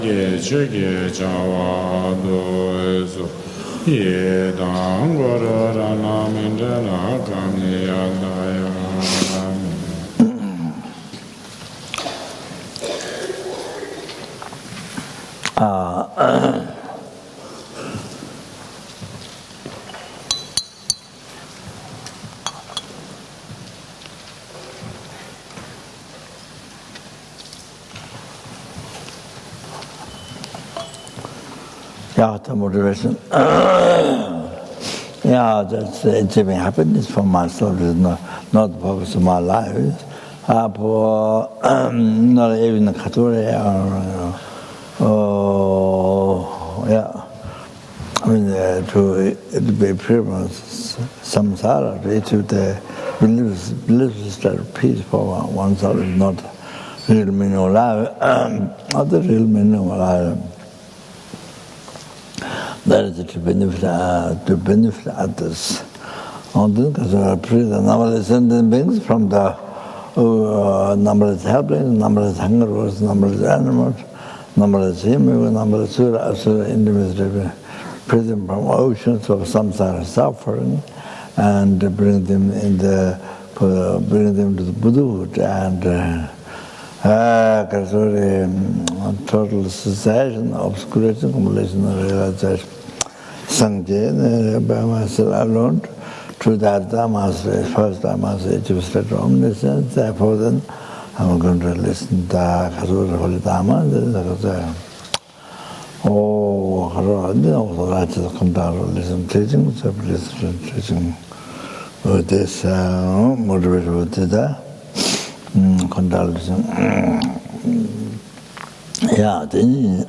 Chöge Chawa Do Su Ye Dang Gora Rana Mindana Kami Yadaya Yeah, the motivation. Yeah, that's achieving happiness for myself is not the focus of my life. For not even the Katori or yeah, I mean to be privileged samsara, to achieve the bliss state of peace for oneself is not real meaning of life. Not the real meaning of life. That is to benefit others. Because the numberless sentient beings from the numberless helplings, numberless hungerers, numberless animals, numberless humans, numberless asura individuals, present from oceans of samsara suffering, and bring them to the Buddhahood and total cessation, obscuration, completion, and realization. Sangha, by myself alone, through that dharma, first I must achieve state of omniscience. Therefore, then I'm going to listen to the Holy Dharma. Oh, I just come down to listen to teaching, so listen to teaching with this motivation with that. Condolences. Yeah, then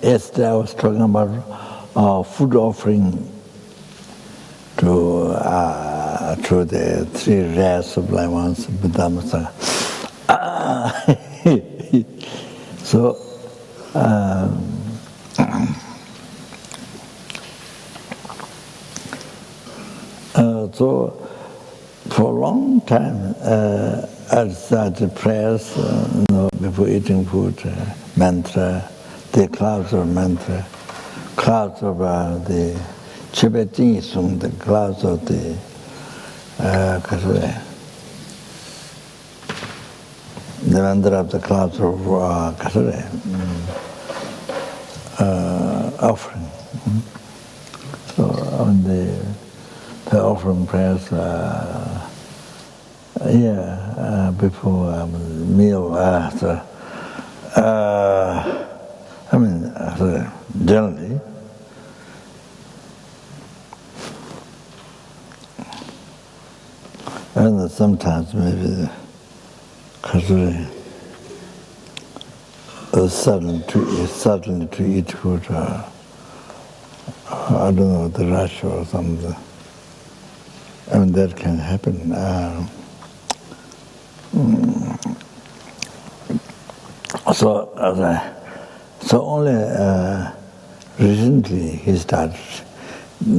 yesterday I was talking about food offering to the three rare sublime ones, Buddha, Sangha. So, so for a long time, I started prayers before eating food, mantra. The clouds of mantra, clouds of the Tibetan song, the clouds of the mantra of the clouds of offering. So on the offering prayers, before meal, after. I mean, generally, and sometimes maybe suddenly to eat food, I don't know, the rush or something. I mean, that can happen. So only recently he started. He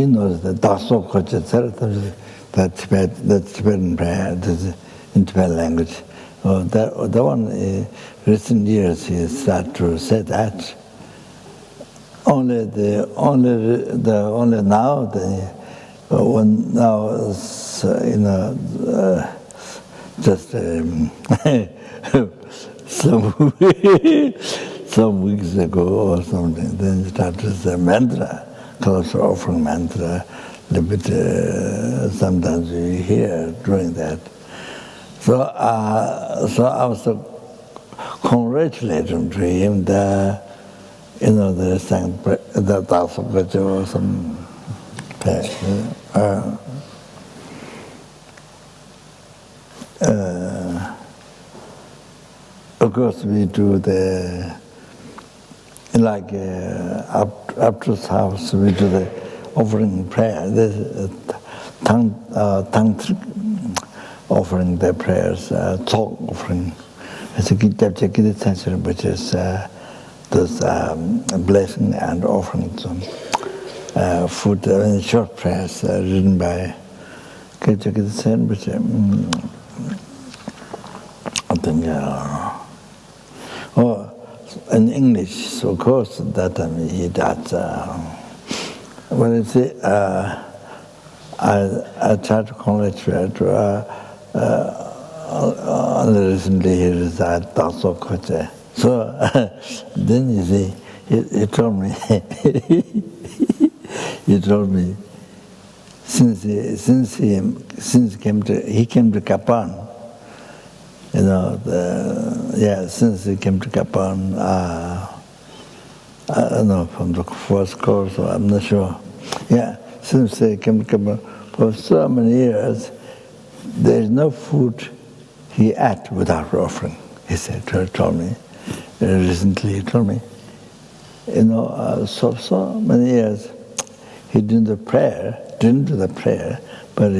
knows the Daso Koche, the Tibetan prayer, in Tibetan language. That one, recent years he started to say that. Only now just some some weeks ago or something. Then started the mantra, close offering mantra. A bit, sometimes we hear doing that. So I was congratulating to him that, they sang the Dasapati or some of course we do the, like up to the house, we do the offering prayer. This tantric offering the prayers, talk offering. It's a Rinpoche Center, which is this blessing and offering some food, short prayers written by Rinpoche Center, which I think, in English, so of course, that time he does. When I say, I tried to congratulate recently he resigned also Koche. So then you see, he told me, since he came to Japan, since he came to Japan, I don't know, from the first course, or I'm not sure. Yeah, since he came to Japan, for so many years, there is no food he ate without offering. He said, told me, recently he told me, so many years he didn't do the prayer, but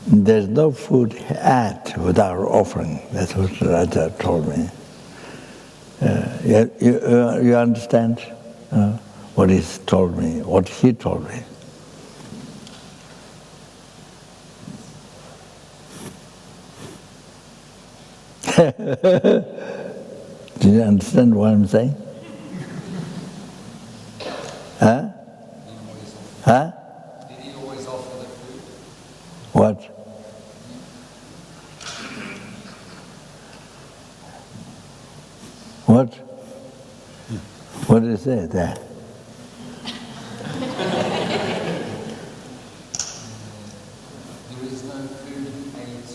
there's no food he ate without offering. That's what Raja told me. You understand what he told me, what he told me? Do you understand what I'm saying? Huh? Huh? Did he always offer the food? What? What? What did he say there? There is no food ate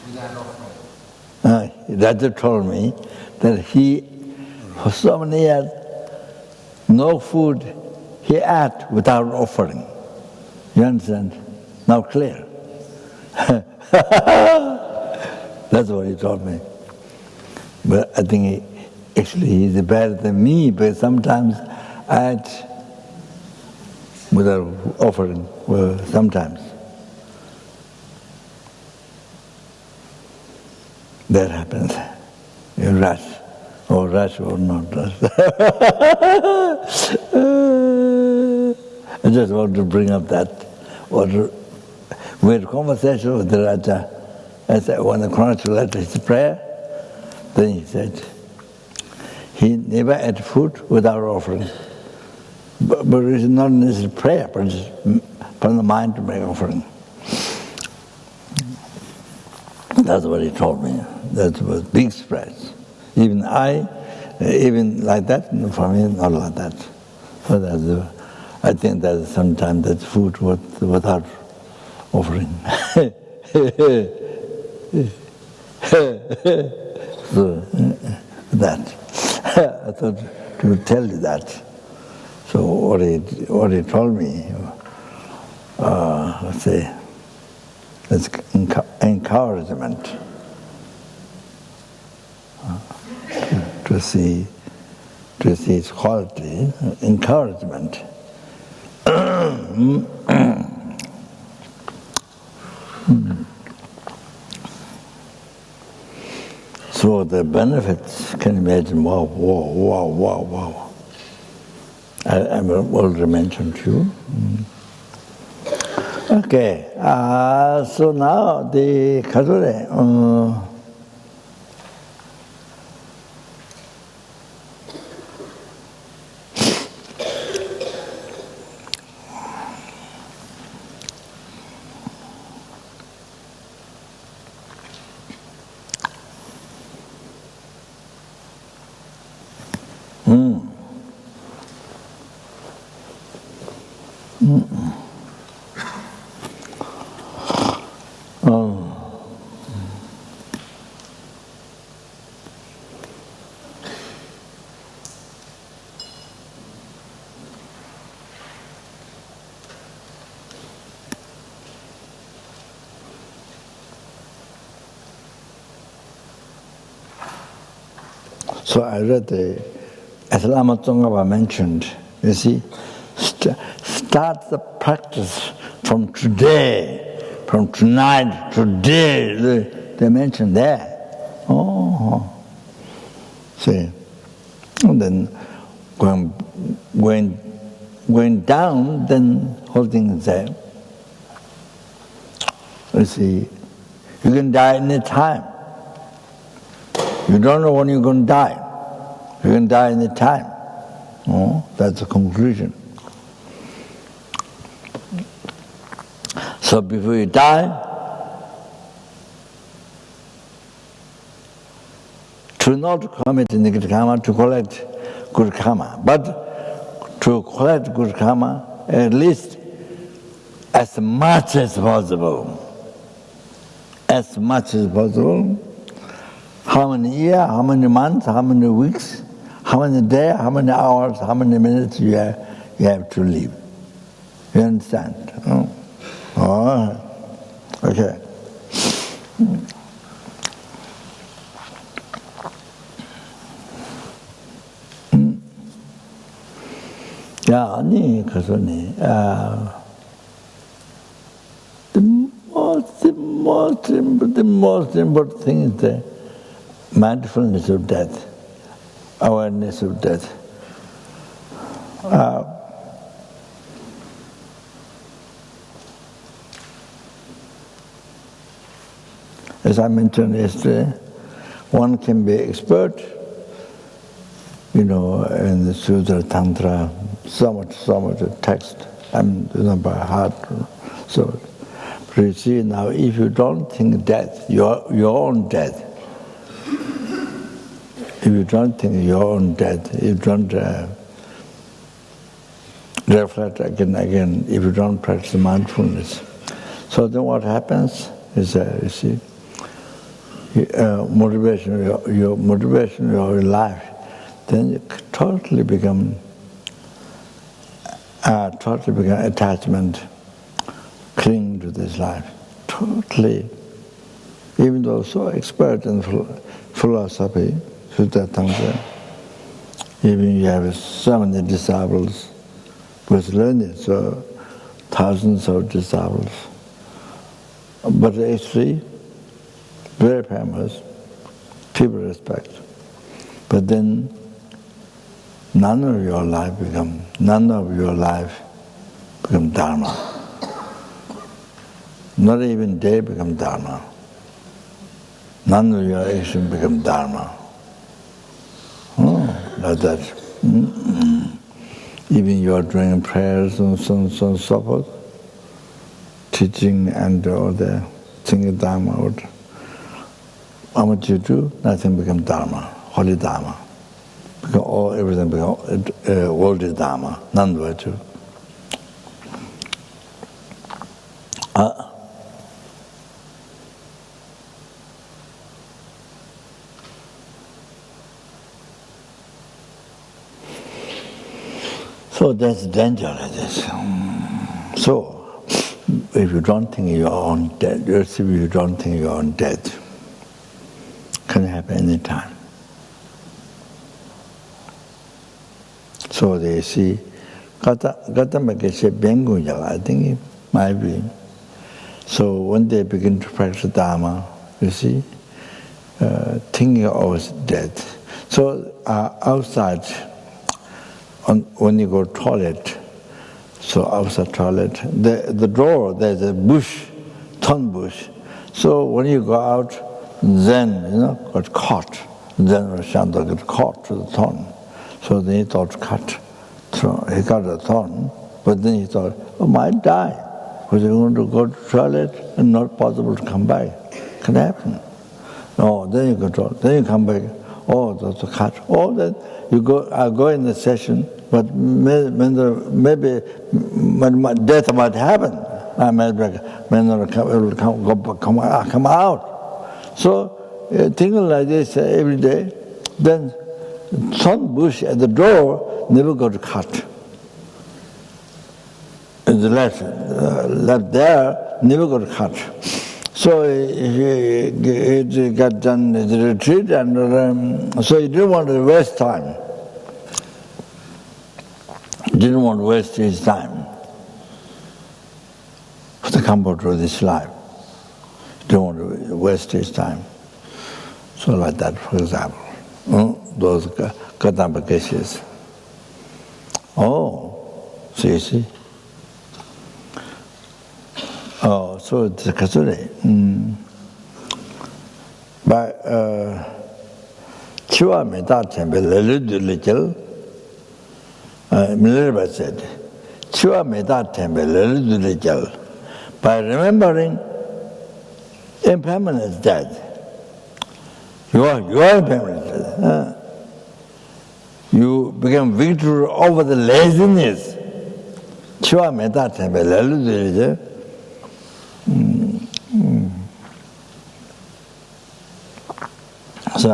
without offering. Raja told me that he, for so many years, no food he ate without offering. You understand? Now clear? That's what he told me. But I think he's better than me, but sometimes I ate without offering, sometimes. That happens. You rush or not rush. I just want to bring up that. We had a conversation with the Raja. I said, when the congratulated his prayer, then he said, he never ate food without offering. But it's not necessarily prayer, but it's from the mind to make offering. That's what he told me. That was big surprise. Even like that, for me, not like that. So I think that sometimes that's food without offering. So that I thought to tell you that. So what he told me, let's say, it's encouragement to see its quality, encouragement. So the benefits, can you imagine? Wow. I already mentioned to you. Okay, so now the Kadure. So I read as Lama Tsongkhapa mentioned, you see, start the practice from today, from tonight, today, they mentioned there. Oh, see, and then going down, then holding is there. You see, you can die any time. You don't know when you're going to die. You can die any time. Oh, that's the conclusion. So before you die, to not commit negative karma, to collect good karma. But to collect good karma, at least as much as possible. As much as possible. How many years, how many months, how many weeks, how many days, how many hours, how many minutes you have to live. You understand? Oh, okay. Yeah, the most important thing is the mindfulness of death, awareness of death. As I mentioned yesterday, one can be expert, in the Sutra, Tantra, so much text, by heart. So, but you see now, if you don't think death, your own death, if you don't think your own death, if you don't reflect again, if you don't practice mindfulness, so then what happens is that, you see, motivation of your life, then you totally become attachment, cling to this life, totally. Even though so expert in philosophy, Sutta Tantra, even you have so many disciples with learning, so thousands of disciples, but actually very famous, people respect. But then none of your life become dharma. Not even they become dharma. None of your action become dharma. Oh, like that. Even you are doing prayers and so on and so forth, teaching and all the thinking dharma. How much you do, nothing becomes dharma, holy dharma. Everything becomes worldly dharma, non-virtue. So that's danger like this. So, if you don't think your own death, if you don't think your own death, can happen any time. So they see, I think it might be. So when they begin to practice Dharma, you see, thinking of death. So outside, when you go to toilet, so outside toilet, the door, there's a bush, thorn bush. So when you go out, Zen, got caught. Zen or Shanta got caught to the thorn. So then he thought cut. So he got the thorn, but then he thought, might die. Because you're going to go to toilet and not possible to come back. Can happen. Oh, then you go to, then you come back. Oh, that's a cut. Oh, then you go in the session, but maybe when death might happen, I may come out. So thinking like this every day, then thorn bush at the door never got cut. The left there never got cut. So he got done his retreat, and so he didn't want to waste time. Didn't want to waste his time for the comfort of this life. Didn't want to waste his time. So like that, for example, those Kadamba cases. Oh, see. Oh, so it's a kasure. But Chiwa Meta Temple, Lelu Minerva said, Chiwa Meta Temple, Lelu by remembering impermanence death. You are impermanent. You become victor over the laziness. Chiwa Meta Temple, Lelu So,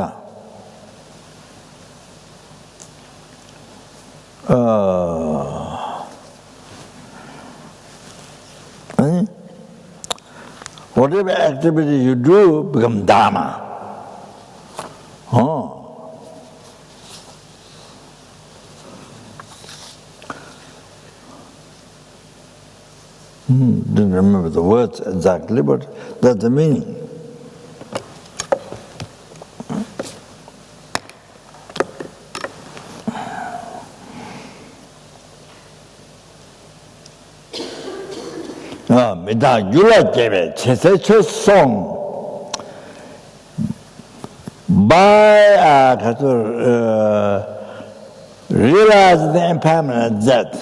whatever activity you do become dharma. Didn't remember the words exactly, but that's the meaning. Mita Yula Jebe, Chesecho Song. By realize the impermanence that.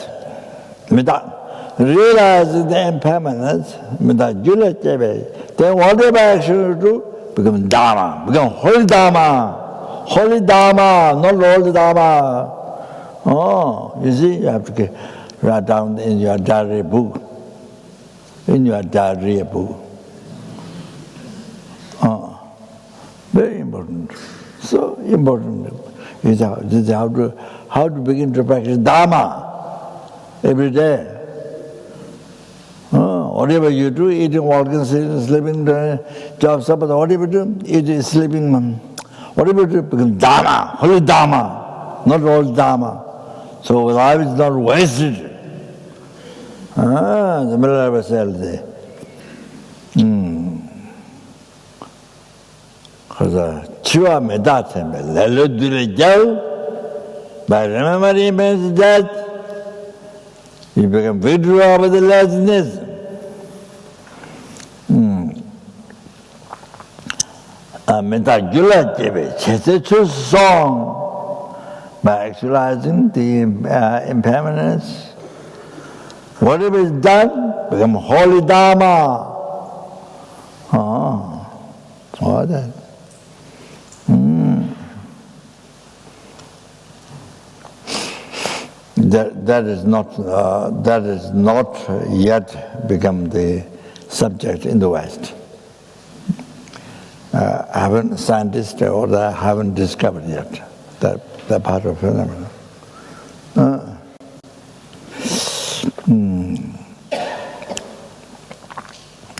Mita realize the impermanence, Mita Yula Jebe. Then whatever action you do, become Dharma, become Holy Dharma. Holy Dharma, not Holy Dharma. Oh, you see, you have to write down in your diary book. In your diary book. Very important. So important is how to begin to practice Dharma every day. Whatever you do, eating, walking, sleeping, job, supper, whatever you do, eating, sleeping, whatever you do, become Dharma, Holy Dharma, not old Dharma. So life is not wasted. The middle of ourselves there. Because Chiwa Meda Temple, Lelu Dule Jau, by remembering his death, you become victor over the laziness. Meta Gula Jebe, Chesechu Song, by actualizing the impermanence. Whatever is done, become Holy Dharma. All that. That is not yet become the subject in the West. Scientists haven't discovered yet that part of phenomena.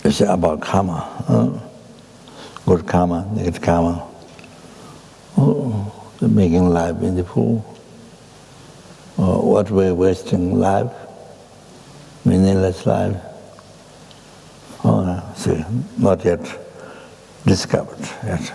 It's about karma, good karma, negative karma. Making life meaningful. What we're wasting life, meaningless life. See, not yet discovered yet.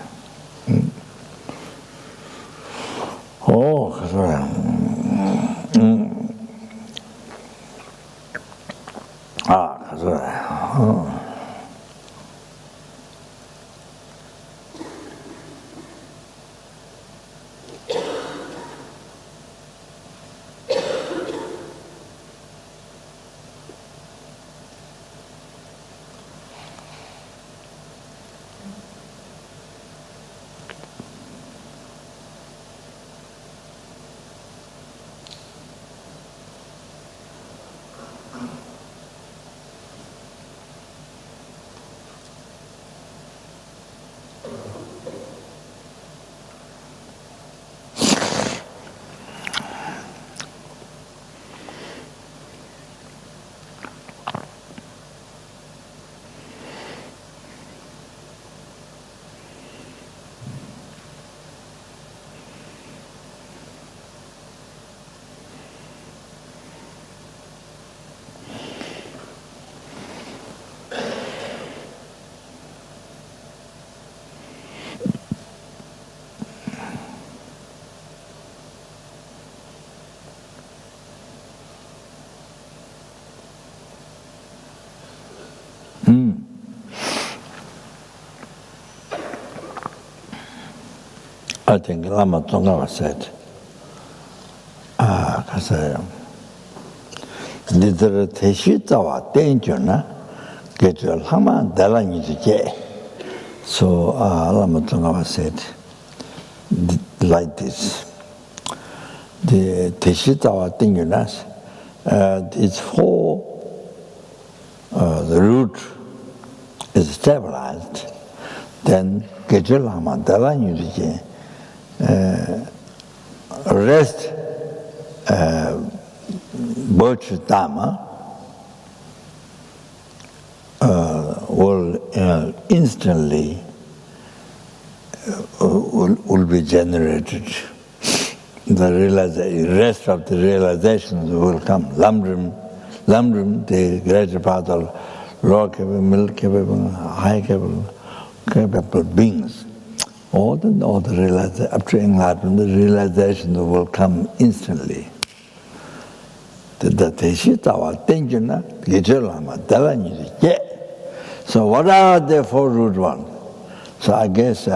I think Lama Tsongkhapa said, Nidra Teshitawa Tenjuna, get your Lama Dalani. So Lama Tsongkhapa said, like this. The Teshitawa Tenjuna, it's for the root is stabilized, then get your Lama Dalani. Rest virtue dharma will instantly will be generated. The rest of the realizations will come. Lamrim, the greater part of lower capable, middle capable, high capable beings. All the realization, after enlightenment, the realization will come instantly. So what are the four root ones? So I guess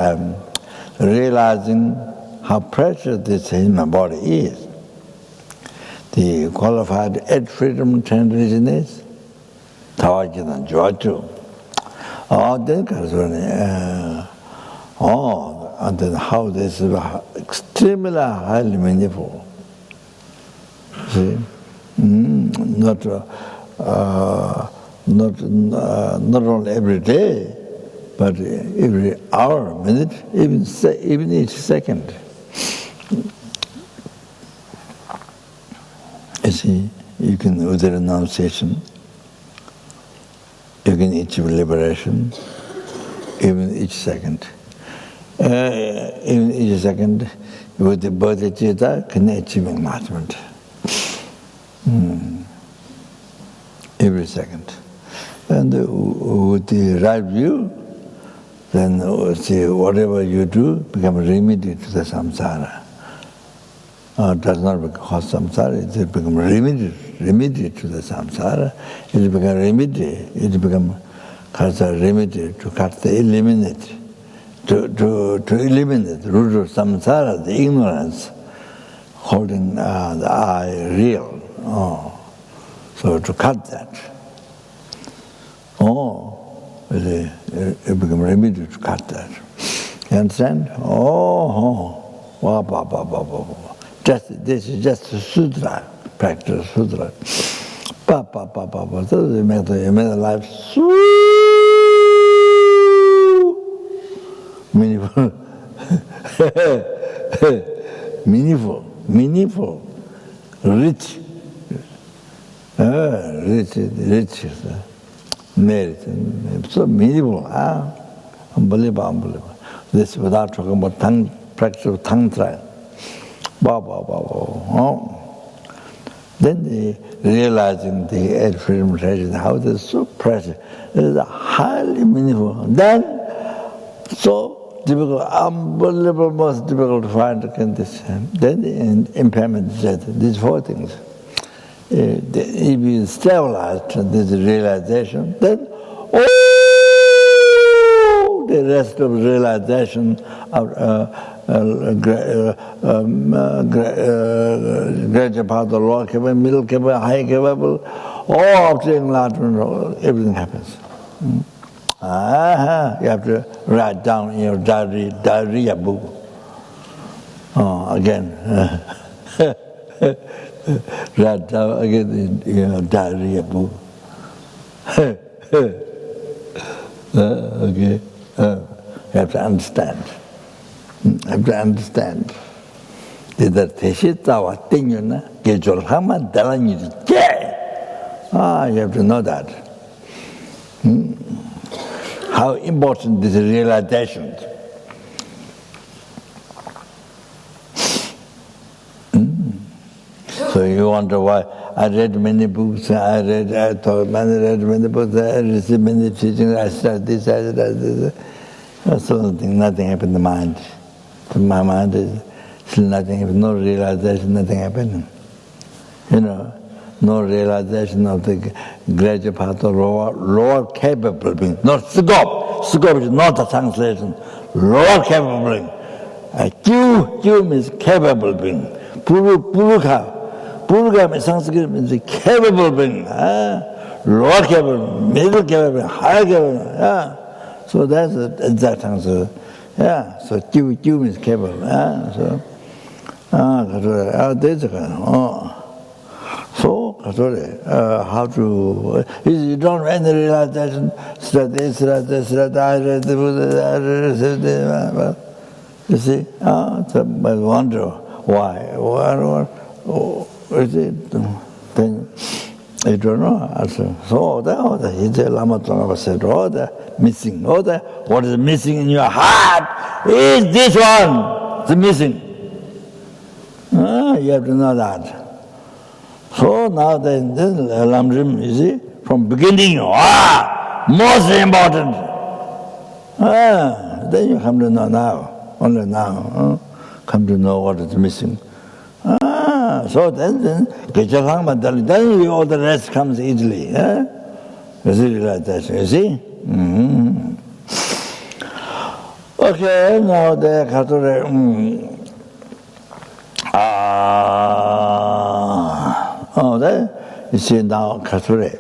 realizing how precious this human body is. The qualified 8 freedom 10 reasons, Tawajidan Joachu. And then how this is extremely highly meaningful. See, not only every day, but every hour, minute, even each second. You see, you can, with the renunciation, you can achieve liberation, even each second. Even each second, with the bodhicitta, can achieve enlightenment. Every second. And with the right view, then see, whatever you do become a remedy to the samsara. It does not cause samsara, it becomes remedy to the samsara. It becomes remedy, a remedy to cut the eliminate. To eliminate the root of samsara, the ignorance, holding the I real. So to cut that. It becomes remedy to cut that. You understand? This is just a sutra, practice sutra. So you make the life so meaningful, meaningful, rich, merit, so meaningful, unbelievable. This without talking about tongue, practice of tongue trial. Then realizing the 8 freedom treasures, how it is so precious, it is highly meaningful. Then, so difficult, unbelievable, most difficult to find condition. Then in impermanence, these 4 things. If you stabilize this realization, then the rest of realization of greater part of the lower capable, middle capable, high capable, all of the enlightenment, everything happens. You have to write down in your diary book. Again. Write down again in your diary book. Okay. You have to understand. You have to understand. You have to know that. How important this realization. So you wonder why I read many books, I read many books, I received many teachings, I started this, I started this. So nothing happened in the mind. To my mind, still nothing happened, no realization, nothing happened. No realization of the greater part of lower capable being. Not scope. Scope is not a translation. Lower capable being. Kyu means capable being. Puruka means Sanskrit means capable being. Lower capable, middle capable, higher capable. So that's the exact answer. So Kyu means capable. So how to, you don't have any realization, you see, so I wonder why, is it, then I don't know. So the Lama Tsongkhapa said, missing, what is missing in your heart is this one, the missing. You have to know that. So now then Lamrim, you see, from beginning, most important. Then you come to know now, only now, come to know what is missing. So then all the rest comes easily. You see like that, you see? Mm-hmm. Okay, now the Kature. There, you see now Kature.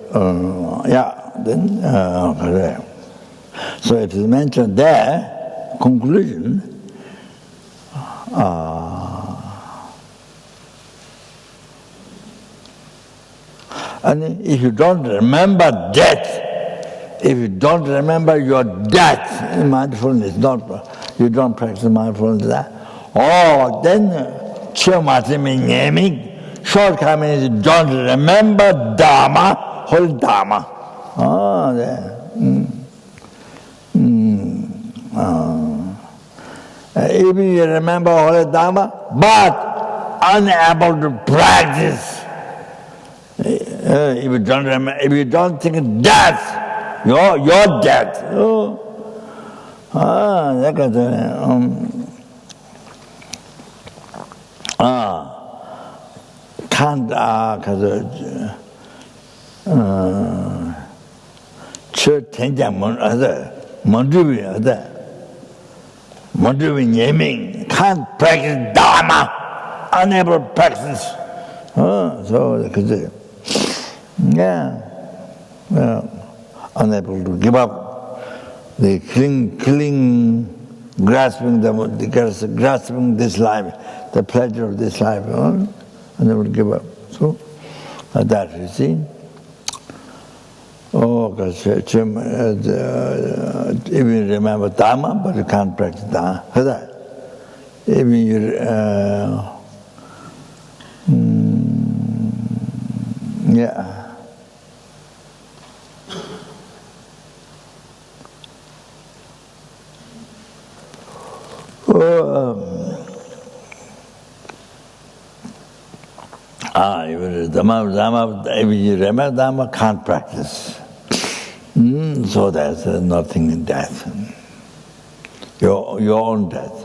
Then Kature. So it is mentioned there, conclusion. And if you don't remember death, if you don't remember your death in mindfulness, you don't practice mindfulness, then shortcoming is you don't remember Dharma, whole Dharma. Even you remember whole Dharma, but unable to practice. If you don't remember, if you don't think death, your death. Can't church can't practice Dharma, unable to practice. So unable to give up, they cling, grasping this life, the pleasure of this life, unable to give up. So that you see. Because even you remember Dharma, but you can't practice Dharma. Even you if you remember Dharma, can't practice. So there's nothing in death. Your own death.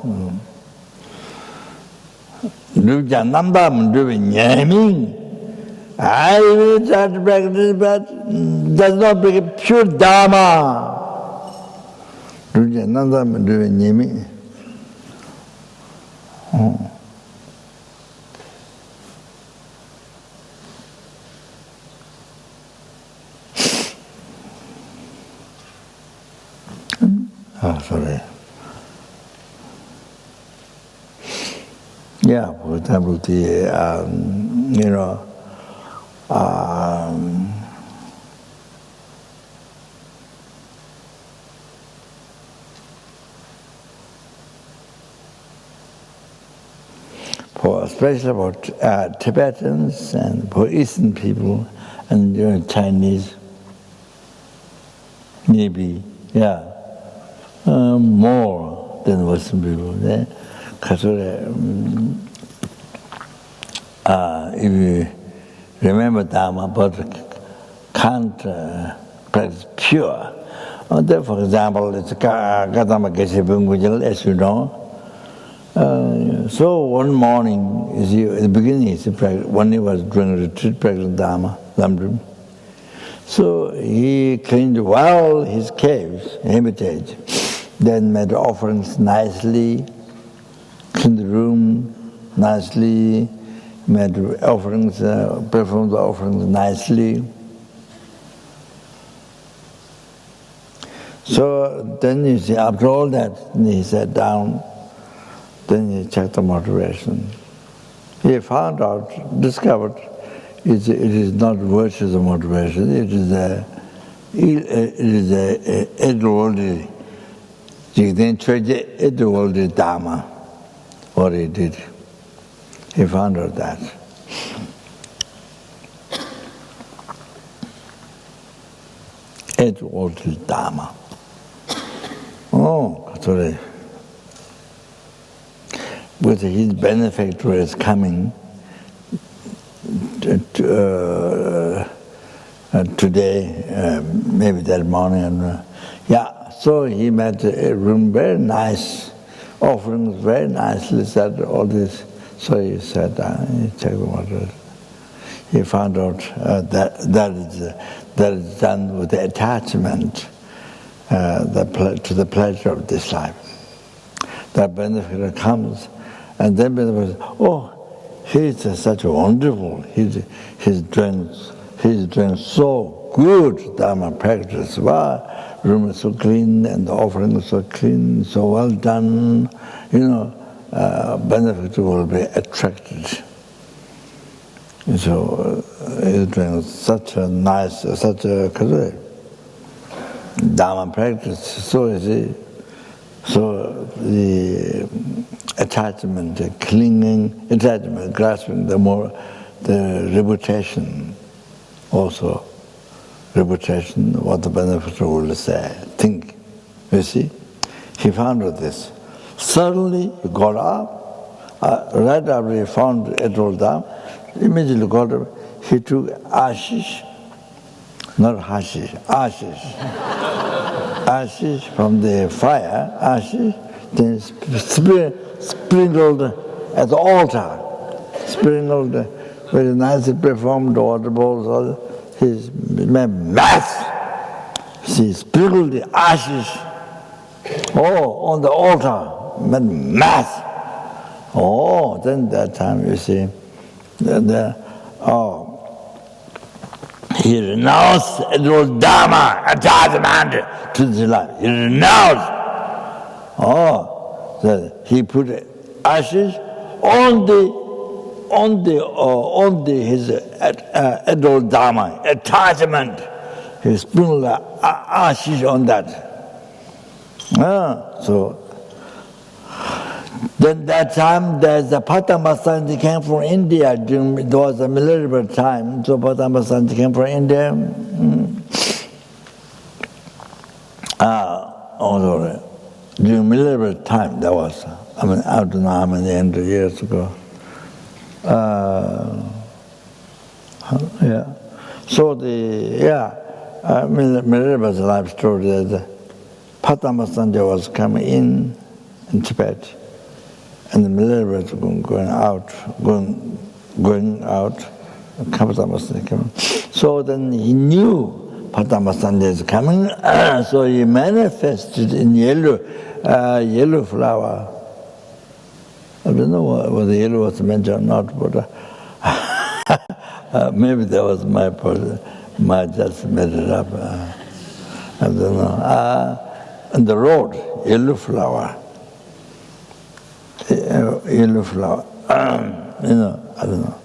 I will try to practice, but does not bring pure Dharma. Sorry. Yeah, for example, for especially about Tibetans and for Eastern people and Chinese, maybe, more than Western people. Because if you remember Dharma, but can't practice pure. For example, it's Gadama Geshe Bungujal, as you know. So one morning, at the beginning, when he was doing retreat practice Dharma, Lamrim, so he cleaned well his caves, hermitage, then made offerings nicely, nicely, made offerings, performed the offerings nicely. So then you see, after all that, he sat down, then he checked the motivation. He found out, discovered, it is not virtuous motivation, it is a worldly, worldly dharma, what he did. He found out that. It worldly dharma. Oh, sorry. But his benefactor is coming today, maybe that morning. So he made a room very nice, offerings very nicely said all this. So he sat down, he checked the water. He found out that is done with the attachment to the pleasure of this life. That benefactor comes, and then benefactor says, oh, he's such a wonderful, he's doing so good dharma practice. Wow, room is so clean and the offering is so clean, so well done. Benefactor will be attracted. So he's doing such a nice, such a dharma practice. So is it. So the attachment, the clinging, attachment, grasping, the reputation, also reputation, what the benefactor will say, think. You see, he found out this. Suddenly he got up, right after he found it all down, immediately got up, he took ashish, not hashish, ashish. Ashes from the fire, ashes, then sprinkled at the altar, sprinkled very nicely performed water bowls, his mass. He sprinkled the ashes on the altar, made mass. Then that time you see, he renounced the dharma attachment to the life. He renounced. He put ashes on his adult dharma attachment. He sprinkled ashes on that. So then that time there's a Pabongka came from India. It was a military time, so Pabongka came from India. During military time, that was, I don't know how many hundred years ago. So military life story that Pabongka was coming in Tibet. And the military was going out. Pabongka came. So then he knew Pabongka is coming, so he manifested in yellow flower. I don't know whether yellow was mentioned or not, but maybe that was my just made it up. I don't know. On the road, yellow flower. Yellow flower, I don't know,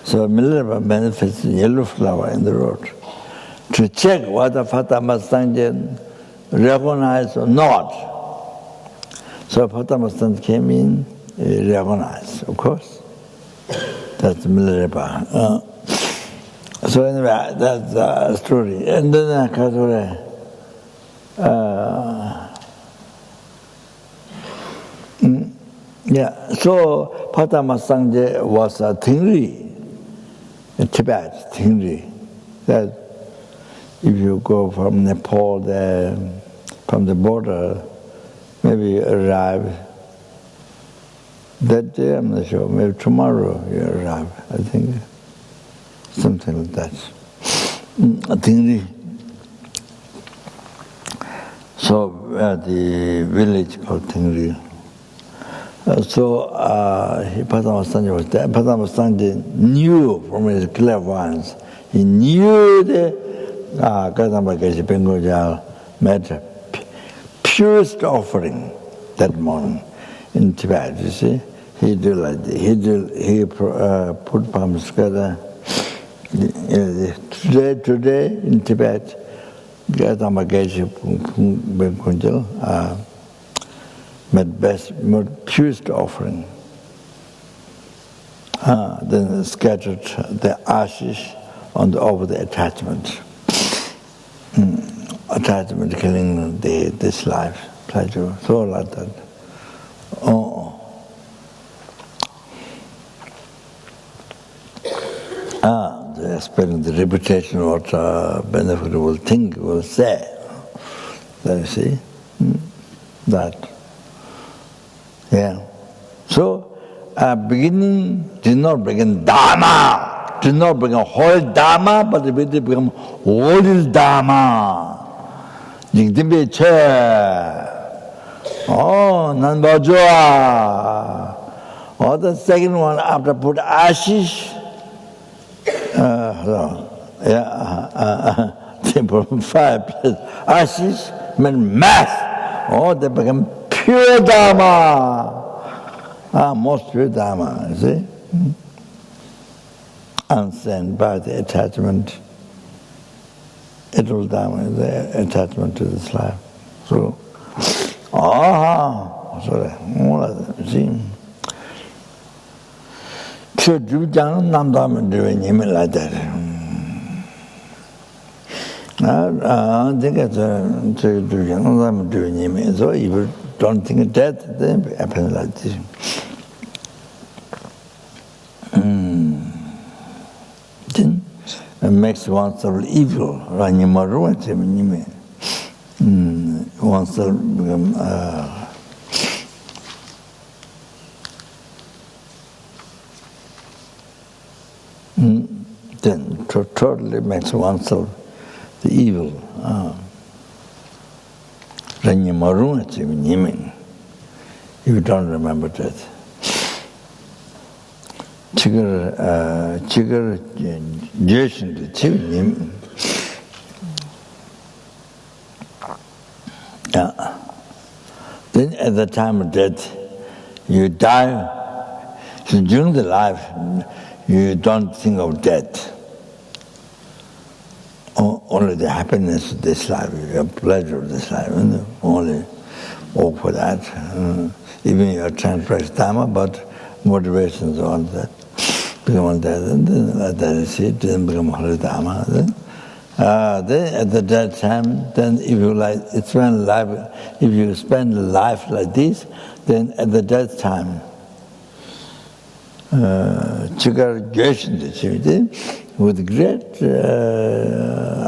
So Minerva manifested yellow flower in the road to check whether Pabongka recognized or not. So Pabongka came in, recognized, of course. That's Minerva. So anyway, that's the story. And then so Pabongka was a Tingri, in Tibet, Tingri. That if you go from Nepal there, from the border, maybe arrive that day, I'm not sure, maybe tomorrow you arrive, I think. Something like that. Tingri. So the village called Tingri. So Padma Sanji was there. Padma Sanji knew from his clairvoyance, he knew the Kadamba Geshe Pengojal made purest offering that morning in Tibet, you see. He did like that. He put palms together. Today in Tibet, Kadamba Geshe Pengojal made purest offering. Then scattered the ashes over the attachment. Attachment killing this life, pleasure, so like that. The experience, the reputation, what benefactor will think, will say. Then you see that. Yeah. So, beginning did not begin dharma, did not become whole dharma, but it did become whole dharma. Jingdimbe che, nanbajua. Or the second one, after put ashes, they put fire plus ashes, meant mass. They become pure dharma. Most pure dharma, you see? Unseen by the attachment. Eternal dharma is the attachment to this life. So, see? So, do nam dharma doing him like that. I think it's doing him. So, if you don't think of death, then it happens like this. Then it makes oneself evil. Oneself become then totally makes oneself the evil. If you don't remember that. Chigar Jason the Chim. Then at the time of death, you die. So during the life, you don't think of death. Only the happiness of this life, the pleasure of this life, only hope for that. Even you are trying to practice dharma, but motivations on that. Become that, and then that is it, then become holy dharma. Then at that time, then if you like, it's when life, if you spend life like this, then at the death time, chigar with great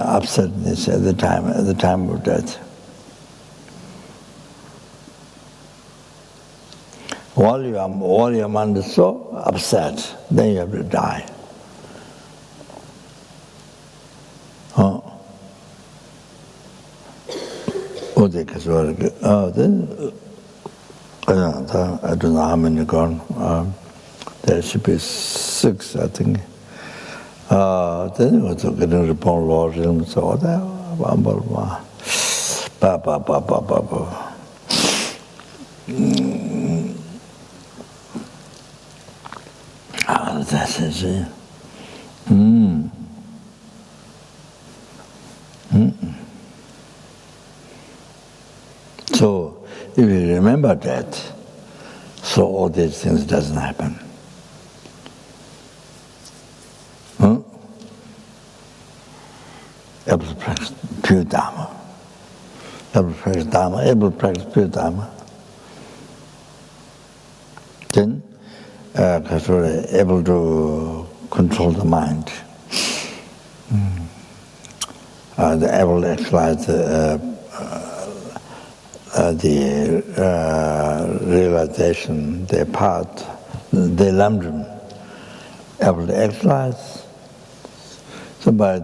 upsetness at the time of death. While your mind is so upset, then you have to die. Then I don't know how many gone. There should be 6, I think. Then you was getting report law and so that. That's it. So, if you remember that, so all these things doesn't happen. Able to practice pure dharma. Able to practice dharma, able to practice pure dharma. Then, able to control the mind. Able to exercise the realization, the path, the Lamrim. Able to exercise. So by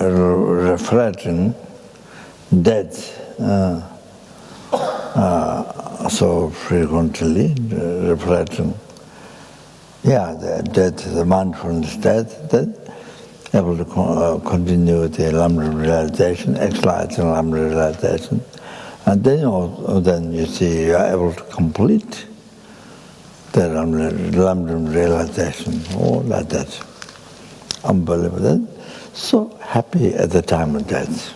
reflecting death, so frequently reflecting. Yeah, the mindfulness that able to continue the Lamrim realization, exercising Lamrim realization, and then you see you are able to complete the Lamrim realization, all like that. Unbelievable. So happy at the time of death.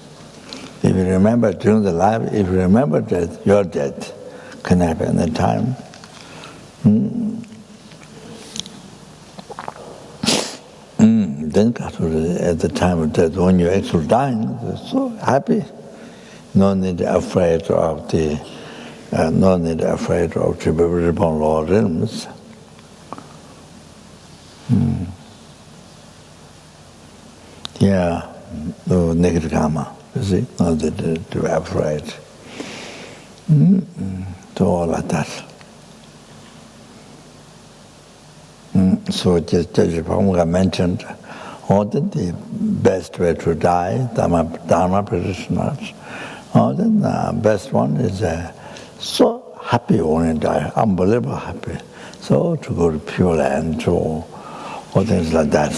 If you remember during the life, if you remember death, your death can happen at the time. Then at the time of death, when you're actually dying, you're so happy. No need afraid of the reborn lower realms. Yeah, no negative karma. You see, no need to be afraid. So all like that. So just Pabongka mentioned, the best way to die, dharma practitioners. The best one is so happy when you die, unbelievable happy. So to go to Pure Land or things like that.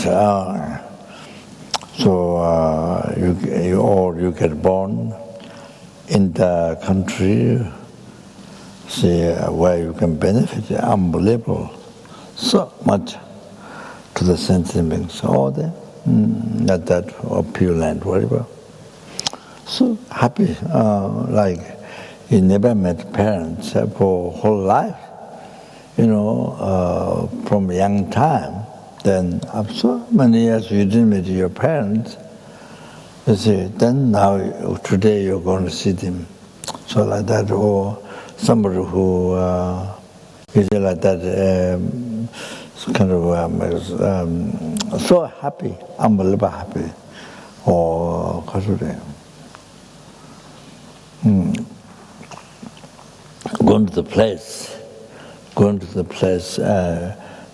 You get born in the country, see where you can benefit, unbelievable. So much to the sentient beings, all there, not that, or Pure Land, whatever. So happy, like you never met parents for whole life, from a young time. Then after so many years you didn't meet your parents, you see, then now today you're going to see them. So like that, or somebody who is like that, kind of so happy, unbelievable happy, or going to the place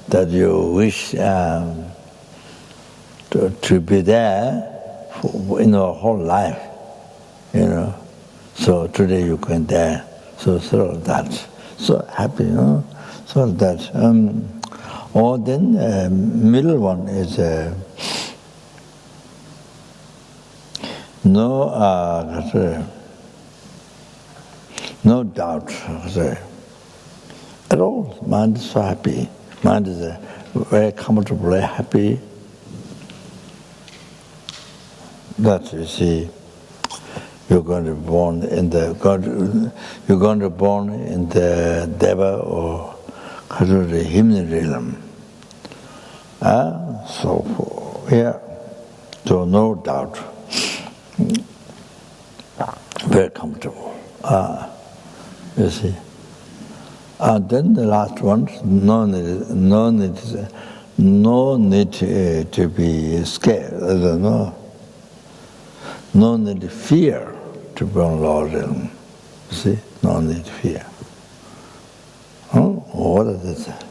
that you wish to be there in your whole life, So today you can there, so that, so happy, so that. Or then middle one is no doubt at all. Mind is so happy. Mind is very comfortable, very happy. That you see, you're going to be born in the Deva or the Himni realm. So no doubt, very comfortable. You see. Then the last one, no need to be scared. No need to fear to be on lower realm. You see, no need to fear. What is it?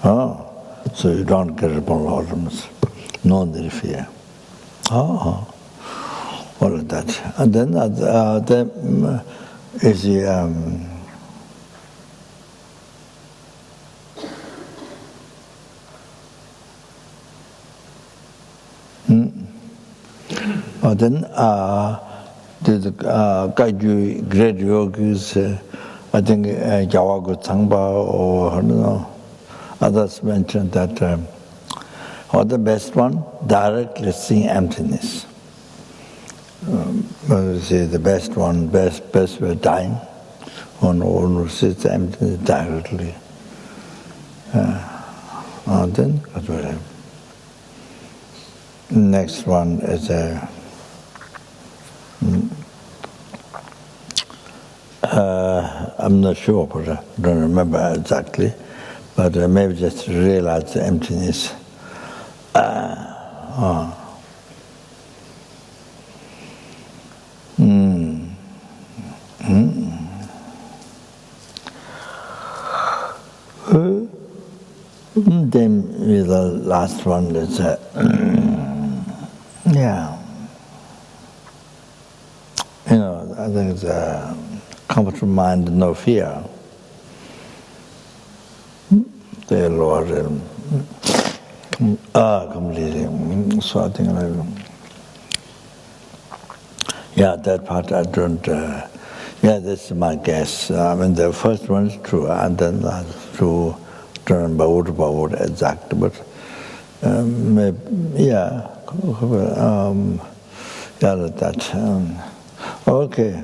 So you don't get upon lower realms. No need to fear. All of that. And then is the then the great yogis, I think Jawagu Tsangpa or others mentioned that the best one, directly seeing emptiness. See the best one, best way dying. One sees emptiness directly. Then next one is I'm not sure, but I don't remember exactly. But maybe just realize the emptiness. Then the last one is I think it's a comfortable mind, no fear. the lower realm. Completely. So I think yeah, that part I don't. Yeah, that's my guess. I mean, the first one is true, and then that's true. Don't remember word exact, but maybe, yeah, that. Okay.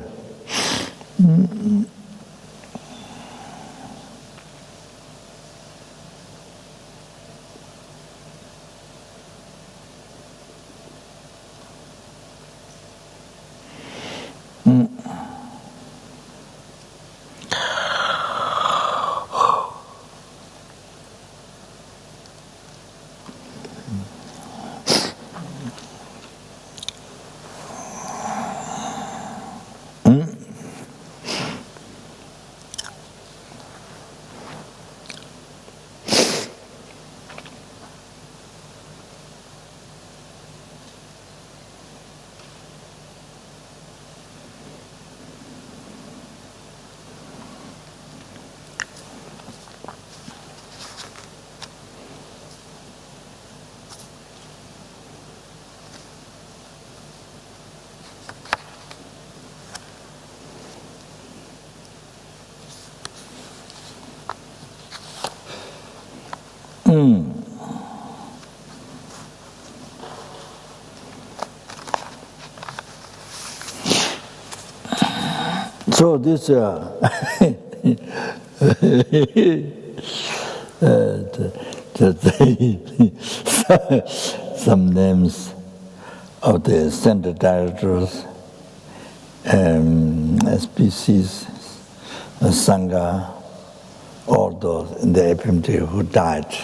So this some names of the center directors, SPCs, Sangha, all those in the FPMT who died.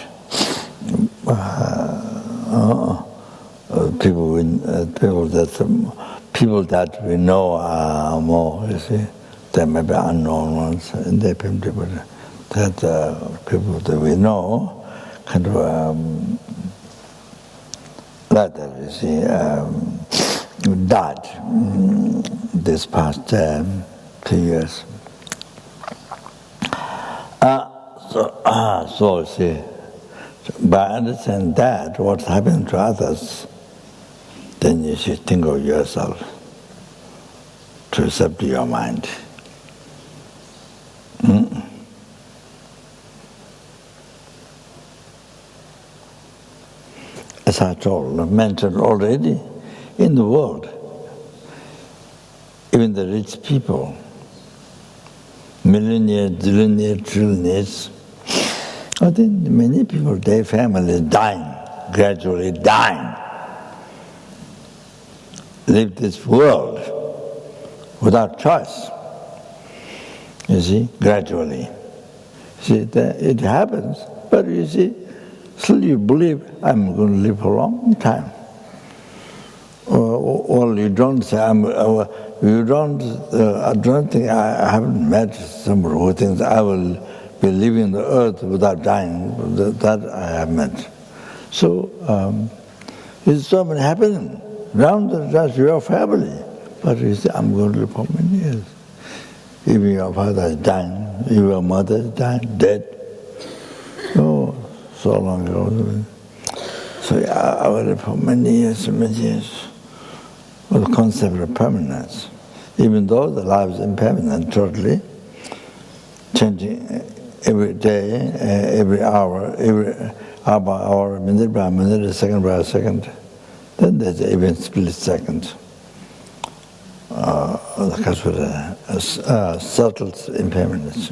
People that we know are more, you see. There may be unknown ones in the FPMT, but that people that we know kind of rather, you see, died this past 2 years. So you see, by understanding that, what's happening to others, then you should think of yourself to accept your mind. As I mentioned already, in the world, even the rich people, millionaires, billionaires, trillionaires, I think many people, their family dying, gradually dying, leave this world without choice. You see, gradually. See, it happens, but you see, still you believe, I'm going to live for a long time. Or you don't say, I don't think, I haven't met somebody who thinks I will be leaving the earth without dying. That I have met. So, it's so many happening around just your family. But you say, I'm going to live for many years. Even your father is dying, even your mother is dying, dead. Oh, so long ago. So I will live for many years. Well, the concept of permanence. Even though the life is impermanent, totally, changing every day, every hour by hour, minute by minute, second by second. Then there's even split second. Because of the subtle impermanence.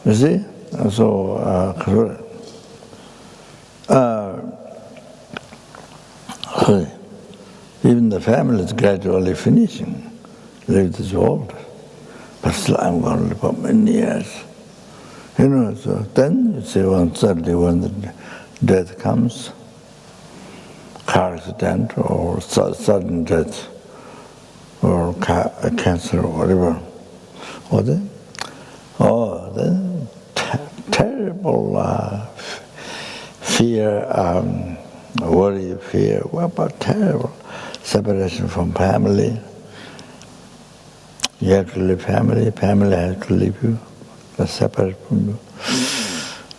You see? Even the family is gradually finishing, leave this world. But still I'm going to live for many years. You know, so then you see suddenly when the death comes, car accident or sudden death or cancer or whatever. Then terrible fear, worry, fear, but terrible separation from family. You have to leave family has to leave you. the separate from you.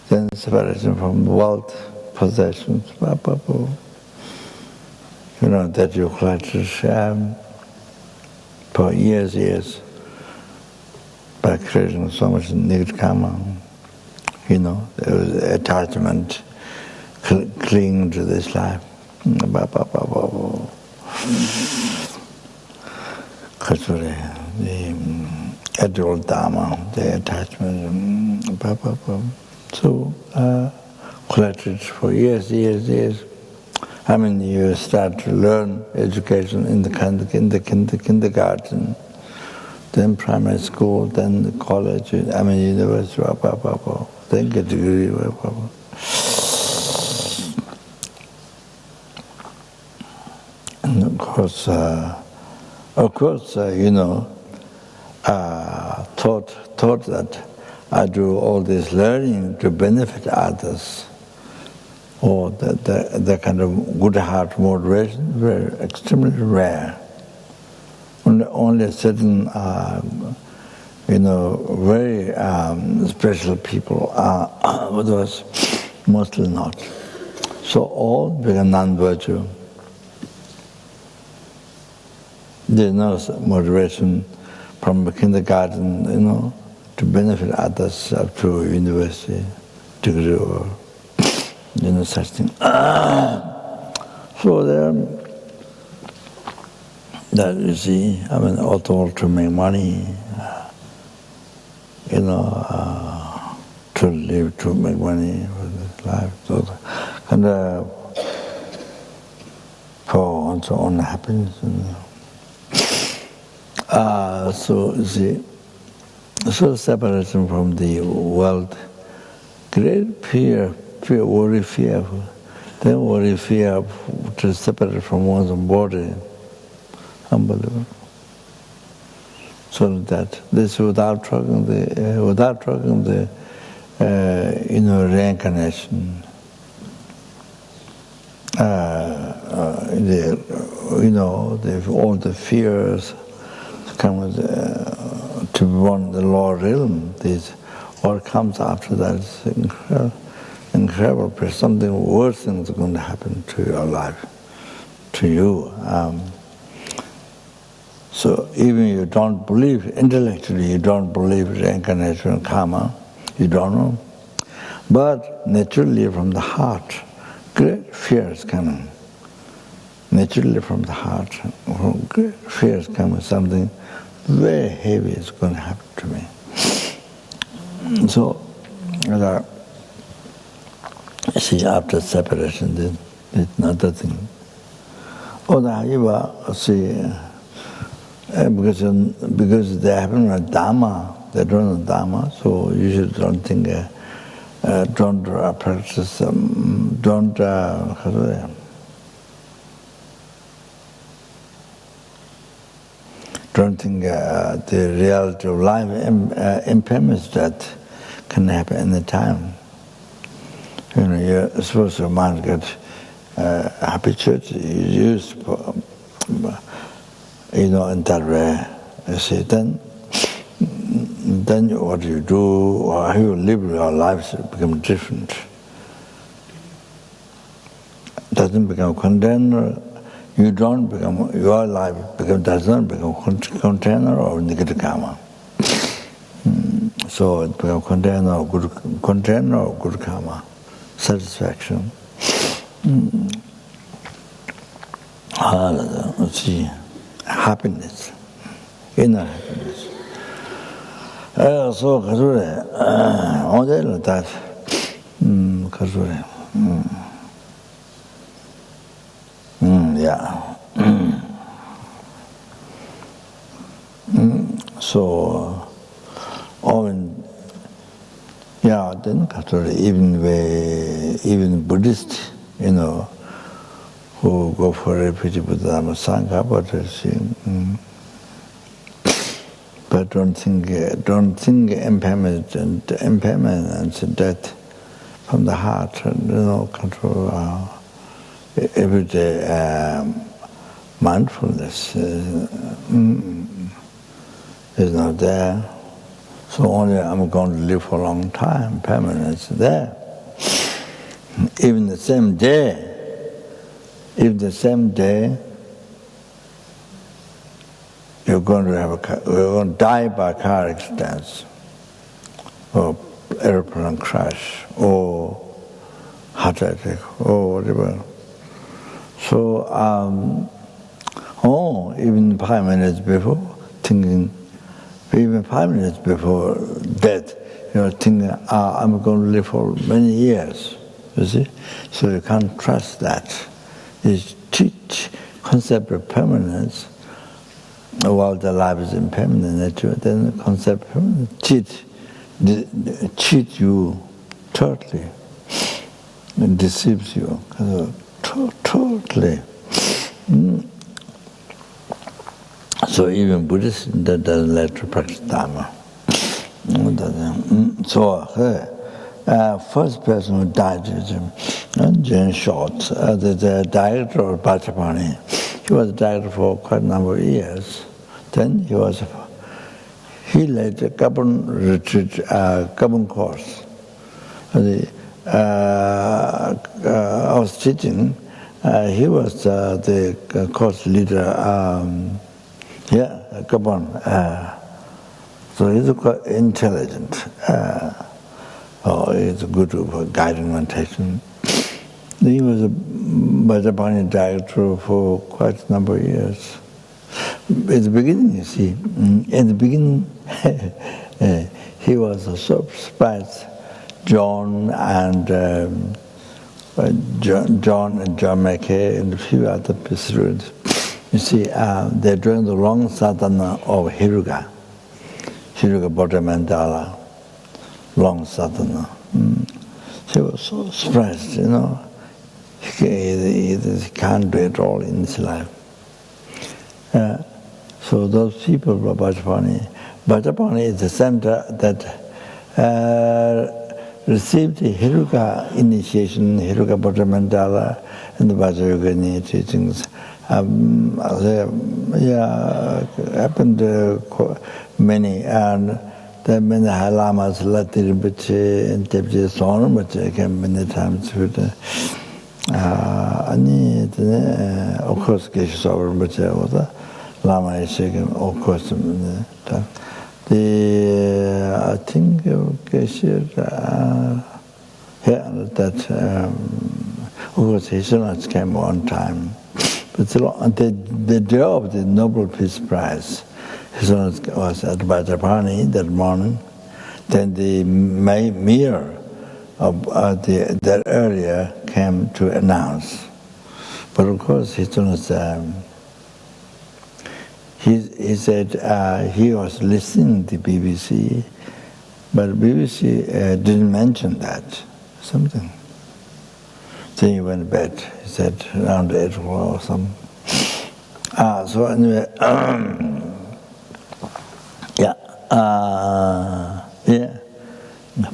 Then separation from wealth, possessions, you know, that you collected for years by creating so much negative karma. You know, there was attachment, clinging to this life. The adult dharma, the attachment, so collected for years. I mean, you start to learn education in the kindergarten, then primary school, then college, I mean university, then get degree. And of course, you know, thought that I do all this learning to benefit others, or the kind of good heart moderation, very extremely rare. Only certain, you know, very special people are with us, mostly not. So all become non-virtue. There's no moderation from the kindergarten, you know, to benefit others up to university degree or, you know, such thing. So that you see, I mean, also to make money, you know, to live, to make money for this life, so kind of for one's own happiness. So you see, so separation from the world, great fear, worry, fear. Then worry, fear to separate from one's body. Unbelievable. So that this without talking the you know, reincarnation, you know, all the fears come with, to run the lower realm. This all comes after that. It's incredible. Something worse things are going to happen to your life, to you. So even you don't believe, intellectually you don't believe reincarnation and karma, you don't know. But naturally from the heart, great fear is coming. Naturally from the heart, great fear is coming, something very heavy is going to happen to me. So, see, after separation, there's another thing. See, because they haven't know dharma, they don't know dharma, so you should don't think, don't practice, don't, don't think the reality of life impermanence that can happen any time. You know, you're supposed to mind get habituated, used, you know, in that way. You see, then what you do or how you live your lives become different. Doesn't become container. You don't become, your life does not become container of negative karma. So it becomes container of good karma, satisfaction. See, happiness, inner happiness. So Kazure, all that, Kazure. Yeah. So, then even Buddhist, you know, who go for refugee Buddha Sangha, but don't think impermanence and death from the heart, you know, control everyday mindfulness is not there. So only I'm going to live for a long time, permanence there. Even the same day, you're going to die by car accidents, or airplane crash, or heart attack, or whatever. So, even 5 minutes before, thinking, even 5 minutes before death, you're thinking, I'm going to live for many years, you see? So you can't trust that. You teach concept of permanence, while the life is impermanent nature, then the concept of permanence cheat you totally. It deceives you totally. So even Buddhists that doesn't like to practice dharma. So first person who died is Jane Short, the director of Bhatapani. He was director for quite a number of years. Then he led a Gabon retreat, Gabon course. I was teaching. He was the course leader. Gabon. So he's quite intelligent. He's good for guiding meditation. He was a Bhatapani director for quite a number of years. At the beginning, you see, he was so surprised. John and John McKay and a few other students. You see, they're doing the wrong sadhana of Hiruga Bodhamandala, wrong sadhana. He was so surprised, you know. He can't do it all in his life. So those people were Bhatapani. Bhatapani is the center that received the Hiruga initiation, Hiruga Bodhamandala, and the Vajrayogini teachings. Happened many, and there many lamas, Lati Rinpoche, and Tepje Son, which came many times with the of course, Geshe Sovereign Rinpoche was a Lama Ishikin, of course, I think Geshe, that, of course, Hishonats came one time. But the day of the Nobel Peace Prize, Hishonats was at Bhatapani that morning. Then the mayor of that area came to announce. But of course, Hishonats, he said he was listening to BBC, but BBC didn't mention that, something. Then he went to bed, he said, around 8 o'clock or something. So anyway,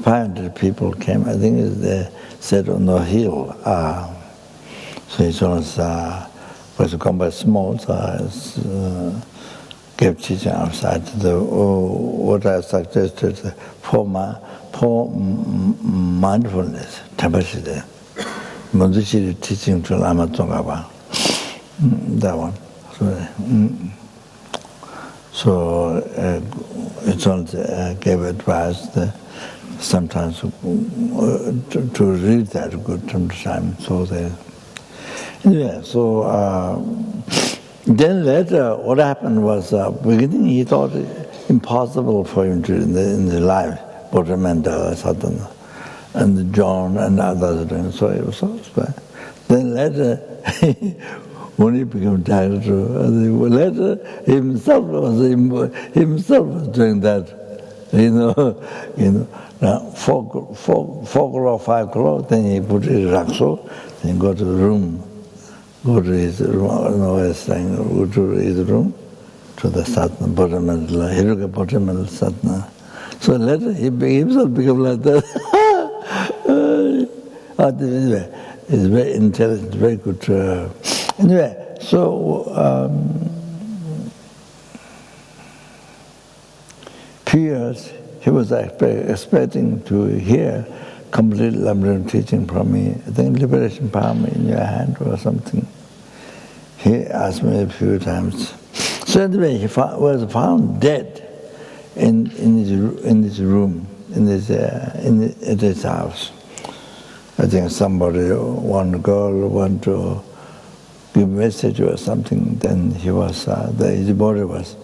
500 people came, I think they said on the hill. So it was quite small, so I gave teaching outside. What I suggested for mindfulness, capacity. Mandushiri teaching to Lama Tsongkhapa. That one. So it's only gave advice that sometimes to read that good time. So anyway, so then later what happened was beginning he thought it impossible for him to in the life, Bodhamandala Sadhana, and John and others doing so it was so bad. Then later when he became director, later himself was doing that, you know. Now 4 o'clock, 5 o'clock, then he put his rakso, then go to the room, go to his room, go to his room, to the sadhana, Bodhamandala, Hiruga Bodhamandala sadhana. So later he himself became like that. Anyway, he's very intelligent, very good. Anyway, so few years he was expecting to hear complete Lamrim teaching from me. I think liberation palm in your hand or something. He asked me a few times. So anyway, he was found dead in his room, in his house. I think somebody, one girl, wanted to give a message or something. Then he was, his body was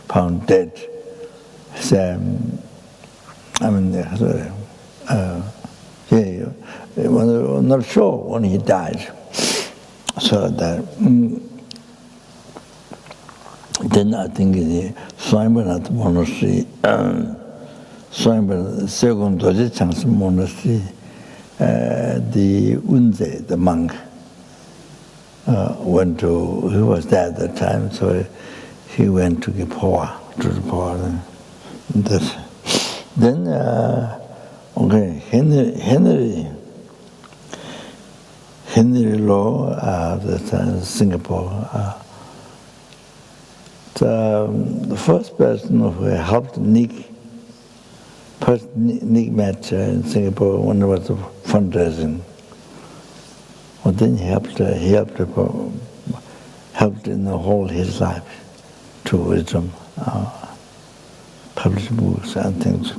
found dead. So, I'm not sure when he died. So that then I think the Swayambhanath monastery, Swayambhanath second Dojechang's monastery, the Unze, the monk, went to. He was there at that time, so he went to give power to the power. Then okay, Henry Law, that's Singapore. The first person who helped Nick met in Singapore when there was fundraising. Well, then he helped in the whole his life to wisdom, published books and things.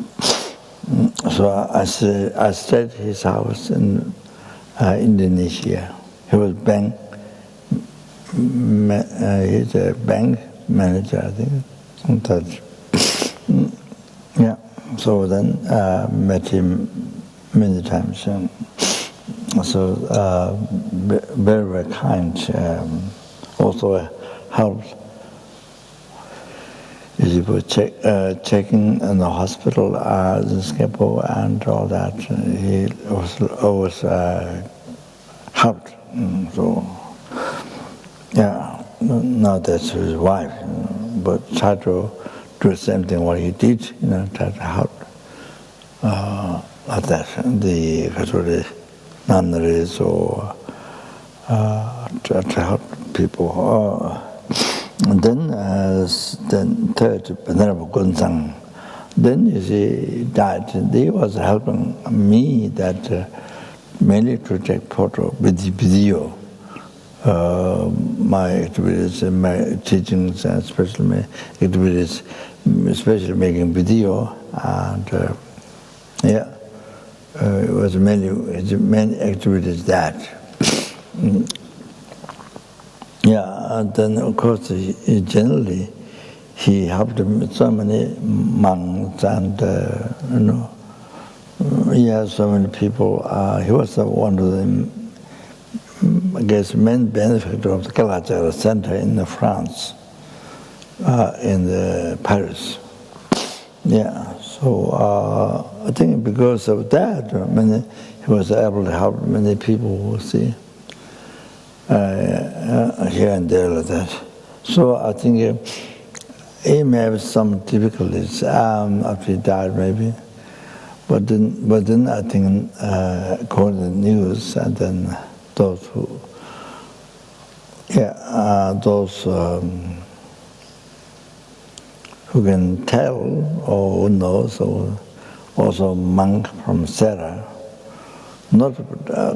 So I stayed at his house in Indonesia. He was he's a bank manager, I think. Yeah. So then met him many times. So very, very kind. Also helped. He was checking in the hospital in Singapore and all that. He always helped. So yeah, not that's his wife, but try to do the same thing what he did. Try to help like that. The Catholic nunneries or try to help people. And then third, Venerable Gunsang. Then you see that he was helping me that mainly to take photo with video. My activities, my teachings, and especially activities, especially making video, and it was many activities that. Yeah, and then of course generally he helped so many monks and so many people. He was one of the, I guess, main benefactor of the LZR Center in France, in Paris. Yeah, so I think because of that, he was able to help many people. See. Here and there like that. So I think he may have some difficulties after he died maybe. But then I think according to the news and then those who can tell or who knows, or also monk from Sarah, not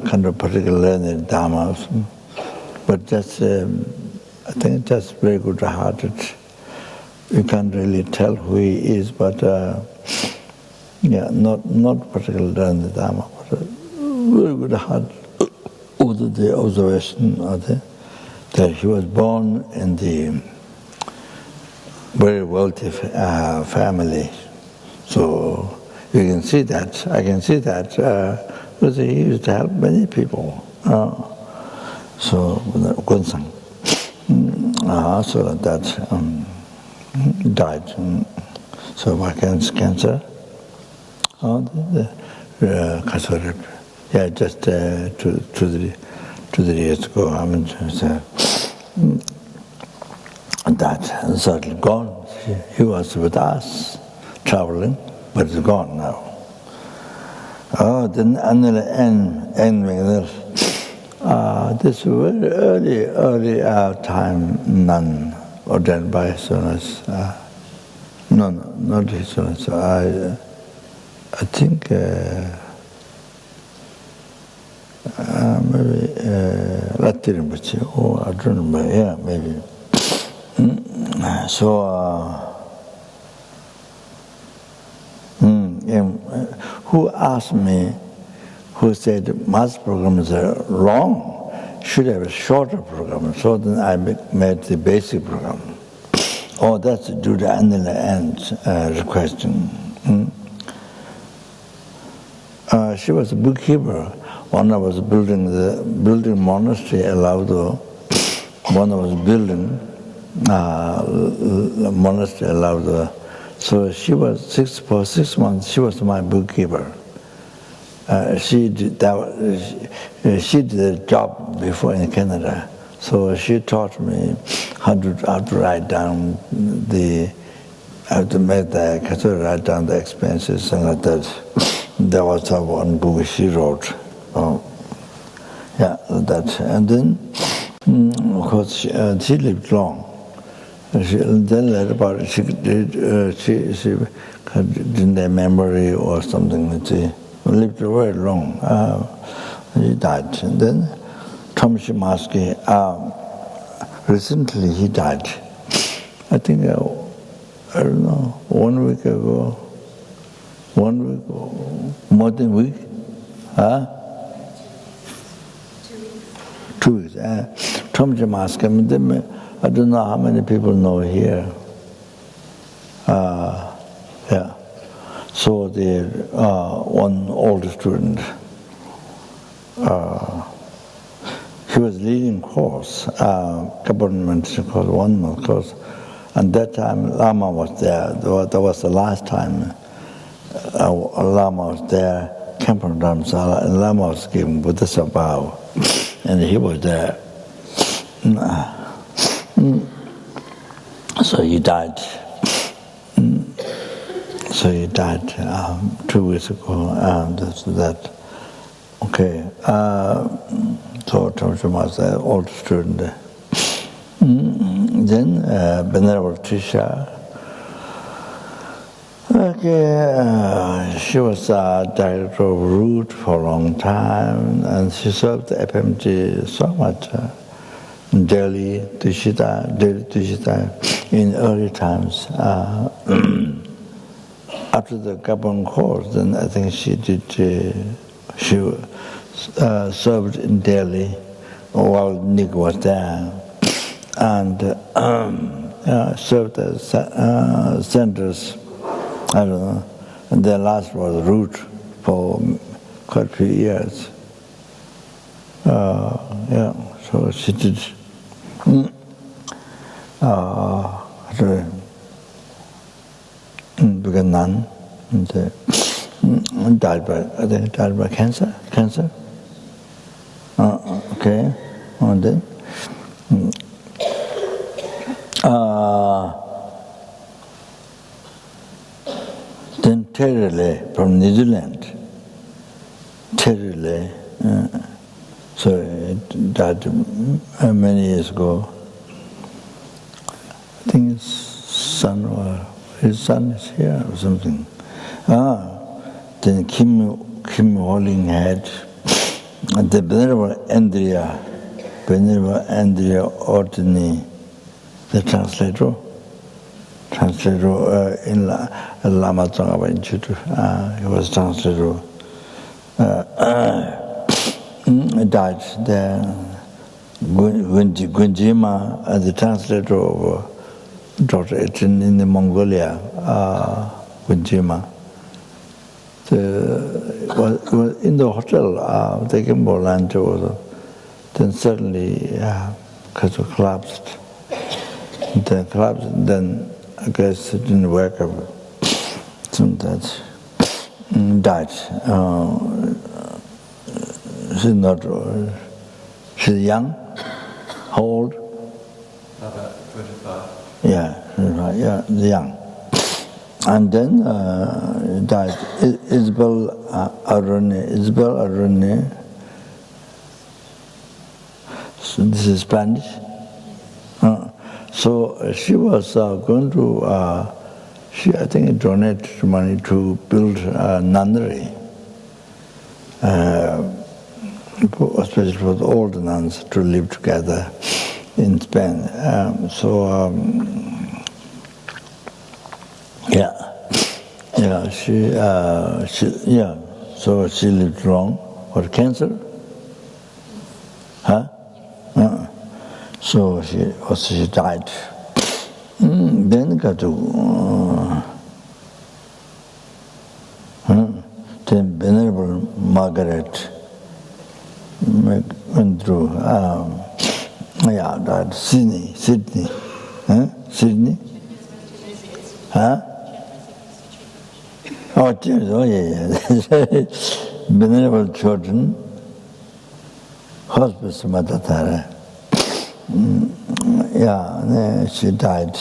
kind of particular learned dharma, but just, I think just very good-hearted. You can't really tell who he is, but not particularly learned Dharma, but very good-hearted. Also the observation that he was born in the very wealthy family. So you can see that, I can see that, because he used to help many people. So Gunsang, so that died. So by cancer, just 2 years ago. That certainly gone. He was with us, traveling, but he's gone now. Then this very early time, nun ordained by Sonas, No, not His Holiness. I think maybe Latti Rinpoche, or I don't remember. Yeah, maybe. So. Who asked me, who said mass programs are wrong, should have a shorter program. So then I made the basic program. Oh, that's due to Anila Ant's requesting. She was a bookkeeper. One I was building monastery Alaudo. One I was building monastery Alaudo. So she was for 6 months. She was my bookkeeper. She did the job before in Canada. So she taught me how to write down how to write down the expenses and like that. There was one book she wrote. Yeah, that. And then, of course, she lived long. Then later about she didn't have memory or something. She lived very long. He died. And then Tom Shimaski, recently he died. I think, I don't know, 1 week ago. 1 week, more than a week? 2 weeks. Tom Shimaski, I don't know how many people know here. Yeah. So the one older student, he was leading course, government course, 1 month course, and that time Lama was there. That was the last time Lama was there, Kempo Dharamsala, and Lama was giving Buddhist vow, and he was there. So he died. So he died 2 weeks ago. That. Okay. So Tomsham was an old student. Then Venerable Trisha. Okay, she was director of Root for a long time, and she served the FPMT so much. Delhi Tushita in early times. After the Gabon course, then I think she served in Delhi while Nick was there, and served as centers. I don't know. And then last was Root for quite a few years. Yeah, so she did. Became nun and died by cancer. Okay, and then Terry from New Zealand. Terry, so it died many years ago. I think his son is here or something. Then Kim Walling had the Venerable Andrea Ordini, the translator in Lama Tsongkhapa Institute. He was translator. Died there. Gunjima, the translator of Dr. Etin in the Mongolia, Gunjima. Was in the hotel, taking more lunch also. Then suddenly, because of collapsed. Then I guess it didn't work out. So that died. She's young. How old? About 25. Yeah, young. And then died Isabel Arone. So this is Spanish. So she was going to. she, I think, donated money to build a nunnery, especially for the old nuns to live together in Spain. So she lived long. For cancer? Huh? So she died. Then got to then Venerable Margaret went through died. Sydney. Sydney? Huh? Oh, yeah. Venerable children, hospice Mother Tara. She died.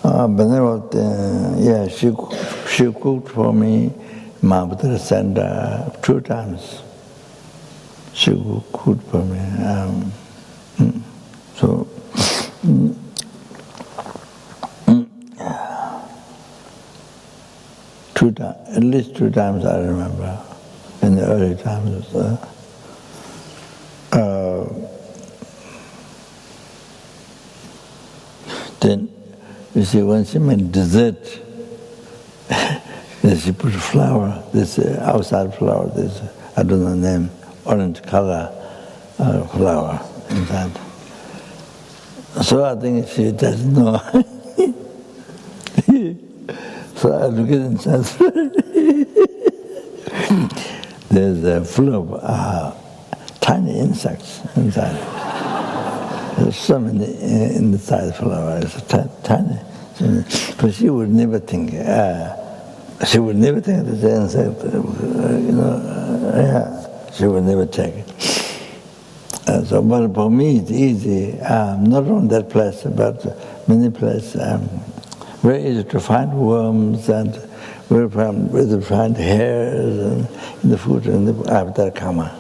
Venerable, she cooked for me Mahabharata Center 2 times. She cooked for me. At least 2 times I remember, in the early times. Then, you see, when she made dessert, she put flour, this outside flour, this, I don't know the name, orange color flour inside. So I think she doesn't know. So I look at inside. There's full of tiny insects inside. There's so many inside flower. It's tiny. But she would never think. She would never think that the insect. She would never take it. So, but for me, it's easy. Not on that place, but many places. Very easy to find worms and very easy to find hairs and in the food and after karma.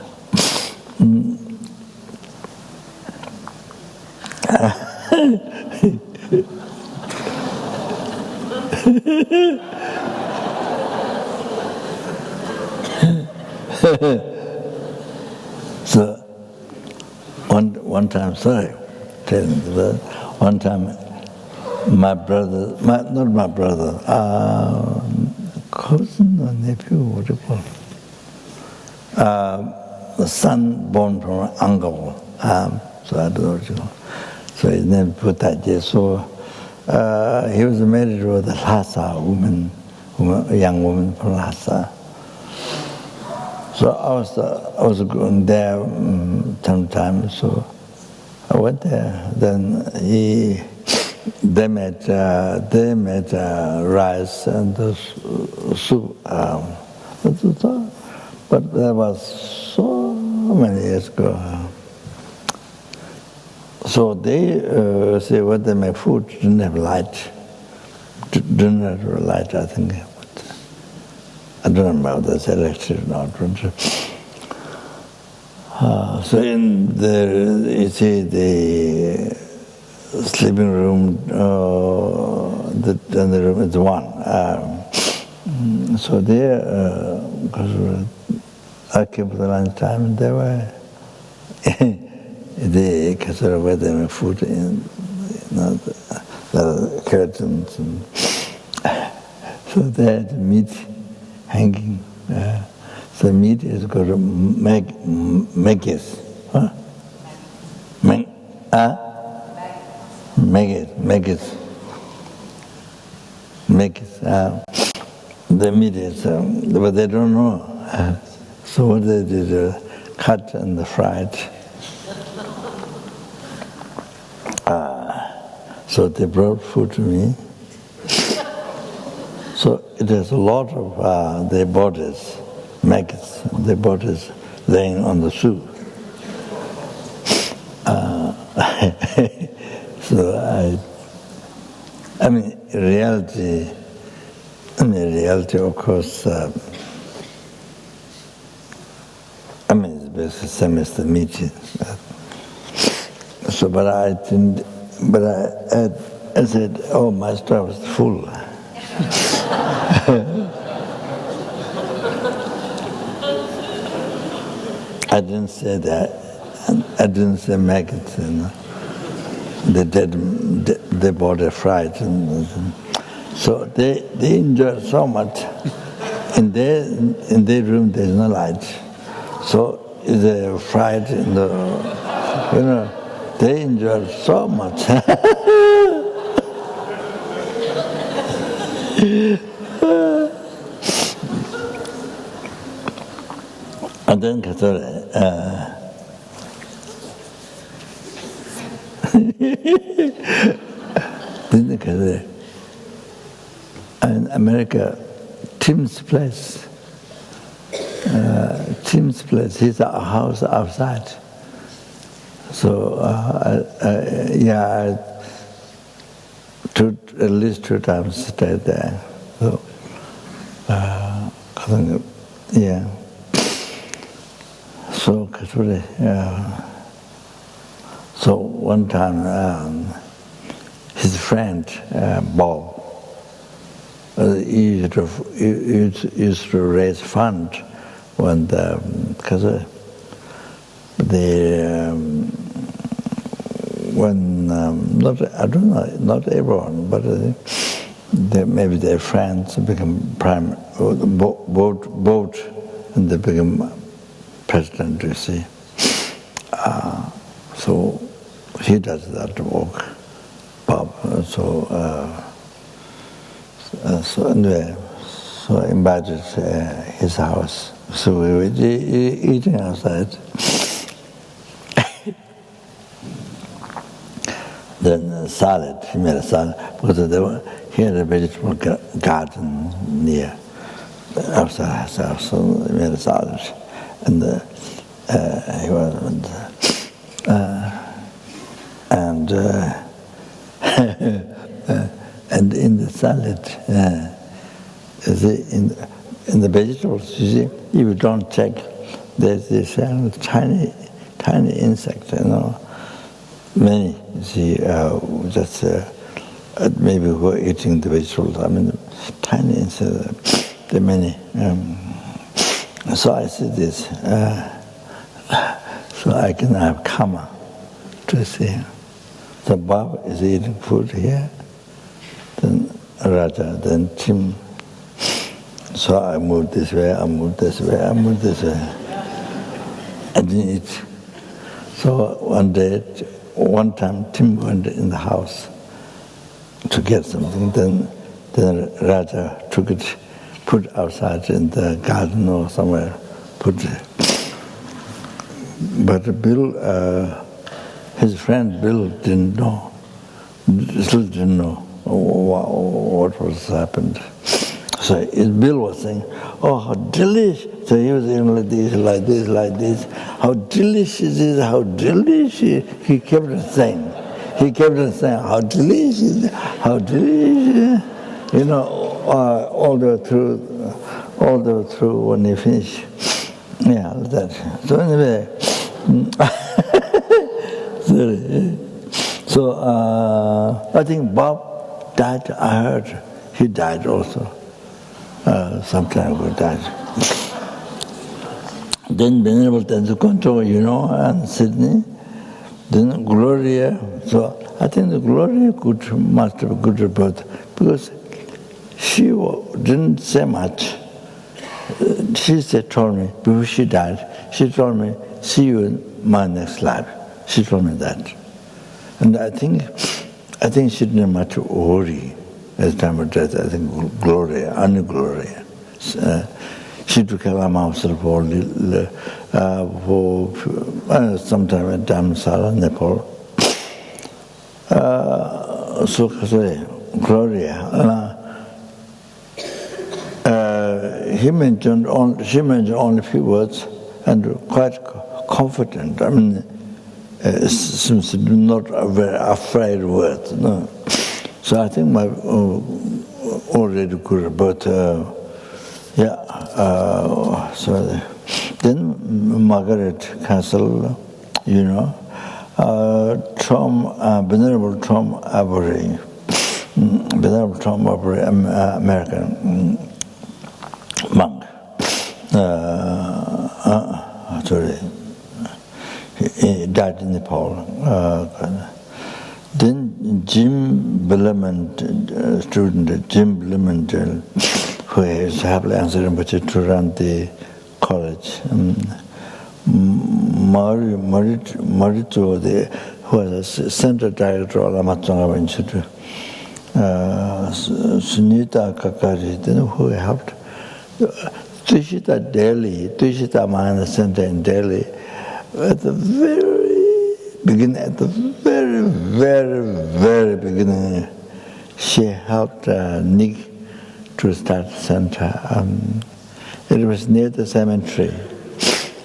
So one time, sorry, telling the one time. My brother, not my brother, cousin or nephew, what do you call it? The son born from an uncle, so I don't know what you call it. So his name Putaje. So he was married with a Lhasa woman, a young woman from Lhasa. So I was going there sometimes, so I went there. Then they made rice and soup. But that was so many years ago. So they say when they make food, didn't have light. Didn't have light, I think. But I don't remember whether it's electric or not. So in the, you see the sleeping room, and the room is one. So there, because I came for the lunch time, and they were they sort of where they were food in the curtains, and so they had meat hanging. So meat is called megis. Huh? Megis. The meat is, but they don't know. So what they did, cut and fried. So they brought food to me. So it has a lot of their bodies, maggots, their bodies laying on the soup. So I mean, reality, of course, I mean, it's basically the same as the meat. So, but I I said, oh, my store was full. I didn't say that. I didn't say maggots, you know. They bought a fright. So they enjoyed so much. In their room, there's no light. So it's a fright in the, you know, they enjoyed so much. And then in America, Tim's place, he's a house outside. So at least 2 times stayed there. So yeah. So one time, his friend Bob, he used to raise fund when I don't know, not everyone, but maybe their friends become vote, and they become president, you see. So he does that work, Bob. So anyway, so I invited his house. So we were eating outside. Then salad, he made a salad, because he had a vegetable garden near outside his house, so he made a salad. And he was, and in the salad, in the vegetables, you see, if you don't check, there's this tiny insect, you know, many, you see, just maybe who are eating the vegetables, I mean, tiny insects, there are many. So I see this, so I can have karma to see. So Bob is eating food here, then Raja, then Tim. So I moved this way, I moved this way, I moved this way. I didn't eat. So one time Tim went in the house to get something, then Raja took it, put outside in the garden or somewhere, put it. But Bill, his friend Bill still didn't know what was happened. So Bill was saying, oh, how delicious. So he was saying like this. How delicious is, how delicious. He kept on saying, how delicious, how delicious. You know, all the way through when he finished. Yeah, that. So anyway, so I think Bob died. I heard he died also. Some time ago died. Then Venerable Tenzo Konto, you know, and Sydney. Then Gloria. So I think the Gloria must have a good report because she didn't say much. She told me, before she died, she told me, see you in my next life. She told me that. And I think she didn't much worry at the time of death. I think Gloria, Anna Gloria. She took care of herself for sometime at Dharamsala, Nepal. So Gloria. She mentioned only a few words and quite confident. I mean, seems not a very afraid words. No. So I think my already good, but so then Margaret Castle, you know, Venerable Tom Avery, without trauma American monk. Sorry, he died in Nepal. Then Jim Billerman, student Jim Billerman, who has happily answered Rinpoche to run the college. Marito, who was a center director of Lamatsanga Institute. Sunita Kakari, who helped. Tushita Delhi, Tushita Mahana Center in Delhi, at the very beginning, she helped Nick to start the center. It was near the cemetery.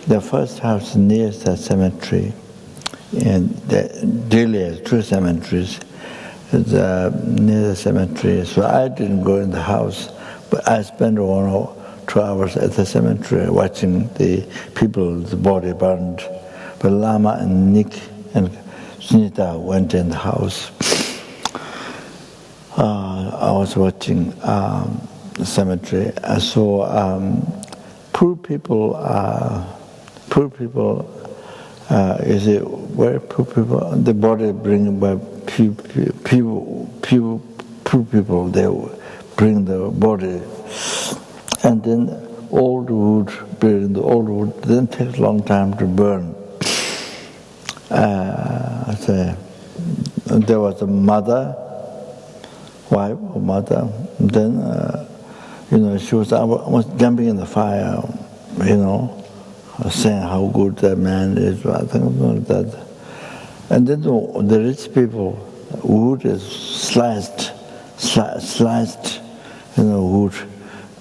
The first house near the cemetery, and Delhi has two cemeteries. Near the cemetery, so I didn't go in the house, but I spent 1 or 2 hours at the cemetery watching the people's body burned. But Lama and Nick and Sunita went in the house. I was watching the cemetery. I saw poor people. You see, where poor people, the body bring by poor people, they bring the body, and then old wood, burying the old wood, then takes a long time to burn. There was a mother, wife or mother, then, she was almost jumping in the fire, saying how good that man is, I think like that. And then the rich people, wood is sliced, wood,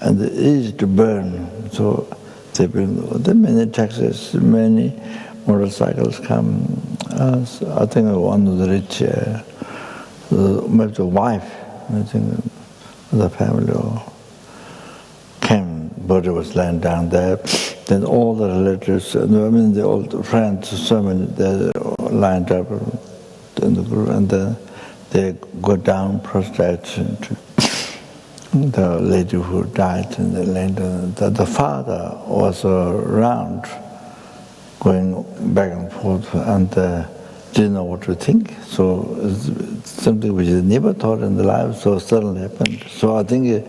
and it's easy to burn. So they bring, there are many taxis, many motorcycles come. So I think one of the rich, maybe the wife, I think the family came, body was lying down there. Then all the relatives, the old friends, so many, they lined up in the group, and then they go down, prostrate to the lady who died in the land. The father was around, going back and forth, and didn't know what to think. So it's something which he never thought in the life, so suddenly happened. So I think it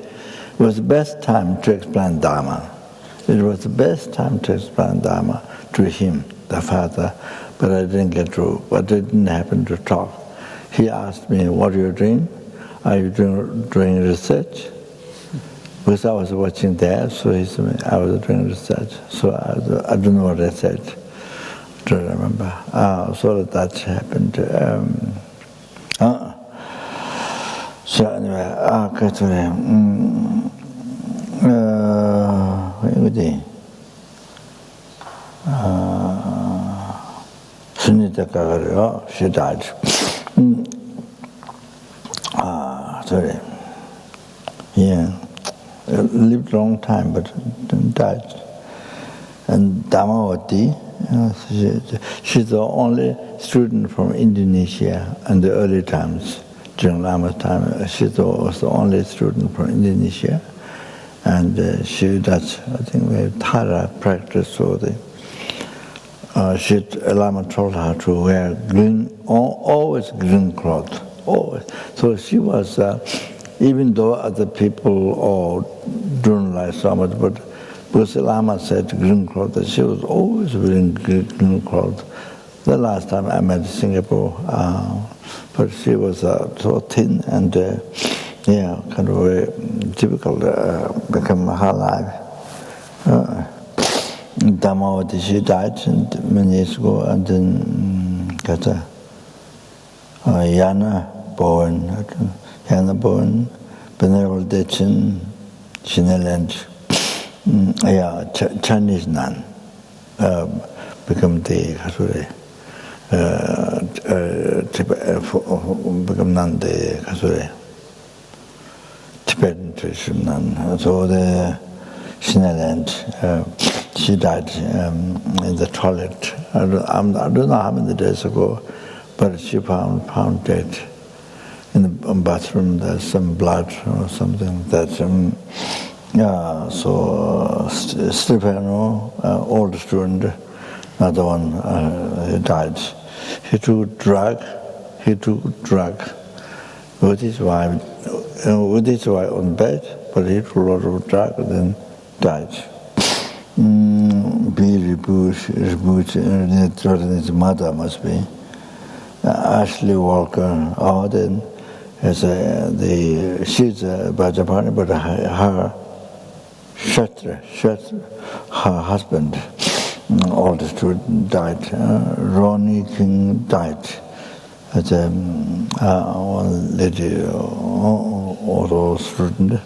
was the best time to explain Dharma. It was the best time to explain Dharma to him, the father, but I didn't get to, but it didn't happen to talk. He asked me, what are you doing? Are you doing research? Because I was watching there, so he said, I was doing research. So I don't know what I said, I don't remember. So that happened. So anyway, Sunita Kagario, she died. Sorry. Yeah. Lived a long time, but died. And Dhamavati, she's the only student from Indonesia in the early times, during Lama's time. She was the only student from Indonesia. And she does, I think, we have Thara practice, so Lama told her to wear green, always green cloth, always. So she was, even though other people don't like so much, but because Lama said green cloth, that she was always wearing green cloth. The last time I met in Singapore, but she was so thin and kind of very difficult become her life. Dhamavati, she died many years ago, and then Yana Bowen, Venerable Dechin, Shineland, Chinese nun, become the become nun the Kasure. Tibetan tradition nun. So the Shineland, she died in the toilet. I don't know how many days ago, but she found dead in in the bathroom there's some blood or something that so Stefano, old student, another one, he died. He took drug with his wife on bed, but he took a lot of drug and then died. Rinpoche, his mother must be. Ashley Walker, then she's a Bajapani, but her husband, oldest student, died. Ronnie King died. As one lady, old student,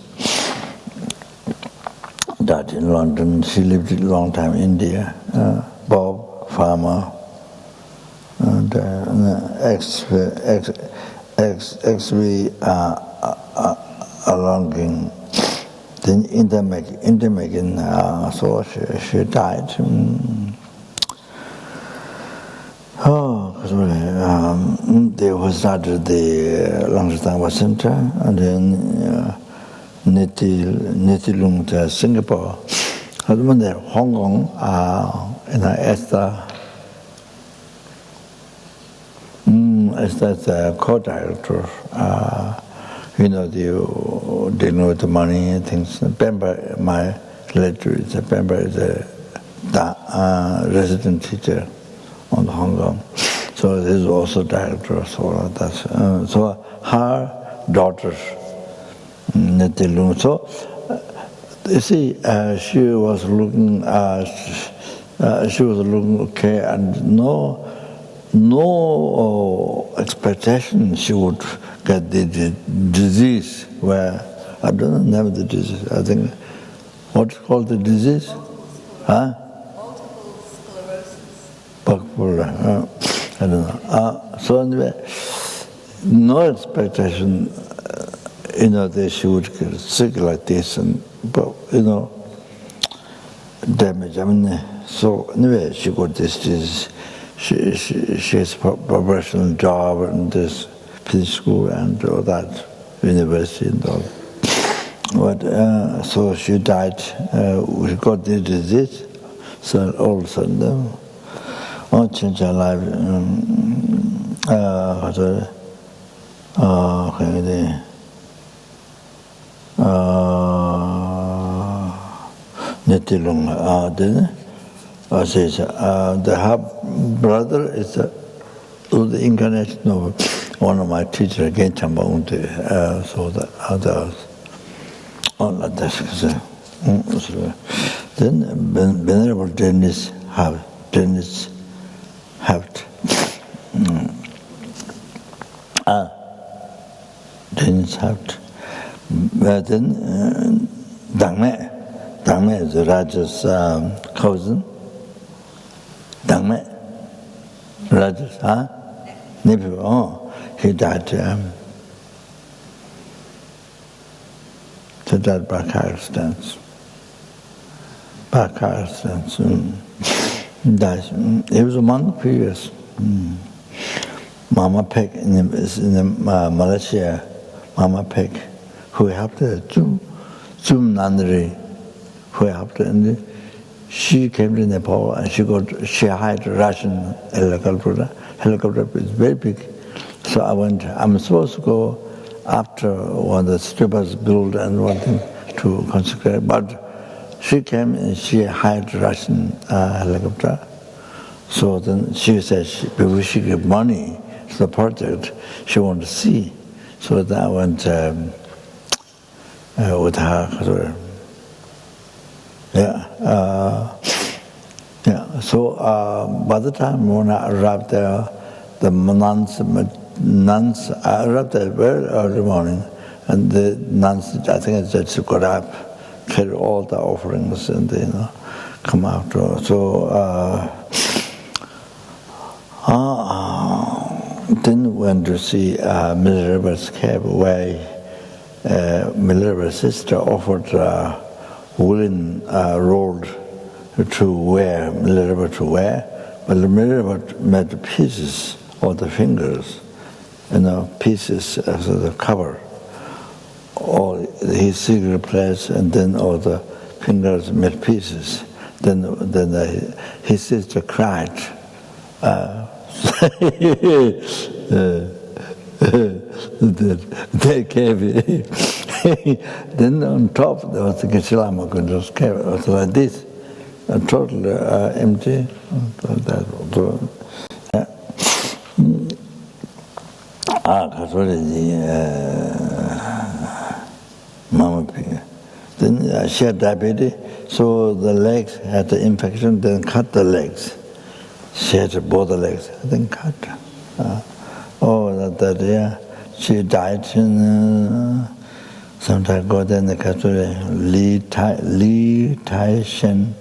died in London. She lived a long time in India. Bob, farmer, and ex-V alonging. Then intermaking, so she died. They was started the Lamrim Center, and then Nitilung to Singapore. When they Hong Kong, Esther's the co-director. They know the money and things. Pemba, my letter is Pemba is a resident teacher on Hong Kong. So this is also director. So that's so her daughter, Netilung. So you see, she was looking okay, and no expectation she would get the disease where, I don't know the disease, I think, what's called the disease? Multiple sclerosis. I don't know. So anyway, no expectation, that she would get sick like this, and, but, damage. So anyway, she got this disease. She has a professional job and this school and all that, university and all. But so she died. We got the disease. So all of a sudden, changed her life. Netilung, says the half brother is the incarnation of one of my teachers again, Pabongka. So the others, all of that. Then Venerable Dennis Haft. Dennis Haft, but then Dangme is Raja's cousin. Dangme, Raja's, nephew. He died. He died by car accidents. Died. He was among the previous. Mama Peck in Malaysia. Mama Peck, who helped her, Zum Nandri, who helped her. And she came to Nepal and she hired a Russian helicopter. Helicopter is very big. So I'm supposed to go after one of the Stupas built and one thing to consecrate. But she came and she hired a Russian helicopter. So then she said before she gave money to the project, she wanted to see. So then I went with her. So by the time when I arrived there, the nuns arrived there very early morning, and the nuns, I think they just got up, carry all the offerings, and come out. So then went to see Minerva's cave, where Minerva's sister offered woolen rolled to wear, Minerva to wear, but Minerva made pieces of the fingers pieces as the cover. All his secret place, and then all the fingers made pieces. Then his sister cried. They gave it. Then on top there was the Geshe-Lama Kunjo's cave. It was like this, totally empty. Then she had diabetes, so the legs had the infection, then cut the legs. She had both the legs, then cut. She died in some time ago. Then the Li Tai-shen,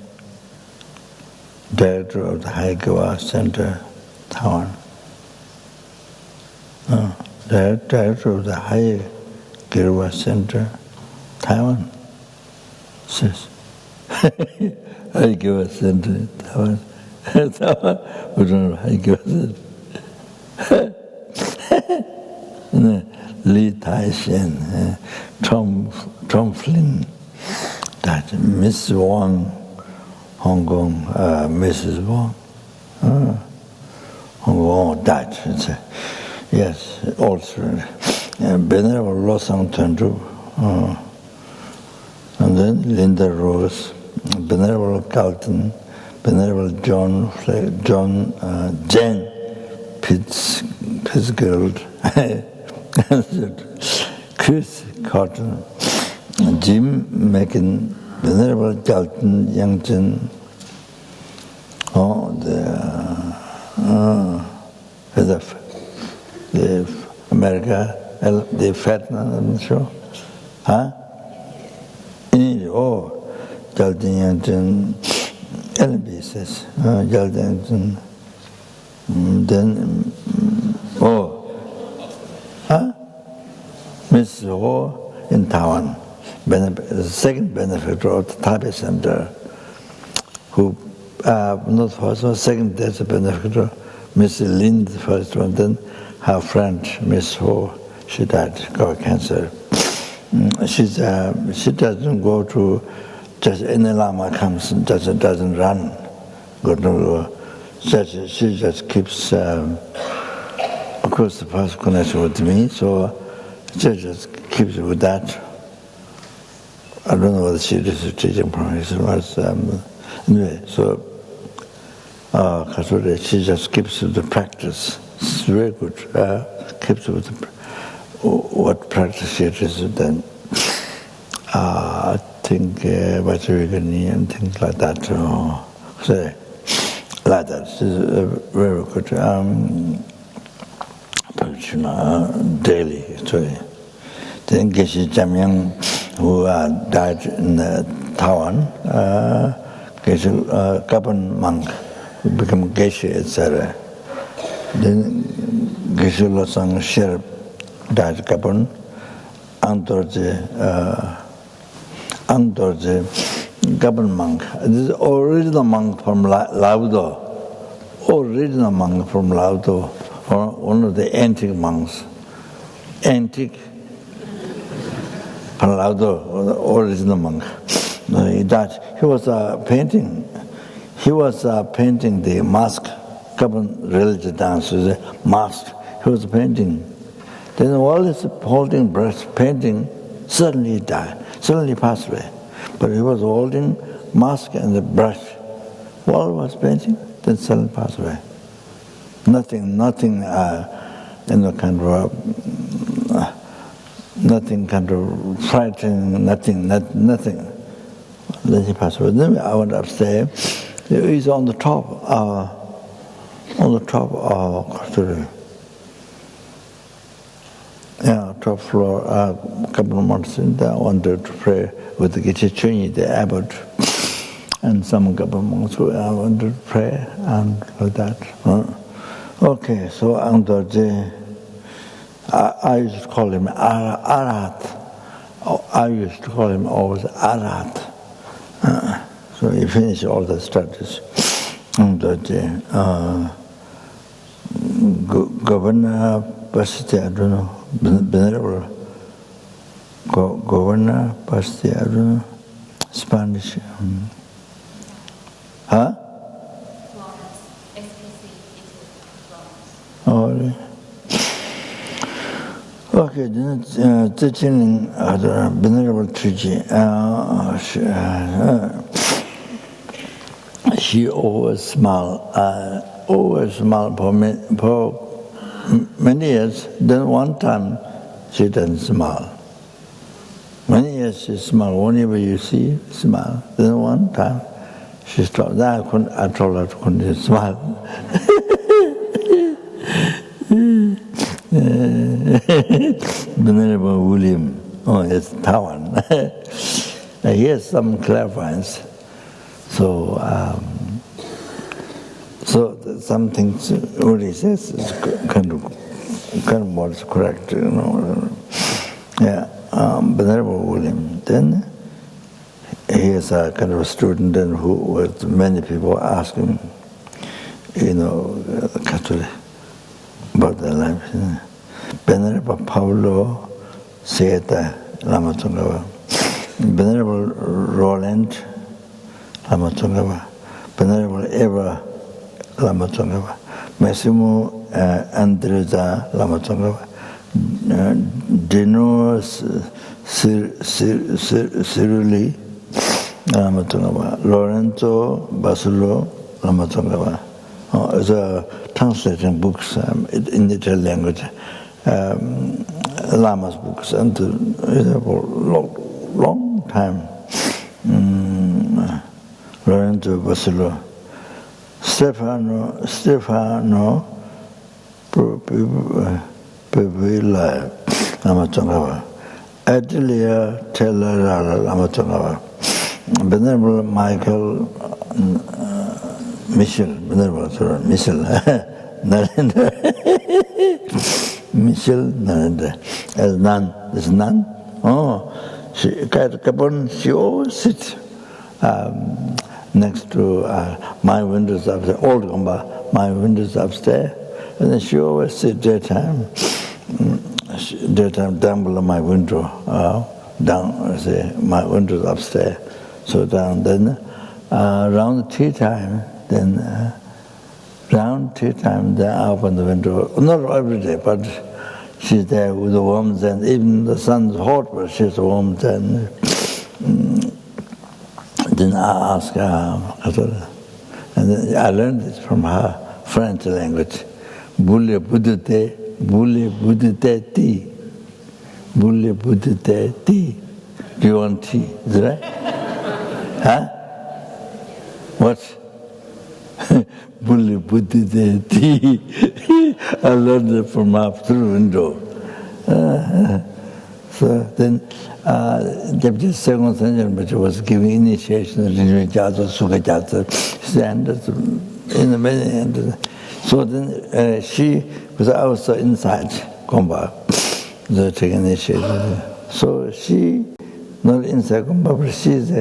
director of the FPMT Center, Taiwan. Director of the FPMT Center, Taiwan. Says, FPMT Center, Taiwan. We don't know FPMT Center. Li Tai-shen, Tom Flynn, that Miss Wong, Hong Kong, Mrs. Wong, Hong Kong died. Yes, also. Venerable Losang Tendru, and then Linda Rose, Venerable Carlton, Venerable Jane Fitzgerald, Chris Cotton, Jim Mackin, Venerable Carlton Youngton, the America, the Fatman, I'm sure. Carlton Youngton, LB says, Carlton Youngton, then, Miss Ho in Taiwan, the second benefactor of the FPMT Center, who, not first one, second there's a benefactor, Miss Lin, the first one, then her friend, Miss Ho, she died, got cancer. She doesn't go to, just any Lama comes, doesn't run, go to, she just keeps, of course, the first connection with me, so she just keeps with that. I don't know whether she is teaching practice or anyway, so she just keeps with the practice. It's very good. Keeps with what practice she is. Then I think Vajrayogini and things like that. So like that. She's very good. Daily, actually. Then Geshe Jamyang, who died in Taiwan, Geshe Kapan monk, who became Geshe, etc. Then Geshe Losang Sherp died Kapan, Angdorje Kapan monk. This is original monk from Laudo. Original monk from Laudo. One of the antique monks. Antique from Laudo, the original monk. He died. He was painting. He was painting the mask, Kapan religious dance, the mask. He was painting. Then while he's holding brush, painting, suddenly he died. Suddenly passed away. But he was holding mask and the brush. While he was painting, then suddenly passed away. Nothing, kind of frightening, nothing. Then he passed away. Then I went upstairs. He's on the top of top floor. A couple of months in there, I wanted to pray with the Geshe Chunyi, the abbot, and some couple of months. I wanted to pray and like that. Okay, so Angdorje, I used to call him Arahat. I used to call him always Arahat. So he finished all the studies. Angdorje, Governor Pastor, I don't know, Venerable Governor, Pastor, I don't know, Spanish. Huh? Florence. SPC is Florence. Oh, really? Okay, then teaching Venerable Triji. She always smiled for many years. Then one time she didn't smile. Many years she smiled. Whenever you see, smile. Then one time she stopped. Then I told her to continue to smile. Venerable William, it's Taiwan. Here's some clarifiers. So some things what he says is kind of what's correct, you know. Yeah, Venerable William. Then he is a kind of a student, and who with many people ask him, you know, about their life. Venerable Paulo Seta Lama Tsongkhapa, Venerable Roland Lama Tsongkhapa, Venerable Eva Lama Tsongkhapa, Massimo Andreza Lama Tsongkhapa, Dino Ciruli Lama Tsongkhapa, Lorenzo Basulo Lama Tsongkhapa. It's translating books in the Italian language, Lama's books, and for a long time. Lorenzo Basulo, Stefano Pavila Lama Tsongkhapa, Adelia Taylor Lama Tsongkhapa, Venerable Michael Michel, Narendra. Michel Narendra. As nun, this nun. Oh, she always sits next to my windows upstairs, old Gomba, my windows upstairs, and then she always sits daytime down below my window, down, my windows upstairs, so down. Then around tea time, then around tea time, then I open the window. Not every day, but she's there with the warmth, and even the sun's hot, but she's warm. Then I ask her, and then I learned this from her French language. Boule budete ti. Boule budete ti. Do you want tea? Is that right? Huh? What? Bully budete ti. I learned it from her through the window. So then, Deputy Second Center was giving initiation in Rinpoche, Sukha Jatsa, standards in the many. So then she was also inside Gomba, the taking initiation. So she, not inside Gomba, but she's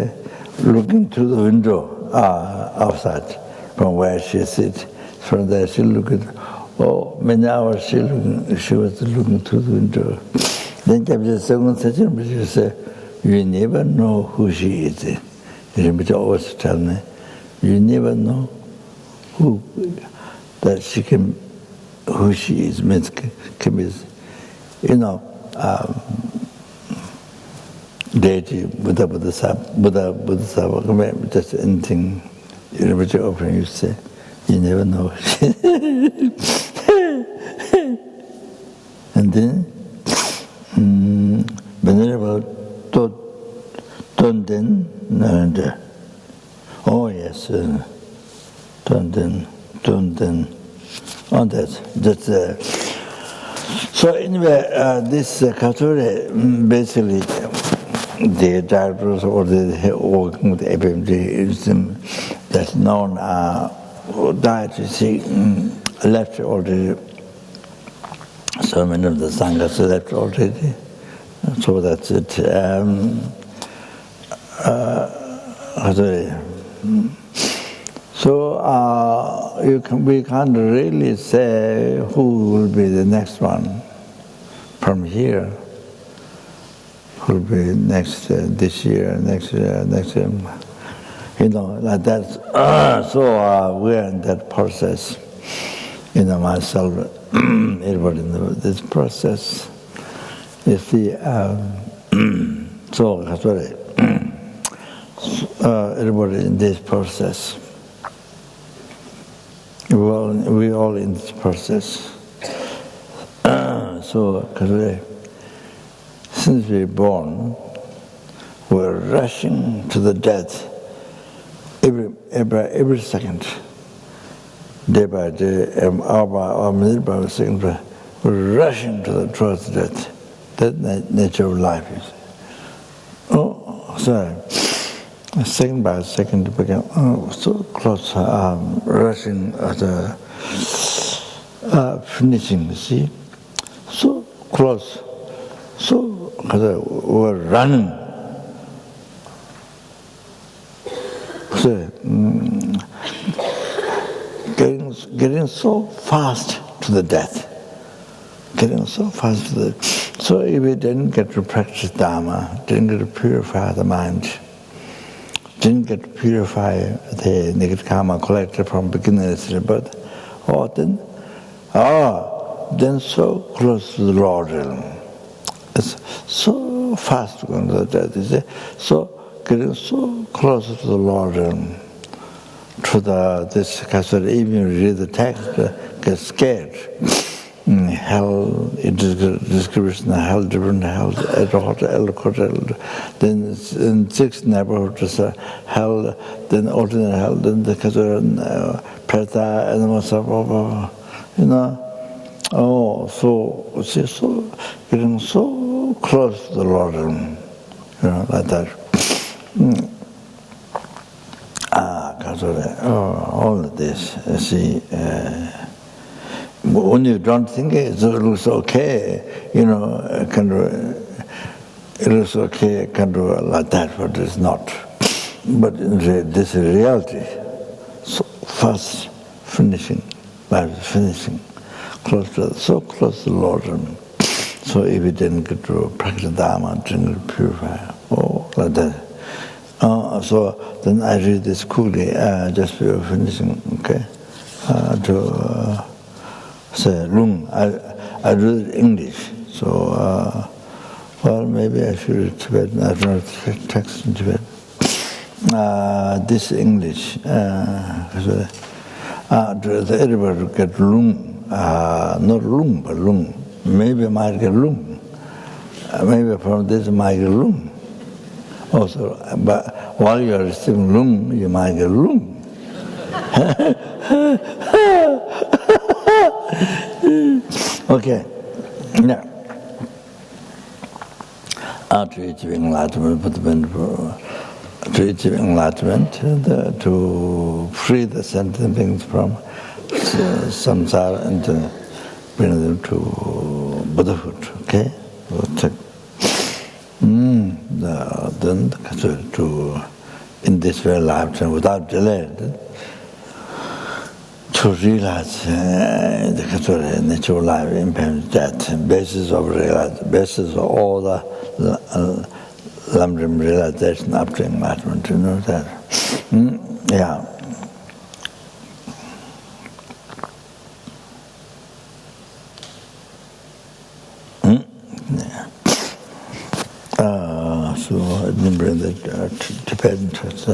looking through the window outside from where she sits. From there she looked, many hours she was looking through the window. Then Captain Second Session, she said, you never know who she is. Rinpoche always tell me, you never know who she is, means can be, deity, Buddha, just anything, Rinpoche often used to say, you never know. And then, Venerable Tonden Narendra. Oh yes, Tonden. Oh, that's. So anyway, this Kature, basically, the directors or the working with FPMT that's known dietary left already. So many of the Sanghas left already. So that's it. So we can't really say who will be the next one from here. Who will be next this year, next year, next year. Like that. So we're in that process. Myself, everybody in this process. You see, so everybody in this process. We all in this process. So, since we're born, we're rushing to the death every second, day by day, hour by hour, minute by second. We're rushing towards death. That's the nature of life. You see. Oh, sorry. Second by second, it became so close, rushing at the finishing, you see. So close. So we're running. So, getting so fast to the death. Getting so fast to the... So if we didn't get to practice dharma, didn't get to purify the mind, didn't get to purify the negative karma collected from beginning to birth, then so close to the Lord realm. It's so fast going to the death, you see. So getting so close to the Lord realm, to this because even read the text, get scared. Hell, it is description of hell, different hells, then in 6 neighborhoods, hell, then ordinary hell, then the preta, animals, so getting so close to the Lord, like that. All of this, you see. When you don't think it looks okay, it looks okay, can do like that, but it's not. But this is reality. So fast finishing, so close to the Lord. So if we didn't get to practice dharma, didn't purify, like that. So then I read this quickly, just before finishing, okay? Say lung. I read it English, so maybe I should read Tibetan. I don't know the text in Tibetan. This English, everybody get lung, not lung, but lung. Maybe I might get lung. Maybe from this I might get lung. Also, but while you are receiving lung, you might get lung. Okay, now, to achieve enlightenment, to free the sentient beings from samsara and to bring them to Buddhahood, okay? Then to, in this very lifetime, without delay, to realize the nature of life, impermanence, death, basis of all the Lamrim realization up to enlightenment, you know that. Yeah. So I remember in the Tibetan church,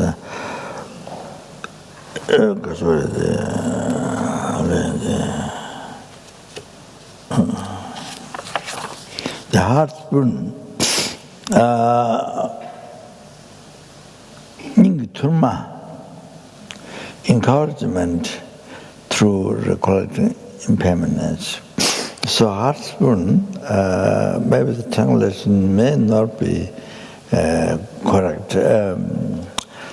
the heart burden, encouragement through recollecting impermanence. So heart burden, maybe the translation may not be correct.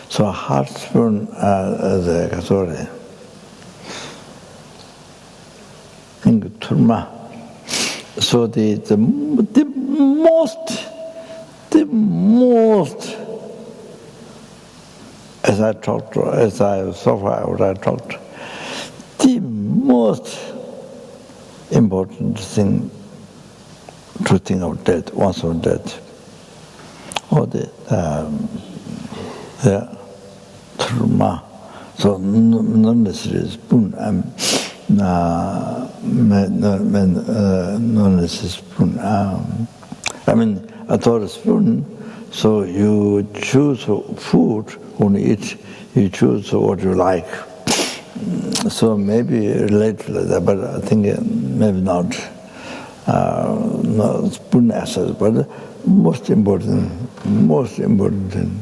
So heart burden, the so the most as I talked, so far what I talked, the most important thing to think of death, once of death, or the dharma. So not necessarily spoon. Not necessarily spoon. I mean, I thought a spoon. So you choose food when you eat. You choose what you like. So maybe relate to that, but I think maybe not. Not spoon access, but most important thing.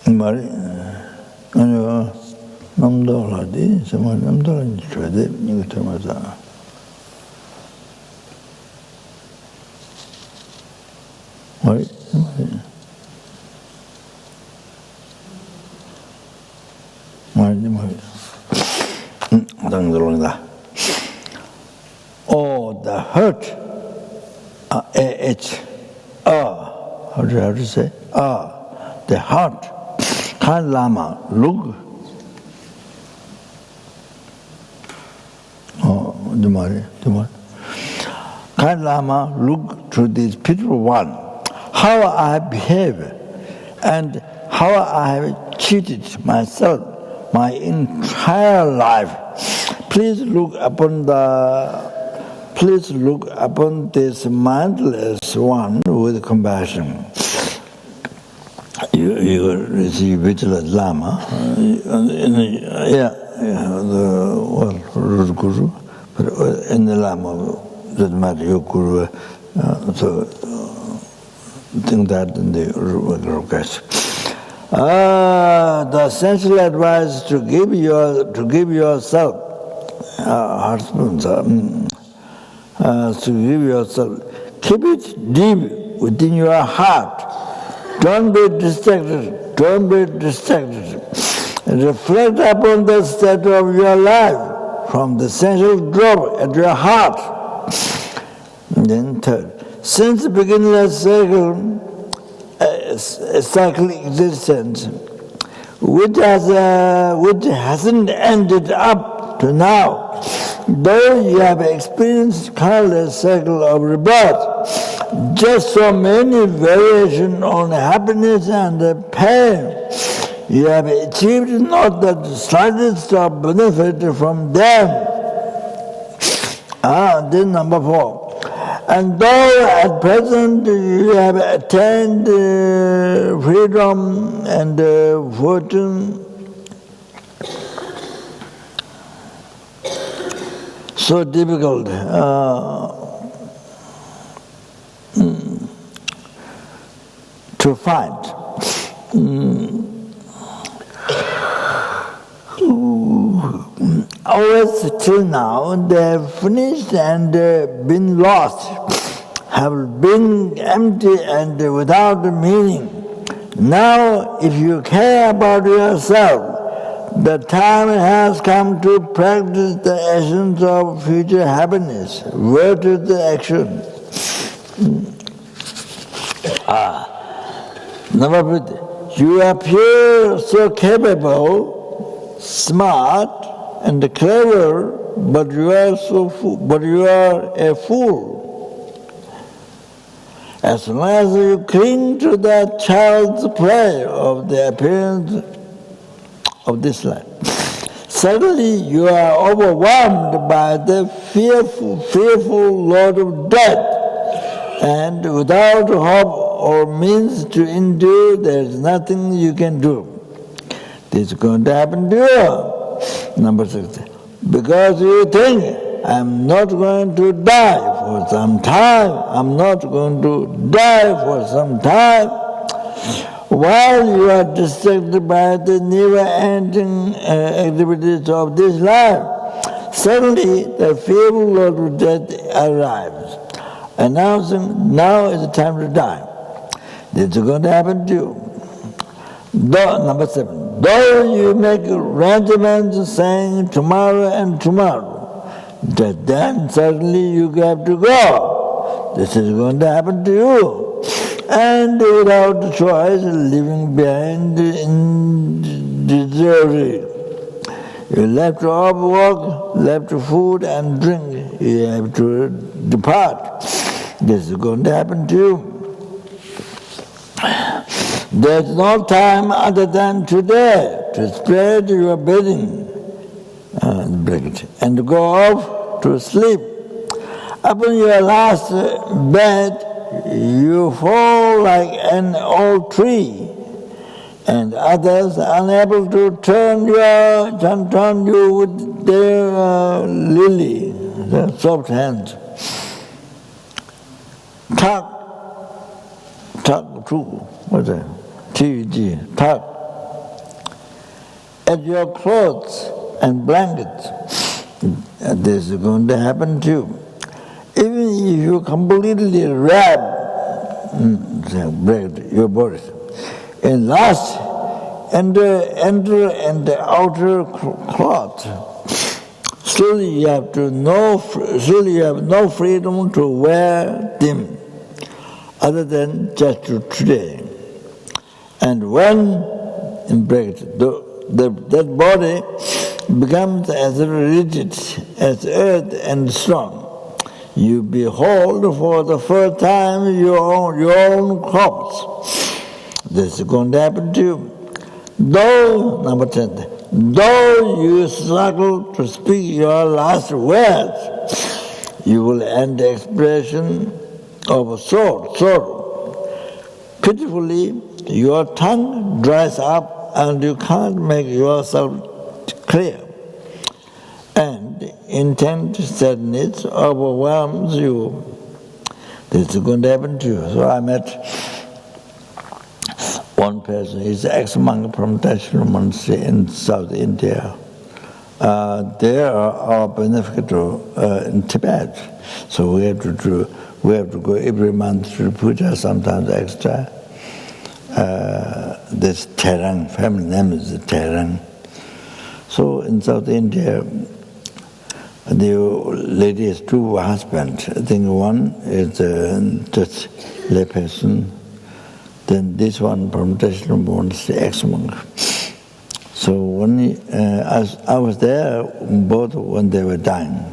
말이 아니요 남도라디 정말 남도라니 줘야 돼 이거 termaza 말이 당들어온다. Oh, the hurt, how do you say? The heart. Kan Lama, look. Kan Lama, look to this pitiful one. How I behave and how I have cheated myself my entire life. Please look upon this mindless one with compassion. You receive Vigilant Lama, the Guru, but in the Lama, doesn't matter your Guru, so think that in the request. The essential advice to give yourself, to give yourself, keep it deep within your heart. Don't be distracted. Reflect upon the state of your life from the central drop at your heart. And then third, since the beginning of cyclic existence, which hasn't ended up to now, though you have experienced countless cycle of rebirth, just so many variations on happiness and pain, you have achieved not the slightest of benefit from them. This number 4. And though at present you have attained freedom and fortune, so difficult to find. Always till now, they have finished and been lost, have been empty and without meaning. Now, if you care about yourself, the time has come to practice the essence of future happiness. Where to the action? Navapiti, you appear so capable, smart, and clever, but you are a fool. As long as you cling to that child's play of the appearance of this life, suddenly you are overwhelmed by the fearful load of death, and without hope or means to endure, there is nothing you can do. This is going to happen to you. Number 6, because you think, I'm not going to die for some time, while you are distracted by the never-ending activities of this life, suddenly the fearful load of death arrives, announcing, now is the time to die. This is going to happen to you. Number 7. though you make arrangements saying tomorrow and tomorrow, that then suddenly you have to go. This is going to happen to you. And without choice, leaving behind in misery. You left off work, left food and drink. You have to depart. This is going to happen to you. There's no time other than today to spread your bedding and go off to sleep. Upon your last bed, you fall like an old tree, and others unable to turn you with their lily, their soft hands. Tug too. What's that? T-U-G. Tug. At your clothes and blankets. This is going to happen to you. Even if you completely wrap your body, and last enter in the outer cloth, still you have no freedom to wear them, other than just today. And when in bracket, that body becomes as rigid as earth and strong, you behold for the first time your own corpse. This is going to happen to you. Though, number 10, though you struggle to speak your last words, you will end the expression of sorrow. Pitifully, your tongue dries up and you can't make yourself clear. And intense sadness overwhelms you. This is going to happen to you. So I met one person, he's an ex-monk from Tashkent Monastery in South India. They are our benefactor in Tibet. So we have to go every month to puja, sometimes extra. This Terang, family name is Terang. So in South India, the lady has two husbands. I think one is just layperson. Then this one from Tashkent Monastery, ex-monk. So when I was there, both when they were dying.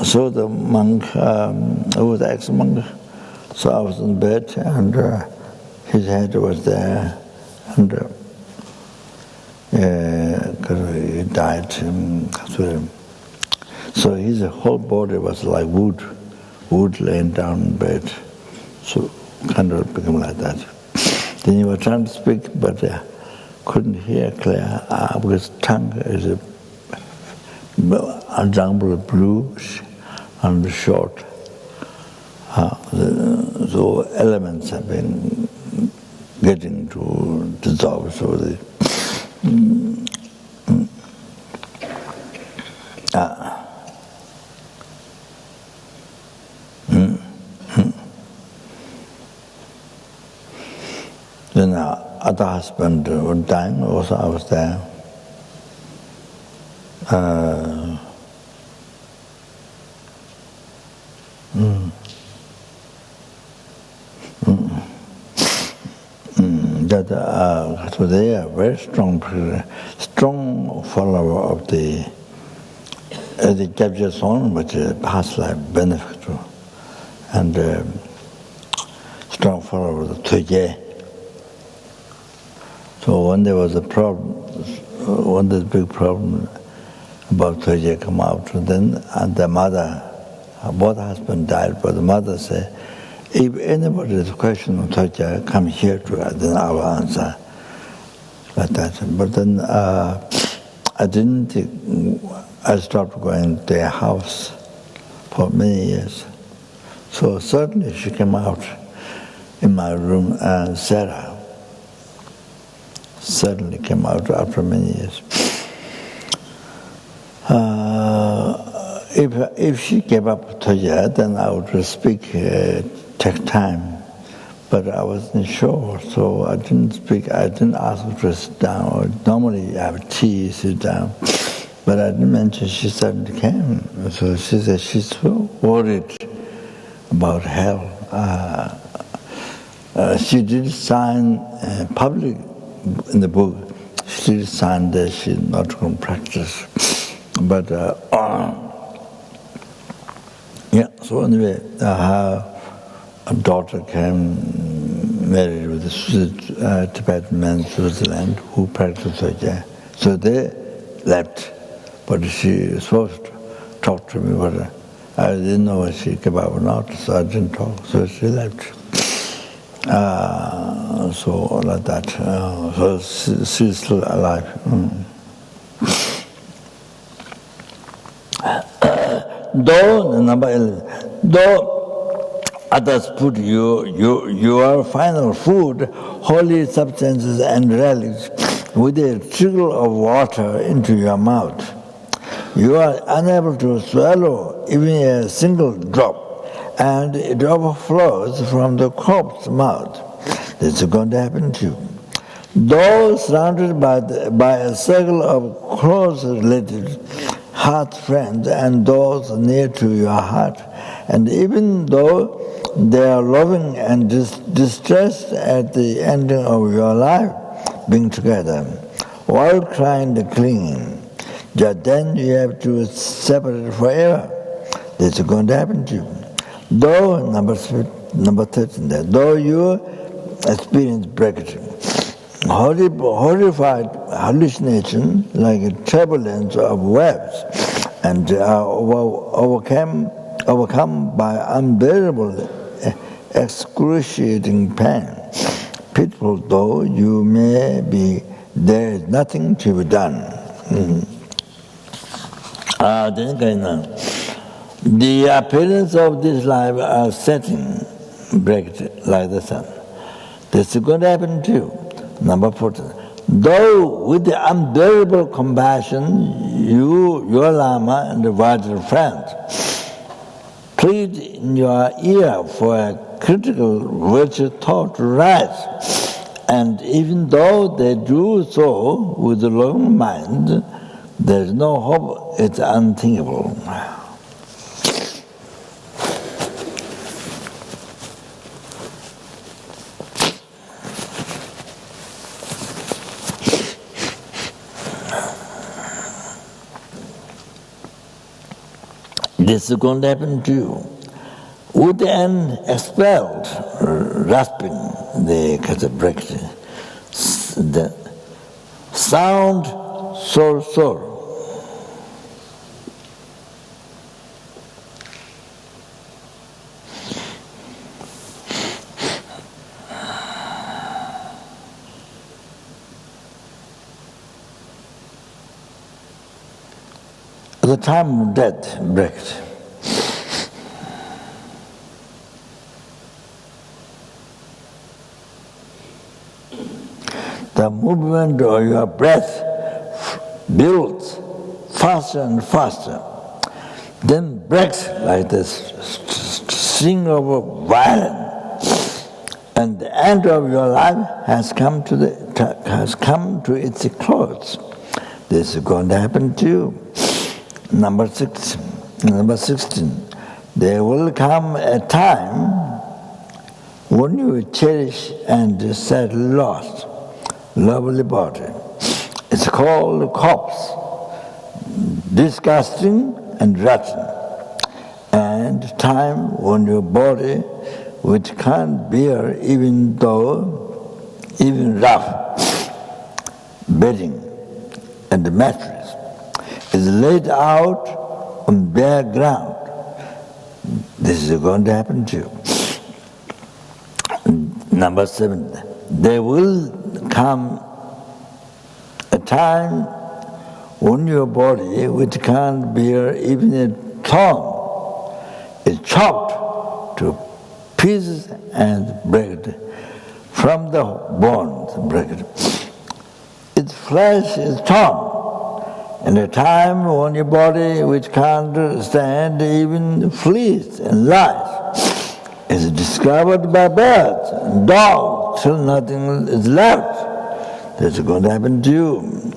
So the monk, who was ex-monk, so I was in bed and his head was there, and because he died. So his whole body was like wood laying down in bed. So kind of became like that. Then he was trying to speak, but couldn't hear clear because tongue is a jungle bluish and short. So elements have been getting to dissolve. So then other husband was dying. Also, I was there. So they are very strong follower of the Jabja Son, which is past life benefactor, and strong follower of the Tuje. So when there was a problem, when this big problem about Tuje come out, then the mother, both husbands died, but the mother said, if anybody has a question on Tuje, come here to us, then I will answer. Like that. But then I stopped going to their house for many years. So suddenly she came out in my room, Sarah. Suddenly came out after many years. If she gave up Tuje, then I would speak, take time. but I wasn't sure, so I didn't speak. I didn't ask her to sit down. Or normally I have tea, sit down, but I didn't mention she suddenly came. So she said she's so worried about hell. She did sign public in the book. She did sign that she's not going to practice, but yeah. So anyway, her daughter came, married with a Tibetan man in Switzerland who practiced Soja. So they left, but she was supposed to talk to me, but I didn't know if she came out or not, so I didn't talk. So she left. So like that. So she's still alive. Though number 11, though others put your final food, holy substances and relics, with a trickle of water into your mouth, you are unable to swallow even a single drop, and it overflows from the corpse's mouth. This is going to happen to you. Though surrounded by a circle of close related heart friends and those near to your heart, and even though they are loving and distressed at the ending of your life being together, while trying to cling, just then you have to separate forever. This is going to happen to you. Though, number 13 there, though you experience breakthrough, horrified hallucination like a turbulence of waves, and are overcome by unbearable, excruciating pain. Pitiful though you may be, there is nothing to be done. The appearance of this life are setting, break like the sun. This is going to happen to you. Number 14. Though with the unbearable compassion, your Lama and the Vajra friends plead in your ear for a critical virtue thought to rise, and even though they do so with a loving mind, there is no hope, it's unthinkable. This is going to happen to you. With an expelled, rasping, the sound, sore. The time of death breaks. The movement of your breath builds faster and faster, then breaks like the string of a violin, and the end of your life has come to its close. This is going to happen to you. Number 16, there will come a time when you cherish and set lost lovely body. It's called a corpse, disgusting and rotten, and time when your body, which can't bear even rough bedding and the mattress, is laid out on bare ground. This is going to happen to you. Number 7, there will come a time when your body, which can't bear even a thorn, is chopped to pieces and break from the bones. Its flesh is torn. And a time when your body, which can't stand, even flees and lies, is discovered by birds, dogs, till nothing is left. That's going to happen to you.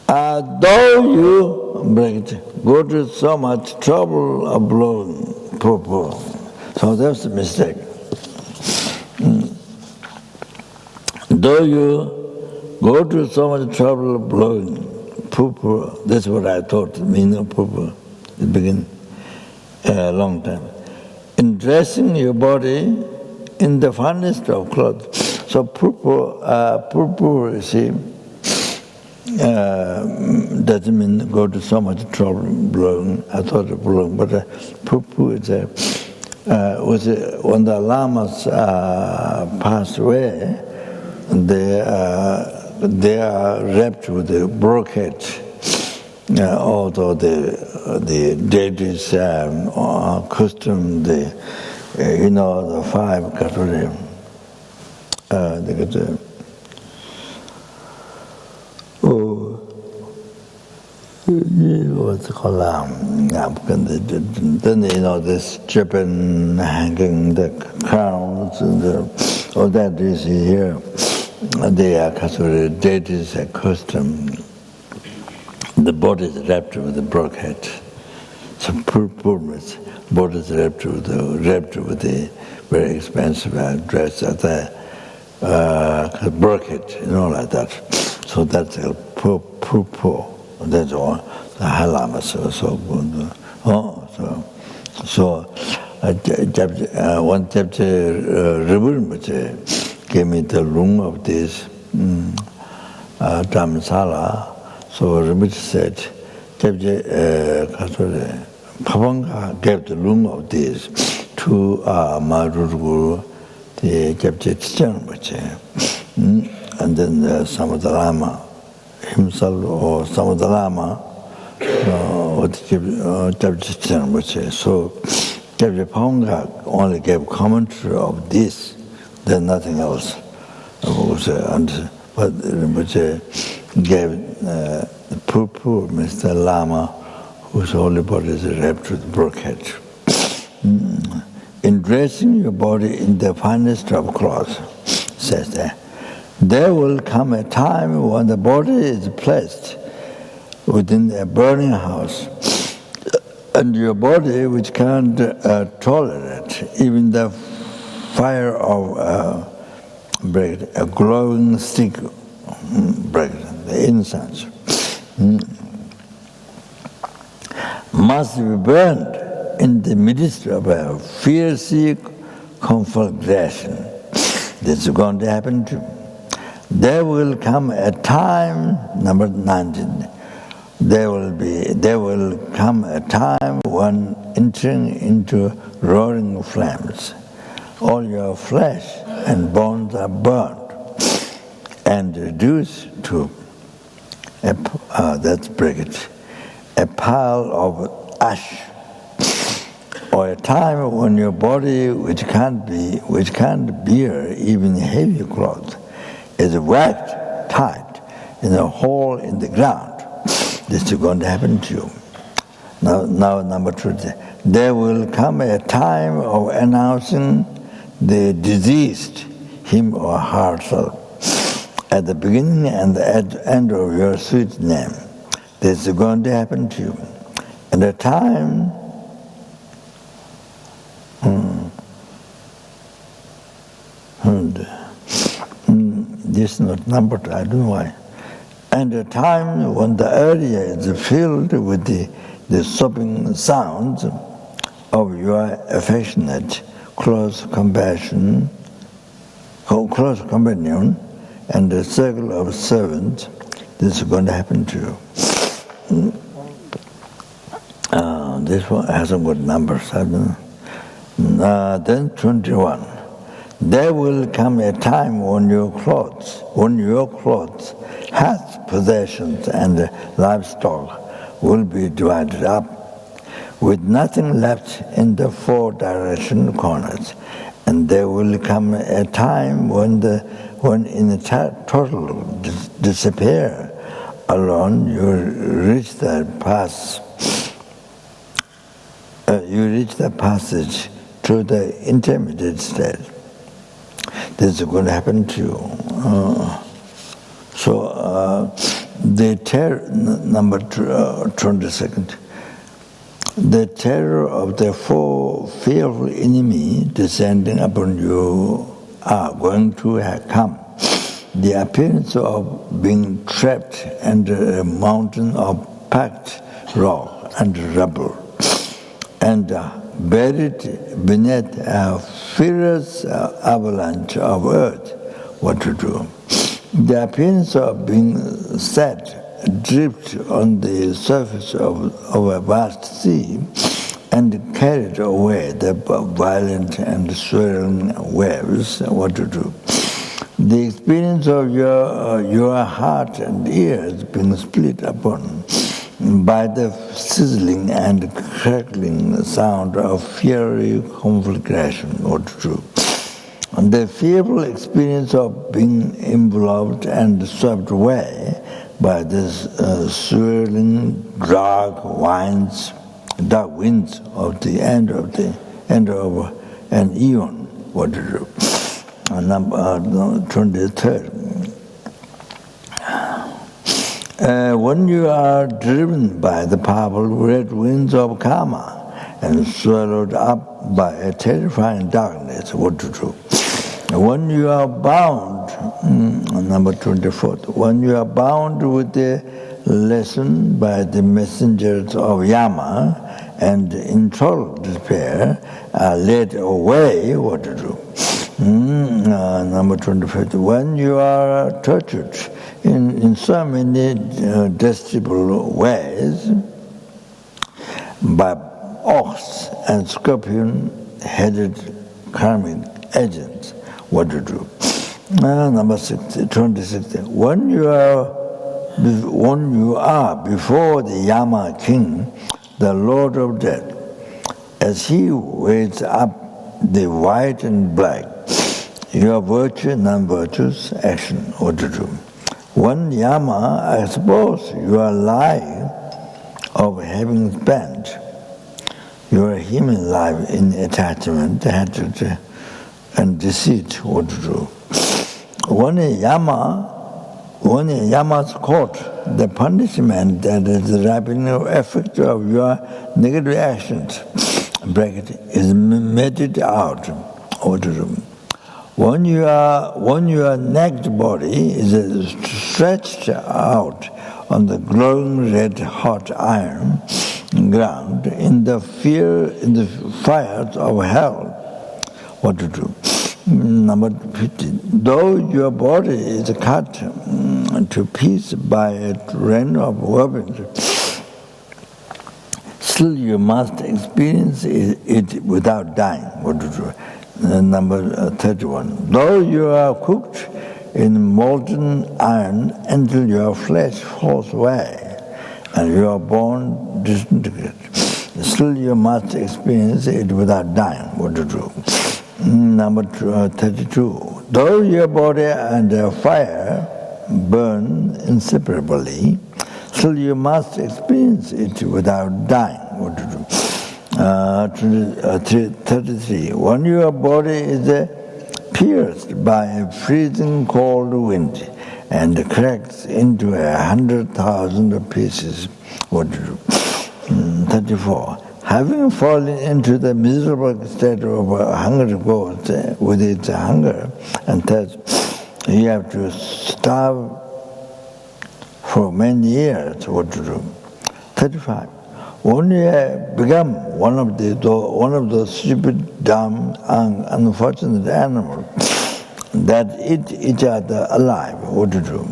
Though you go to so much trouble of blowing poo-poo. So that's a mistake. Though you go to so much trouble of blowing poo-poo, that's what I thought, the meaning of poo-poo. It began a long time. In dressing your body in the finest of clothes. So poo-poo, you see, doesn't mean go to so much trouble blowing. I thought of blowing, but poo-poo is when the lamas passed away, they are wrapped with the brocade. Although the deities custom, the 5 categories, they got the what's it called? Then this Japan hanging the crowns and all that you see here. They are considered deities a custom. The body is wrapped with the brocade. So poor body is wrapped with the very expensive dress at the brocade, like that. So that's a poor. That's all. The High Lama so good. One chapter Rinpoche gave me the room of this Dhammasala. So Rinpoche said, Pabongka gave the room of this to Madhur Guru, the chapter Rinpoche, and then Samatha Lama himself or Samatha Lama, so Pabongka only gave commentary of this, then nothing else. But Rinpoche gave the poor Mr. Lama, whose holy body is wrapped with brocade. In dressing your body in the finest of clothes, says that, there will come a time when the body is placed within a burning house, and your body, which can't tolerate even the fire of a glowing stick, the incense, must be burned in the midst of a fierce conflagration. This is going to happen too. There will come a time, number 19, there will come a time when entering into roaring flames, all your flesh and bones are burned and reduced to that's briquette, a pile of ash, or a time when your body, which can't bear even heavy clothes, is wrapped tight in a hole in the ground. This is going to happen to you. Now number 2, there will come a time of announcing the deceased, him or herself, at the beginning and the end of your sweet name. This is going to happen to you. And the time this is not numbered, I don't know why. And the time when the area is filled with the sobbing sounds of your affectionate, close companion, and the circle of servants, this is going to happen to you. This one hasn't got numbers, I don't know. Then 21. There will come a time when your clothes, health, possessions, and livestock will be divided up, with nothing left in the 4 direction corners. And there will come a time when in the total disappear alone, you reach the passage to the intermediate state. This is going to happen to you. The terror, number 22nd, the terror of the four fearful enemy descending upon you are going to come. The appearance of being trapped under a mountain of packed rock and rubble, and buried beneath a fierce avalanche of earth, what to do? The appearance of being set adrift on the surface of a vast sea and carried away the violent and swirling waves, what to do? The experience of your heart and ears being split upon by the sizzling and crackling sound of fiery conflagration, what to do? And the fearful experience of being enveloped and swept away by this swirling dark winds of the end of an eon, what to do? Number 23rd. When you are driven by the powerful red winds of karma and swallowed up by a terrifying darkness, what to do? When you are bound, number 24th, when you are bound with the lesson by the messengers of Yama and in total despair are led away, what to do? Number 25th, when you are tortured in so many detestable ways by ox and scorpion-headed karmic agents, what to do? Number 26, when you are before the Yama king, the Lord of Death, as he weighs up the white and black, your virtue, non-virtuous action, what to do? When Yama, I suppose your lie of having spent your human life in attachment, hatred, and deceit, what to do? When a Yama's court, the punishment that is the ripening effect of your negative actions, bracket, is meted out, what to do? When your naked body is stretched out on the glowing red hot iron ground in the fires of hell, what to do? Number 15. Though your body is cut to pieces by a rain of weapons, still you must experience it without dying, what to do? Number 31. Though you are cooked in molten iron until your flesh falls away and you are born disintegrated, still you must experience it without dying, what to do? Number 32. Though your body and fire burn inseparably, still you must experience it without dying, what to do? 33. When your body is pierced by a freezing cold wind and cracks into 100,000 pieces, what to do? 34. Having fallen into the miserable state of a hungry ghost with its hunger and thirst, you have to starve for many years, what to do? 35. When you have become one of those stupid, dumb, and unfortunate animals that eat each other alive, what to do?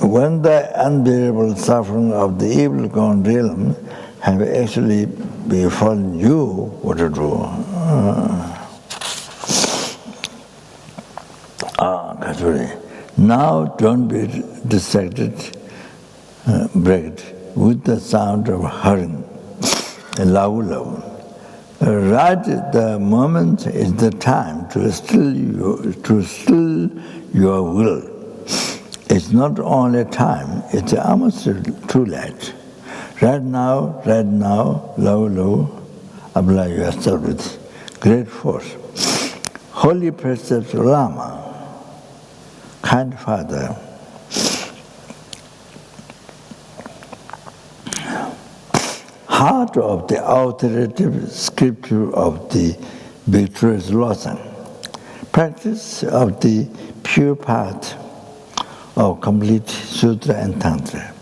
When the unbearable suffering of the evil gone realm have actually befallen you, what to do? Now don't be distracted, with the sound of hurrying. Loud. Right the moment is the time to still your will. It's not only time, it's almost too late. Right now, low, apply yourself with great force. Holy precepts Lama, kind Father, heart of the authoritative scripture of the victorious Losang, practice of the pure path of complete Sutra and Tantra.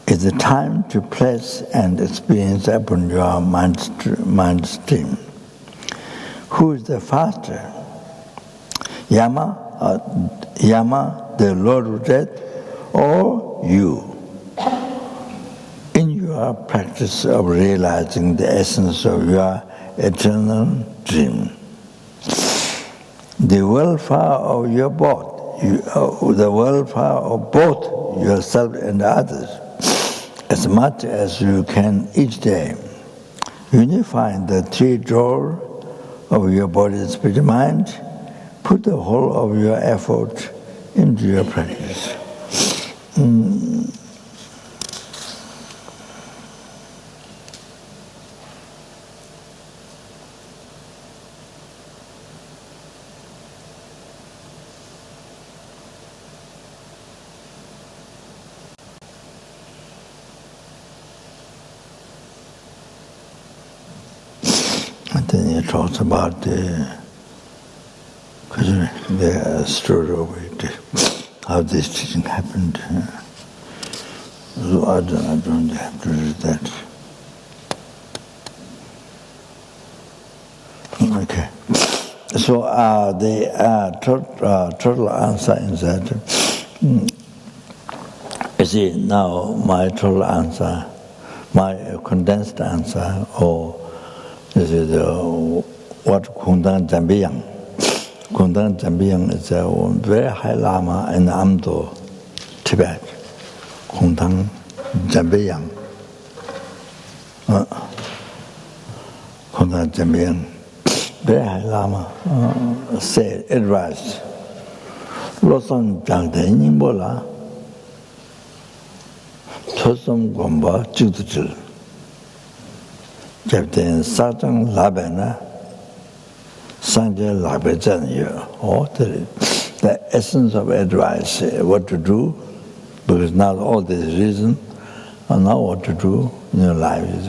It's a time to place and experience upon your mind stream. Who is the faster? Yama, the Lord of Death, or you? In your practice of realizing the essence of your eternal dream, the welfare of your the welfare of both yourself and others, as much as you can each day, unifying the three doors of your body, spirit, and mind. Put the whole of your effort into your practice. And then he talks about the story of it, how this teaching happened. So I don't have to read that. Okay. So the total answer is that, you see, now my total answer, my condensed answer, or this is what Kundang Jambiyang. Kundang Jambiyang is a very high Lama in Amdo, Tibet. Kundang Jambiyang. Kundang Jambiyang. Very high Lama said, advised, Losang Jangde Nimbola, Tosam Gomba Jugdujil. Captain Sajang Labena, Sangha Labejan, or the essence of advice, what to do, because now all this reason, and now what to do in your life is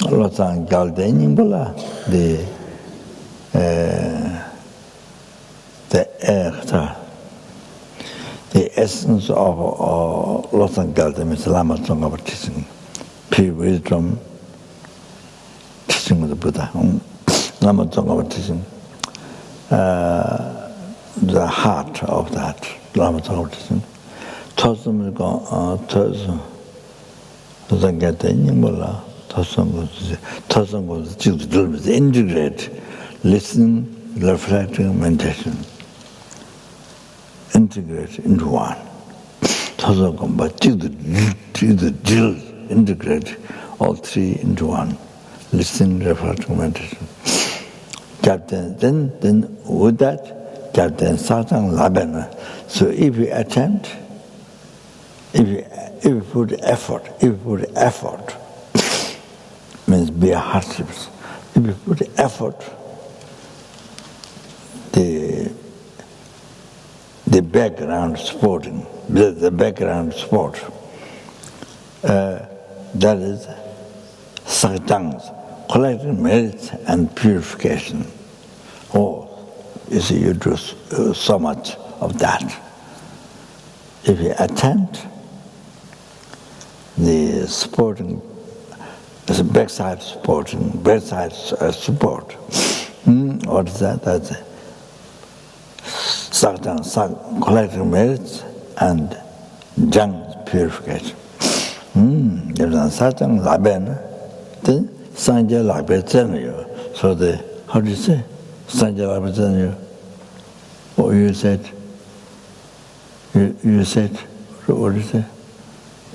Losang Galdenimbola, the essence of Losang Galden is Lama Tsonga teaching, pure wisdom, teaching of the Buddha, Lama Tsonga teaching, the heart of that Lama Tsonga teaching. Tosum doesn't get any more. Tosum goes to integrate, listen, reflecting, meditation. Integrate into one. Tosum goes to the drill, integrate all three into one. Listen, reflecting, meditation. Then with that, Captain Satang Labena. So if you attempt, if you put effort, means be a hardship. If you put effort, the background sporting, the background sport, that is Satang's collecting merits and purification. Oh, you see, you do so much of that. If you attempt the sporting, the backside support. What is that? That's collecting merits and junk purification. Satang Laben, then Sangha Laben. So how do you say? Sangha Laben. What you said? You said, what do you say?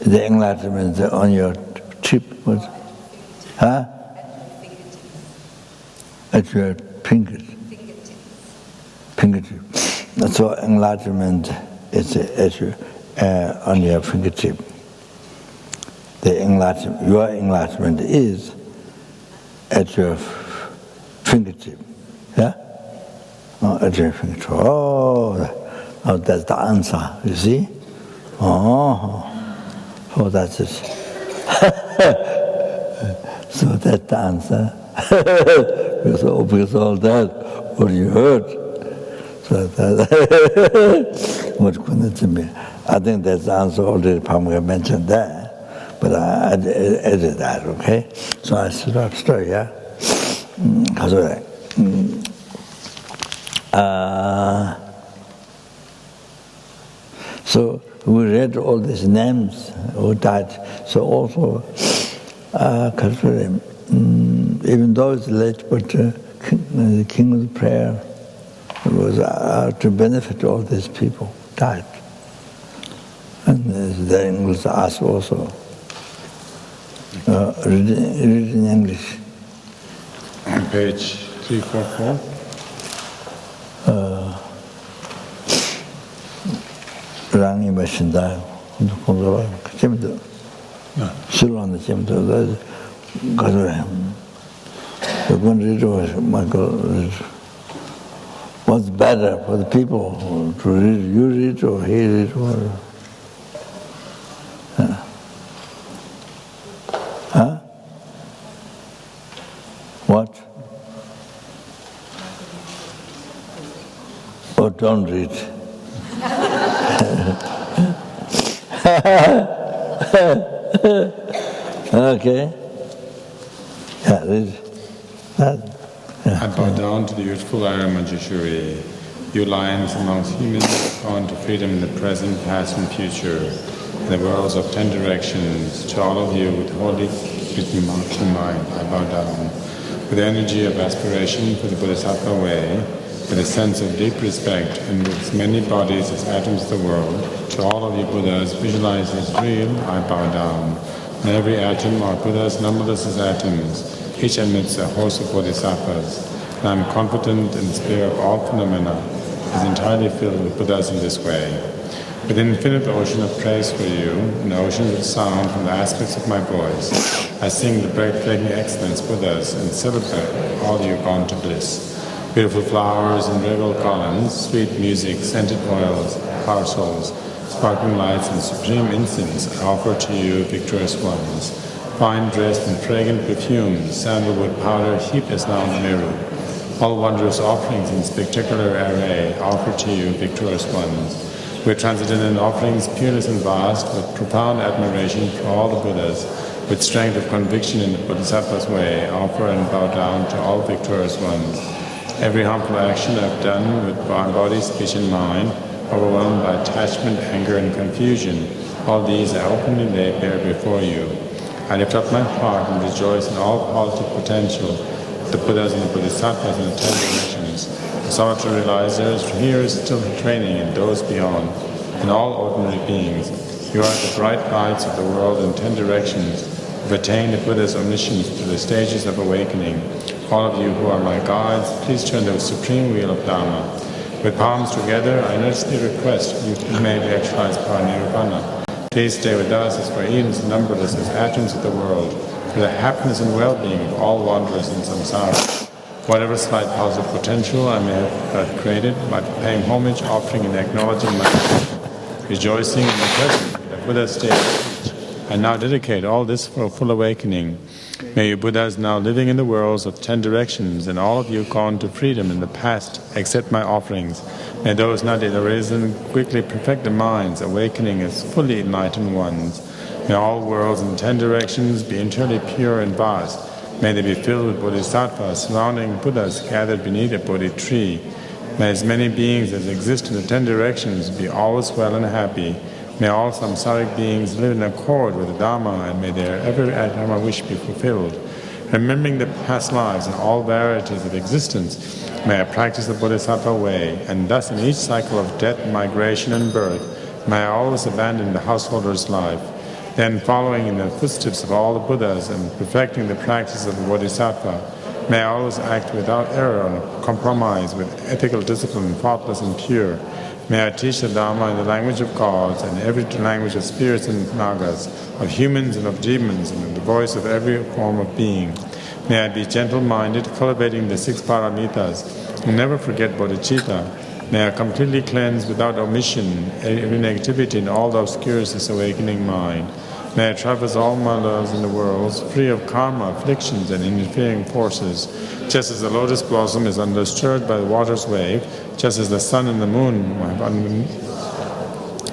The enlightenment on your tip was, huh? At your fingertip. So enlightenment is on your fingertip. Your enlightenment is at your fingertip. Yeah? At your fingertip. Oh, that's the answer, you see? Oh, that's it. So that's the answer. because all that, what you heard. So that, what couldn't it be? I think that's the answer already. Pabongka mentioned that, but I added that. Okay, so I start. Yeah, so we read all these names who died. So also, even though it's late, but the king of the prayer was to benefit all these people died. And the English asked also, read in English. On page 344. Rangi Bashinda, 재밌다. 실로는 재밌다. 가서 그건 read Michael. What's better for the people to read? You read or he read or? Huh? What? Or don't read. Okay. Yeah, read. I bow down to the youthful Aram Manjushri, you lions amongst humans born to freedom in the present, past and future, in the worlds of 10 directions. To all of you with holy remarkable mind, I bow down. With the energy of aspiration for the Bodhisattva way, with a sense of deep respect, and with as many bodies as atoms of the world, to all of you Buddhas visualized as real, I bow down. In every atom are Buddhas numberless as atoms. Each emits a host of bodhisattvas, and I am confident in the sphere of all phenomena is entirely filled with Buddhas in this way. With an infinite ocean of praise for you, an ocean of sound from the aspects of my voice, I sing the breathtaking excellence Buddhas and celebrate all you gone to bliss. Beautiful flowers and regal columns, sweet music, scented oils, flower souls, sparkling lights and supreme incense I offer to you, victorious ones. Fine dressed and fragrant perfumes, sandalwood powder heaped as now in the mirror. All wondrous offerings in spectacular array offered to you, victorious ones. With transcendental offerings, peerless and vast, with profound admiration for all the Buddhas, with strength of conviction in the Bodhisattva's way, offer and bow down to all victorious ones. Every harmful action I've done with body, speech and mind, overwhelmed by attachment, anger and confusion, all these I openly lay bare before you. I lift up my heart and rejoice in all positive potential, the Buddhas and the Bodhisattvas and the 10 directions, the solitary realizers, hearers still training and those beyond, and all ordinary beings. You are the bright lights of the world in 10 directions, who have attained the Buddha's omniscience through the stages of awakening. All of you who are my guides, please turn the supreme wheel of Dharma. With palms together, I earnestly request you may be actualized Parinirvana. Please stay with us as for eons numberless as atoms of the world, for the happiness and well-being of all wanderers in samsara. Whatever slight positive potential I may have created, by paying homage, offering and acknowledging my rejoicing in the present, the Buddha state, I now dedicate all this for a full awakening. May you Buddhas now living in the worlds of 10 directions, and all of you gone to freedom in the past, accept my offerings. May those not yet arisen quickly perfect their minds, awakening as fully enlightened ones. May all worlds in 10 directions be entirely pure and vast. May they be filled with bodhisattvas, surrounding Buddhas gathered beneath a Bodhi tree. May as many beings as exist in the 10 directions be always well and happy. May all samsaric beings live in accord with the Dharma, and may their every Dharma wish be fulfilled. Remembering the past lives and all varieties of existence, may I practice the Bodhisattva way, and thus in each cycle of death, migration and birth, may I always abandon the householder's life. Then, following in the footsteps of all the Buddhas and perfecting the practice of the Bodhisattva, may I always act without error and compromise with ethical discipline, faultless and pure. May I teach the Dharma in the language of gods and every language of spirits and nagas, of humans and of demons, and in the voice of every form of being. May I be gentle-minded, cultivating the 6 paramitas, and never forget bodhicitta. May I completely cleanse without omission every negativity in all the obscures this awakening mind. May I traverse all my loves in the worlds, free of karma, afflictions, and interfering forces. Just as the lotus blossom is undisturbed by the water's wave, just as the sun and the moon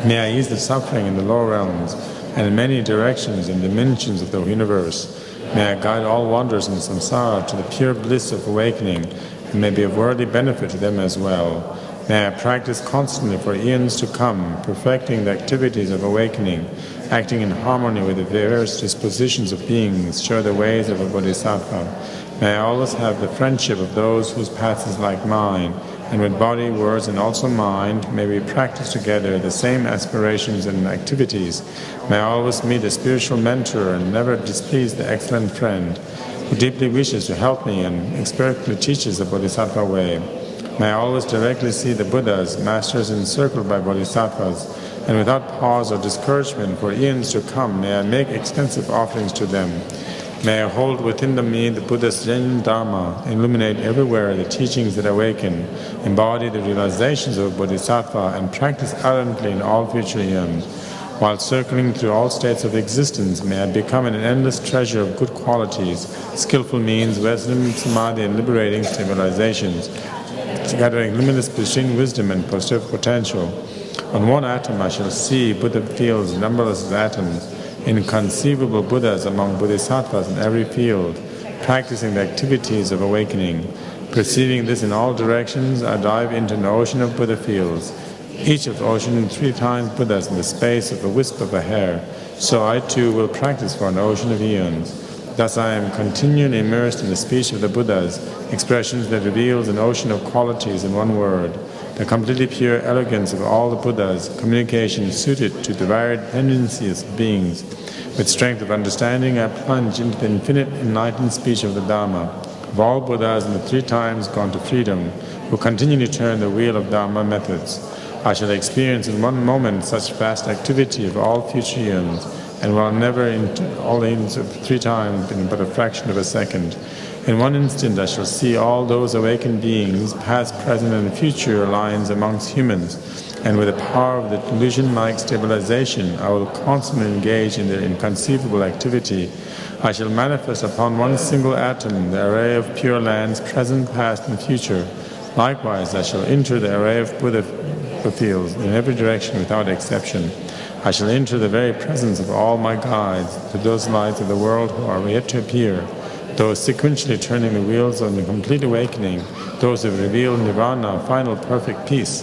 may I ease the suffering in the lower realms and in many directions and dimensions of the universe. May I guide all wanderers in samsara to the pure bliss of awakening, and may be of worthy benefit to them as well. May I practice constantly for eons to come, perfecting the activities of awakening, acting in harmony with the various dispositions of beings, show the ways of a bodhisattva. May I always have the friendship of those whose path is like mine, and with body, words, and also mind, may we practice together the same aspirations and activities. May I always meet a spiritual mentor and never displease the excellent friend who deeply wishes to help me and expertly teaches the bodhisattva way. May I always directly see the Buddhas, masters encircled by bodhisattvas, and without pause or discouragement for eons to come, may I make extensive offerings to them. May I hold within me the Buddha's genuine dharma, illuminate everywhere the teachings that awaken, embody the realizations of bodhisattva, and practice ardently in all future eons. While circling through all states of existence, may I become an endless treasure of good qualities, skillful means, wisdom, samadhi, and liberating civilizations, gathering limitless pristine wisdom and positive potential. On one atom I shall see Buddha fields numberless atoms, inconceivable Buddhas among bodhisattvas in every field, practicing the activities of awakening. Perceiving this in all directions, I dive into an ocean of Buddha fields, each of the ocean 3 times Buddhas in the space of a wisp of a hair. So I too will practice for an ocean of eons. Thus I am continually immersed in the speech of the Buddhas, expressions that reveals an ocean of qualities in one word. The completely pure elegance of all the Buddhas, communication suited to the varied tendencies of beings. With strength of understanding, I plunge into the infinite enlightened speech of the Dharma, of all Buddhas in the 3 times gone to freedom, who continually turn the wheel of Dharma methods. I shall experience in one moment such vast activity of all future eons, and while never in all eons of 3 times in but a fraction of a second. In one instant I shall see all those awakened beings, past, present, and future lines amongst humans, and with the power of the illusion-like stabilization, I will constantly engage in their inconceivable activity. I shall manifest upon one single atom the array of pure lands, present, past, and future. Likewise, I shall enter the array of Buddha fields in every direction without exception. I shall enter the very presence of all my guides, to those lights of the world who are yet to appear, those sequentially turning the wheels of the complete awakening, those who reveal nirvana, final perfect peace.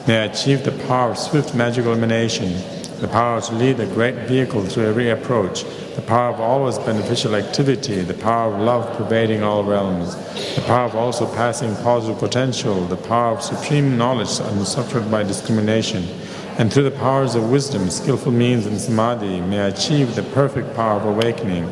May I achieve the power of swift magical emanation, the power to lead a great vehicle through every approach, the power of always beneficial activity, the power of love pervading all realms, the power of also passing positive potential, the power of supreme knowledge unsuffered by discrimination, and through the powers of wisdom, skillful means, and samadhi, may I achieve the perfect power of awakening,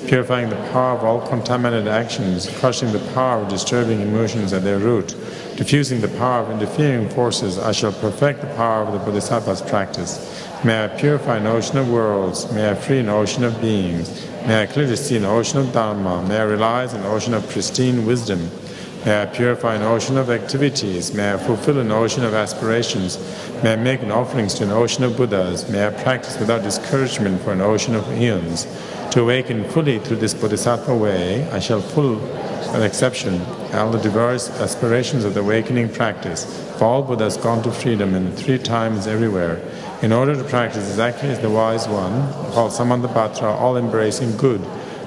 purifying the power of all contaminated actions, crushing the power of disturbing emotions at their root, diffusing the power of interfering forces. I shall perfect the power of the Bodhisattva's practice. May I purify an ocean of worlds, may I free an ocean of beings, may I clearly see an ocean of dharma, may I realize an ocean of pristine wisdom, may I purify an ocean of activities, may I fulfill an ocean of aspirations, may I make an offerings to an ocean of Buddhas, may I practice without discouragement for an ocean of eons. To awaken fully through this Bodhisattva way, I shall pull an exception all the diverse aspirations of the awakening practice, for all Buddhas gone to freedom in 3 times everywhere. In order to practice exactly as the wise one, called Samantapatra, all-embracing good,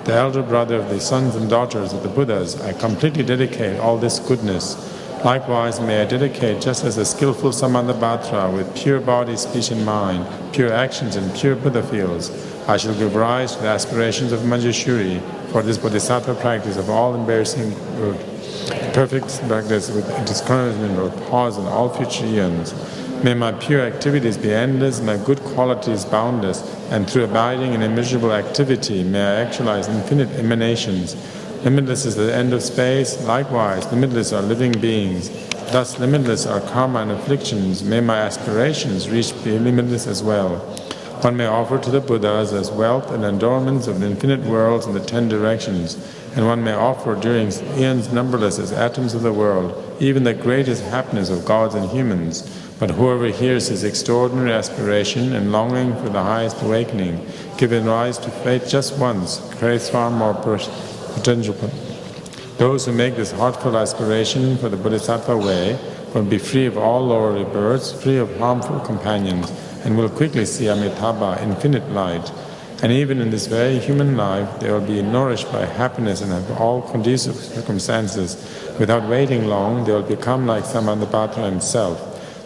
the elder brother of the sons and daughters of the Buddhas, I completely dedicate all this goodness. Likewise, may I dedicate just as a skillful Samantapatra with pure body, speech, and mind, pure actions, and pure Buddha fields. I shall give rise to the aspirations of Manjushri for this Bodhisattva practice of all-embracing good, perfect practice with discouragement or pause in all future eons. May my pure activities be endless, my good qualities boundless, and through abiding in immeasurable activity, may I actualize infinite emanations. Limitless is the end of space, likewise, limitless are living beings. Thus, limitless are karma and afflictions. May my aspirations reach be limitless as well. One may offer to the Buddhas as wealth and adornments of the infinite worlds and the 10 directions, and one may offer during eons numberless as atoms of the world, even the greatest happiness of gods and humans. But whoever hears his extraordinary aspiration and longing for the highest awakening, giving rise to faith just once, creates far more potential. Those who make this heartfelt aspiration for the Bodhisattva way will be free of all lower rebirths, free of harmful companions, and will quickly see Amitabha, infinite light. And even in this very human life, they will be nourished by happiness and have all conducive circumstances. Without waiting long, they will become like Samantabhadra himself.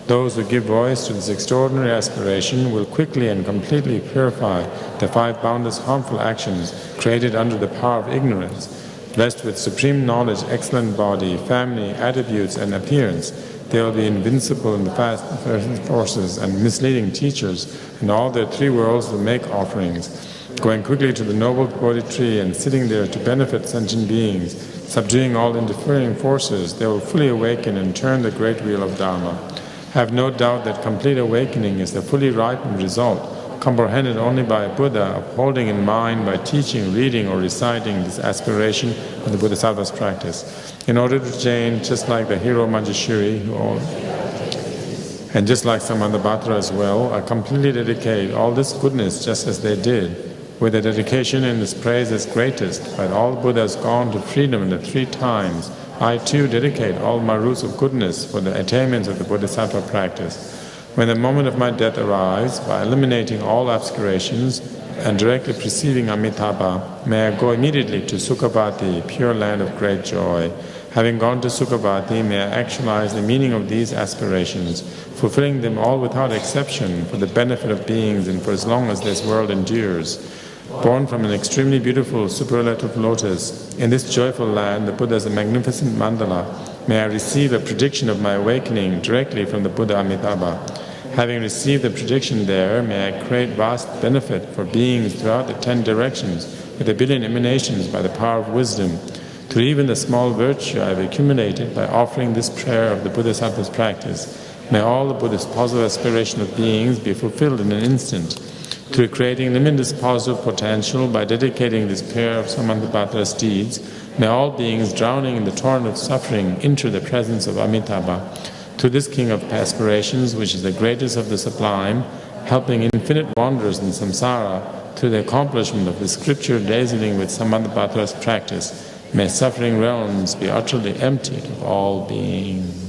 Those who give voice to this extraordinary aspiration will quickly and completely purify the 5 boundless harmful actions created under the power of ignorance. Blessed with supreme knowledge, excellent body, family, attributes, and appearance, they will be invincible in the fast forces and misleading teachers, and all their 3 worlds will make offerings. Going quickly to the noble Bodhi tree and sitting there to benefit sentient beings, subduing all interfering forces, they will fully awaken and turn the great wheel of Dharma. Have no doubt that complete awakening is the fully ripened result, comprehended only by a Buddha, upholding in mind by teaching, reading, or reciting this aspiration of the Bodhisattva's practice. In order to attain, just like the hero Manjushri, and just like Samantabhadra as well, I completely dedicate all this goodness just as they did, with the dedication and this praise as greatest. But all Buddhas gone to freedom in the 3 times, I too dedicate all my roots of goodness for the attainments of the Bodhisattva practice. When the moment of my death arrives, by eliminating all obscurations and directly perceiving Amitabha, may I go immediately to Sukhavati, pure land of great joy. Having gone to Sukhavati, may I actualize the meaning of these aspirations, fulfilling them all without exception for the benefit of beings and for as long as this world endures. Born from an extremely beautiful superlative lotus, in this joyful land, the Buddha's magnificent mandala, may I receive a prediction of my awakening directly from the Buddha Amitabha. Having received the prediction there, may I create vast benefit for beings throughout the 10 directions with 1,000,000,000 emanations by the power of wisdom. Through even the small virtue I have accumulated by offering this prayer of the Bodhisattva's practice, may all the Buddha's positive aspiration of beings be fulfilled in an instant. Through creating limitless positive potential by dedicating this prayer of Samantabhadra's deeds, may all beings drowning in the torrent of suffering enter the presence of Amitabha. To this king of aspirations, which is the greatest of the sublime, helping infinite wanderers in samsara through the accomplishment of the scripture dazzling with Samantabhadra's practice, may suffering realms be utterly emptied of all beings.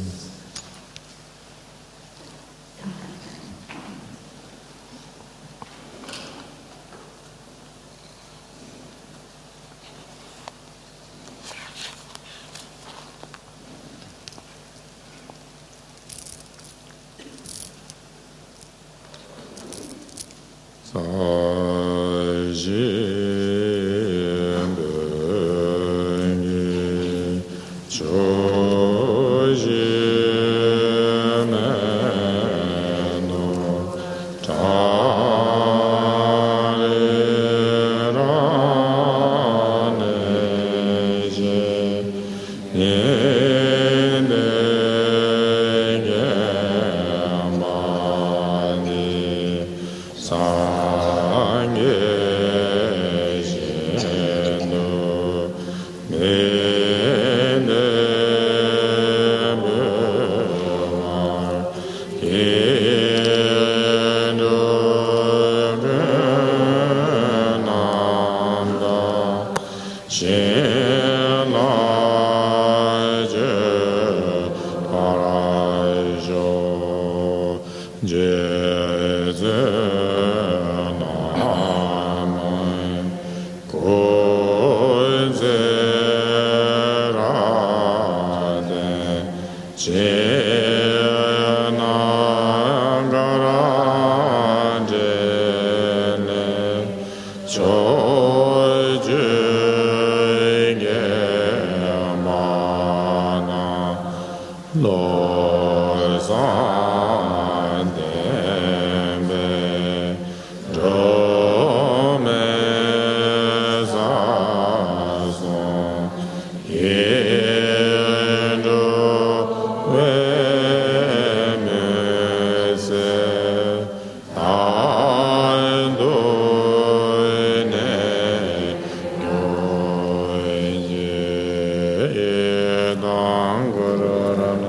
Nang Guru Ram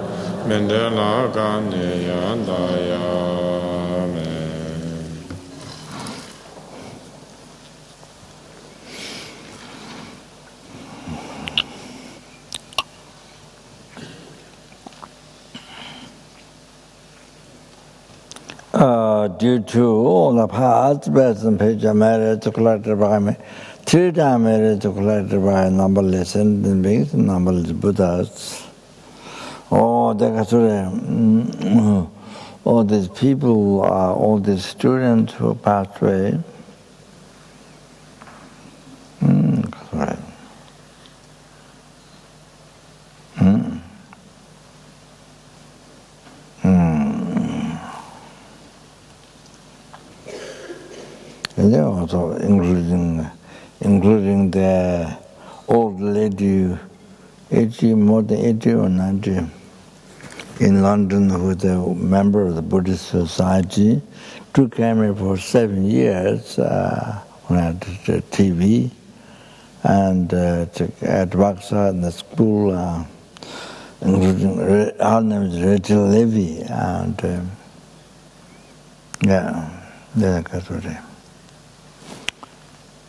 Mendela Gandhi Yandaya Me. Due to all the past, present, future marriage collected by me, 3 times marriage collected by numberless sentient beings, numberless Buddhas. All these people, all these students who passed away. Right. And then also including the old lady, 80, more than 80 or 90, in London, who was a member of the Buddhist Society, took care of me for 7 years when I had TV, and at Vaksa in the school, including her name is Rachel Levy, and Kasuri.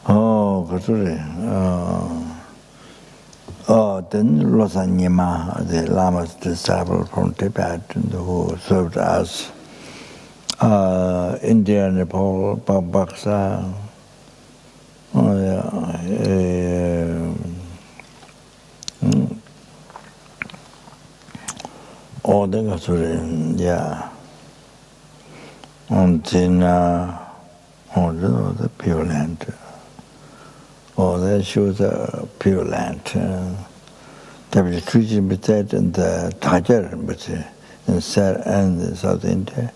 Oh, Kasuri. Then Losang Nyima, the Lama's disciple from Tibet, who served as India, Nepal, Pabongka. The Kasuri, and then the Pure Land. That shows the Pure Land. The Christian Bethad and the Tajar in South India.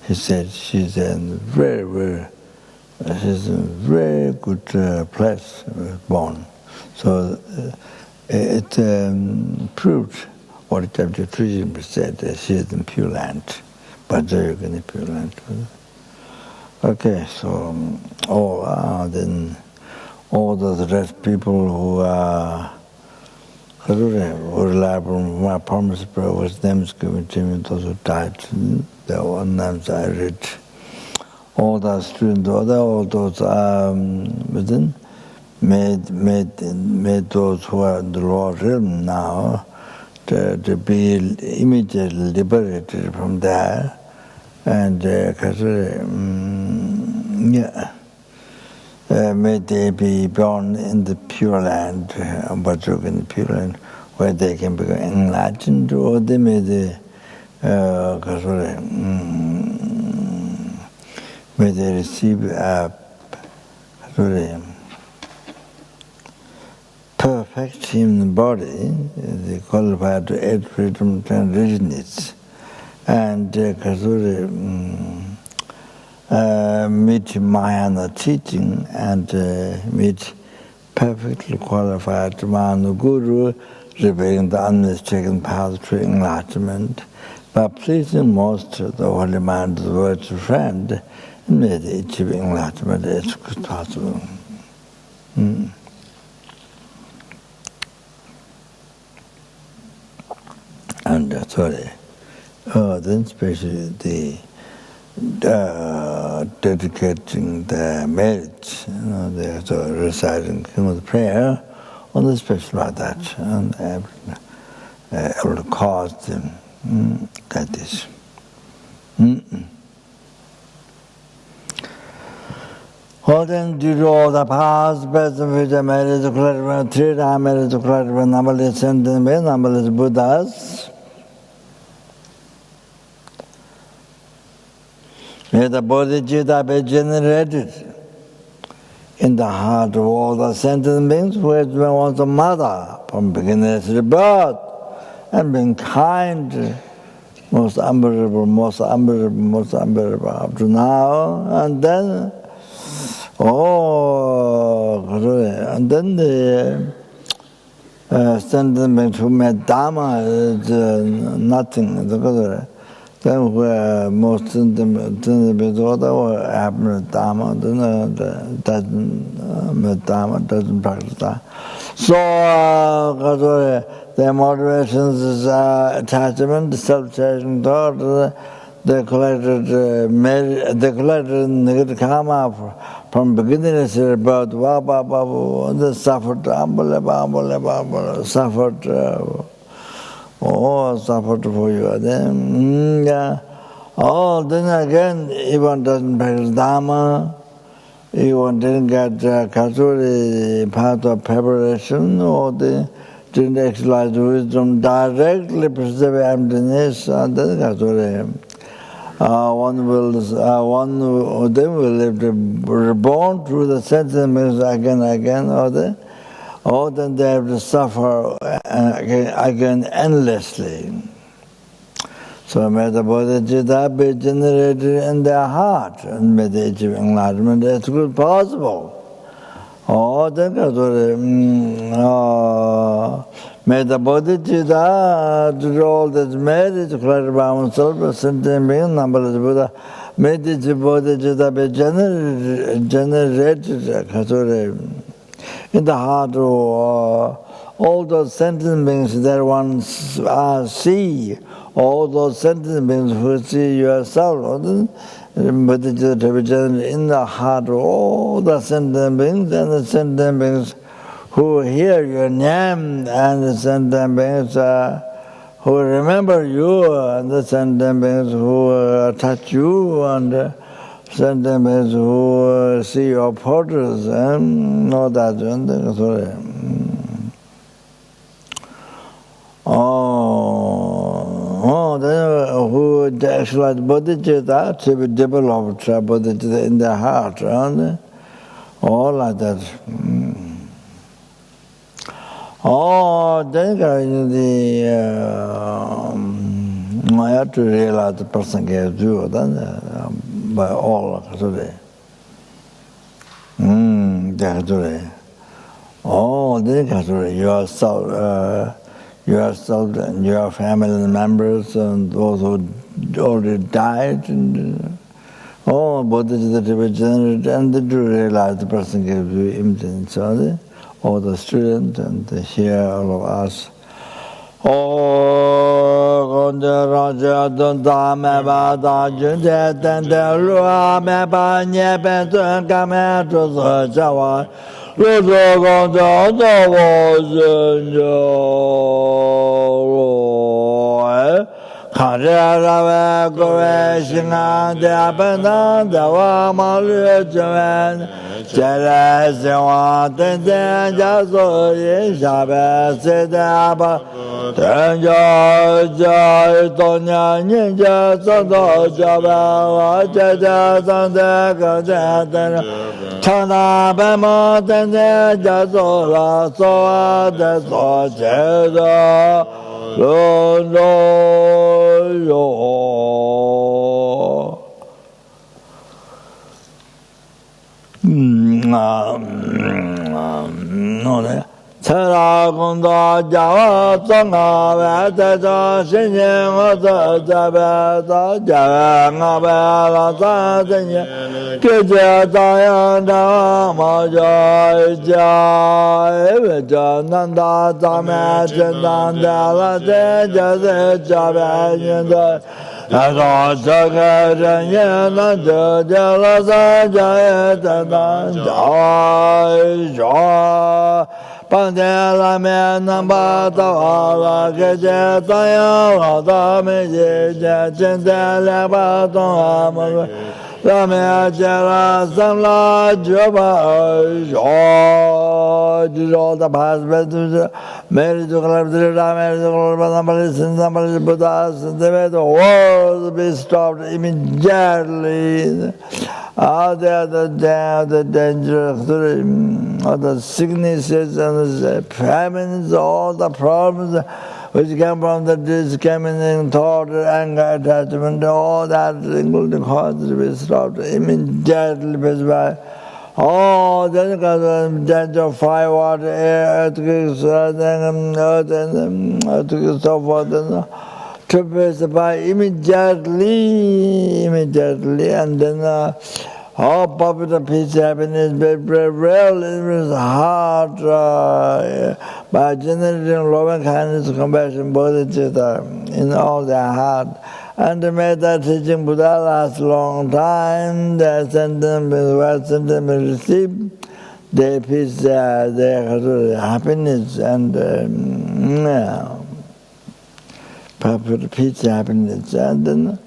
He said she's in very good place born. So it proved what the Christian said, that she is in Pure Land, but they're in Pure Land. Okay, so then all those rest people who relied on my promise prayer was names given to me, those who died, their own names I read. All those students, all those within made those who are in the lower realm now to be immediately liberated from there, and may they be born in the Pure Land, in the Pure Land, where they can become enlightened, or they may they receive perfect human body, they qualify to 8 freedom and religions, and meet Mahayana teaching and meet perfectly qualified Mahayana Guru, revealing the unmistaken path to enlightenment, by pleasing most the Holy Mind, the virtual friend, and may they achieve enlightenment as quick as possible. And then especially the dedicating the marriage, they are reciting the prayer on the special like that, and every cause them. That is. Then due to all the past, present, future marriage, 3 times marriage, numberless sentient beings, numberless Buddhas, may the Bodhicitta be generated in the heart of all the sentient beings who has been once a mother from beginning to birth, and been kind, most unbearable up to now, and then the sentient beings who made dharma is nothing. Then where most sentient beings happen dharma, doesn't practice that. So their motivations is attachment, self-chasing thought. They collected negative karma from beginning. It's about they suffered, suffered. Suffered for you. Then, then again, even doesn't practice dharma. Even didn't get kasuri part of preparation, or they didn't exercise wisdom directly, perceive emptiness, and then kasuri. One of them will live reborn through the sentiments again and again, or then they have to suffer again endlessly. So may the bodhicitta be generated in their heart, and may they achieve enlightenment as good possible. May the bodhicitta do all that's made to clarify oneself, sentient being, numberless Buddha. May the bodhicitta be generated in the heart of all those sentient beings that one see, all those sentient beings who see yourself, bodhicitta to be generated in the heart of all the sentient beings, and the sentient beings who hear your name, and the sentient beings who remember you, and the sentient beings who touch you, and sentient beings who see your portraits, and all that. Then who actualize bodhicitta to be developed bodhicitta in their heart, and all like that. Then I have to realize the person can do by all today. Yourself and your family members and those who already died, and bodhicitta to be generated, and they do realize the person gives you image, all the students and here all of us. Raja Dunda Meba Dajun Tenda Lua Meba Nyeben Kameto Jawa Ludo Gondo Dozo Kajara Gore Shinga de Abenan Dawa Malu Jaman Jere Sewa Tende Jazo Yishabe Sedaba Tenja Jai Tonya Ninja Sando Jaba Jaja Sande Kajatana Chana Bema Tende Jazo La Soa Deso Jedo Londo Yo Saragunda Java Sangha Vata Shinyan Java Java Bala Sanya Kija Dayana Maja Jai Jananda Dhamma Jananda Java Java Yanda Pandela Menamba Tawala Gaja Tayala Dame Jendela Baton Lame Jara Samla Juba all the past married to Kalabdra, married to somebody Buddhas, the world be stopped immediately. They are the danger, all the sicknesses and the famines, all the problems which come from the discriminating thought, anger, attachment, all that including causes be stopped immediately by then danger of fire, water, air, earthquakes, earth and so forth, to pass by immediately, and then All popular peace, happiness, real heart by generating love and kindness, compassion, bodhicitta in all their heart. And the metta teaching Buddha lasts a long time. Their sentence received their peace, their happiness, and popular peace, happiness, and then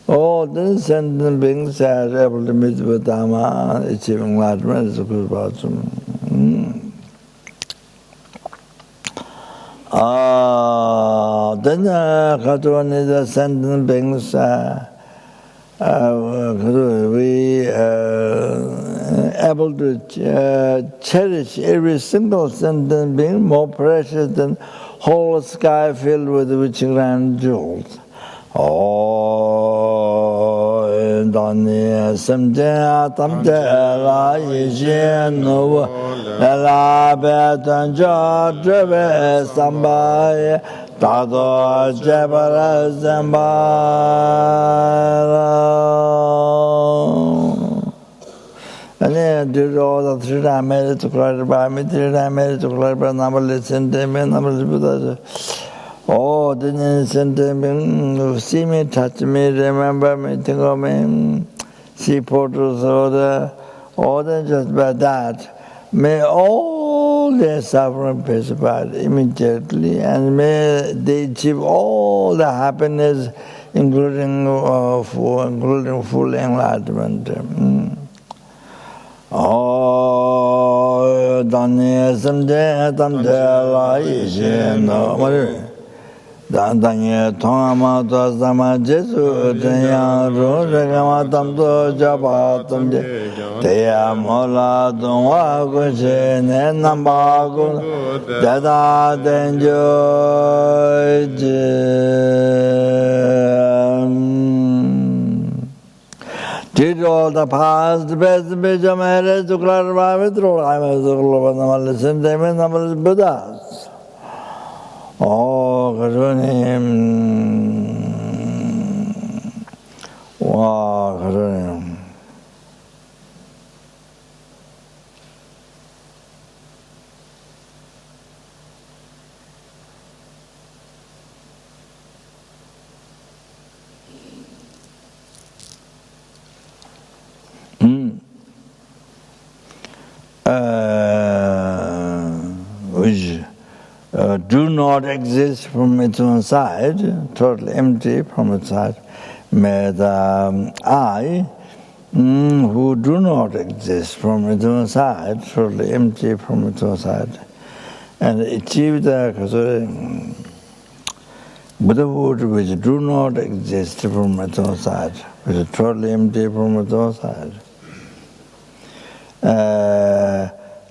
all the sentient beings are able to meet with dharma, achieving enlightenment is a good fortune. Then the sentient beings we able to cherish every single sentient being more precious than whole sky filled with rich grand jewels. Dani samja tamja la yishe nuwa la betan ja drebe sambaye tado jebara zambara. And then did all the 3 times I made it to clarify me, 3 times I made it to clarify, number listen to me, number Buddha. Oh, didn't send them, see me, touch me, remember me, think of me, see photos, or just by that. May all their suffering pacified immediately, and may they achieve all the happiness, including full enlightenment. Oh, Dani samde tamde la yishe no. Dāntañe tōngāma tōsāma jesu tēyā rōshakāma tamto jabā tamde tēyā mōlā tōngwā kuṣe nē nāmbā kuṣe tētā tēnjō jī. Did all the past, the best, the best, the marriage, the clarify with all, I was the global number, listen, they may number Buddhas. Oh, Karunim. Wow, Karunim. Which do not exist from its own side, totally empty from its side. May the I, who do not exist from its own side, totally empty from its own side, and achieve the Buddhahood which do not exist from its own side, which is totally empty from its own side.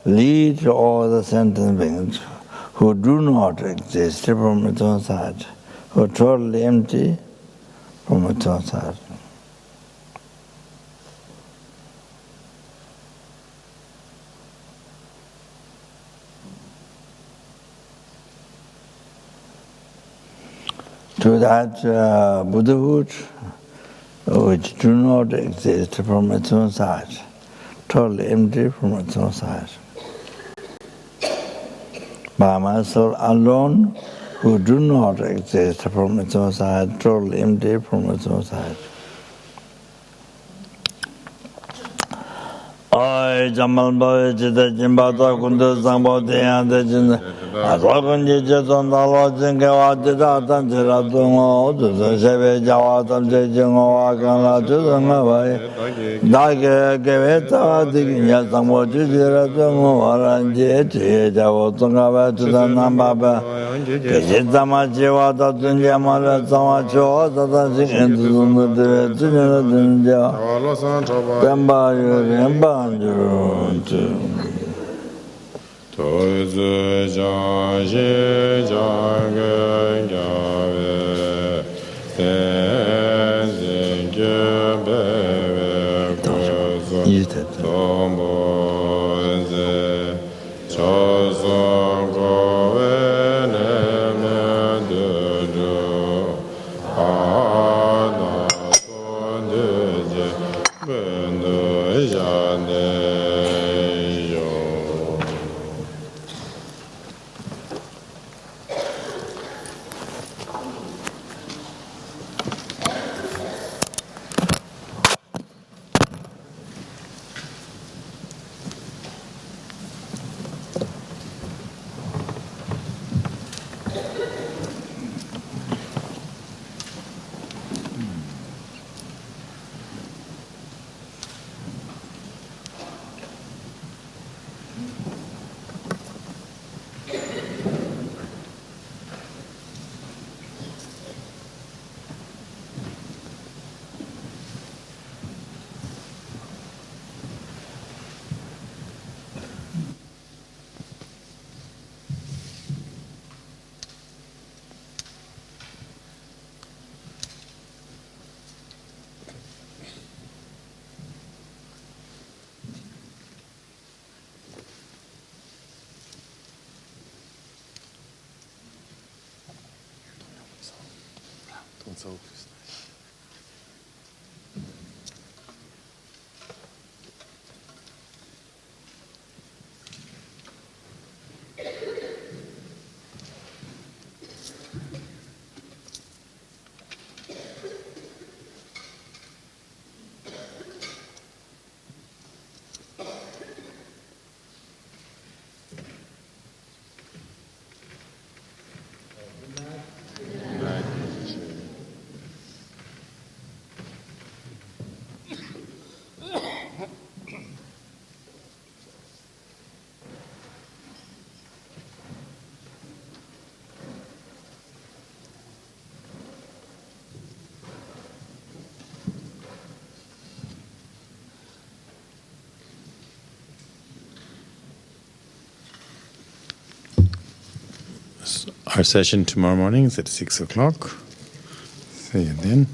Lead all the sentient beings who do not exist from its own side, who are totally empty from its own side. To that Buddhahood which do not exist from its own side, totally empty from its own side. By myself alone, who do not exist from its own side, totally empty from its own side. I Jamal Boy Jita Jimbata Kundu Sangbo Tiyan Tejin Aswakun Jijaton Dalo Jingawa Jita Tanjira Tungo Tusa Shebe Jawa Tamche Jingo Wakana Chusanga Vai Dake Keveta Dikinya Sangbo Jijira Tungo Waranje Chiye Jawo Tunga Vai Tusa Nambaba Kejitama Chiwa Tatunja Mala Sama Chowa Tata Shikin Tusundu Tive Tunjana Tunja Pemba Yuremba Tozu Jaji Jaga Gyave Tenzi Gyabebe Kozo Tomboze Chozo Gowe Neme Dudu Ada Sondeje Bendo Don't so please. Our session tomorrow morning is at 6 o'clock. See you then.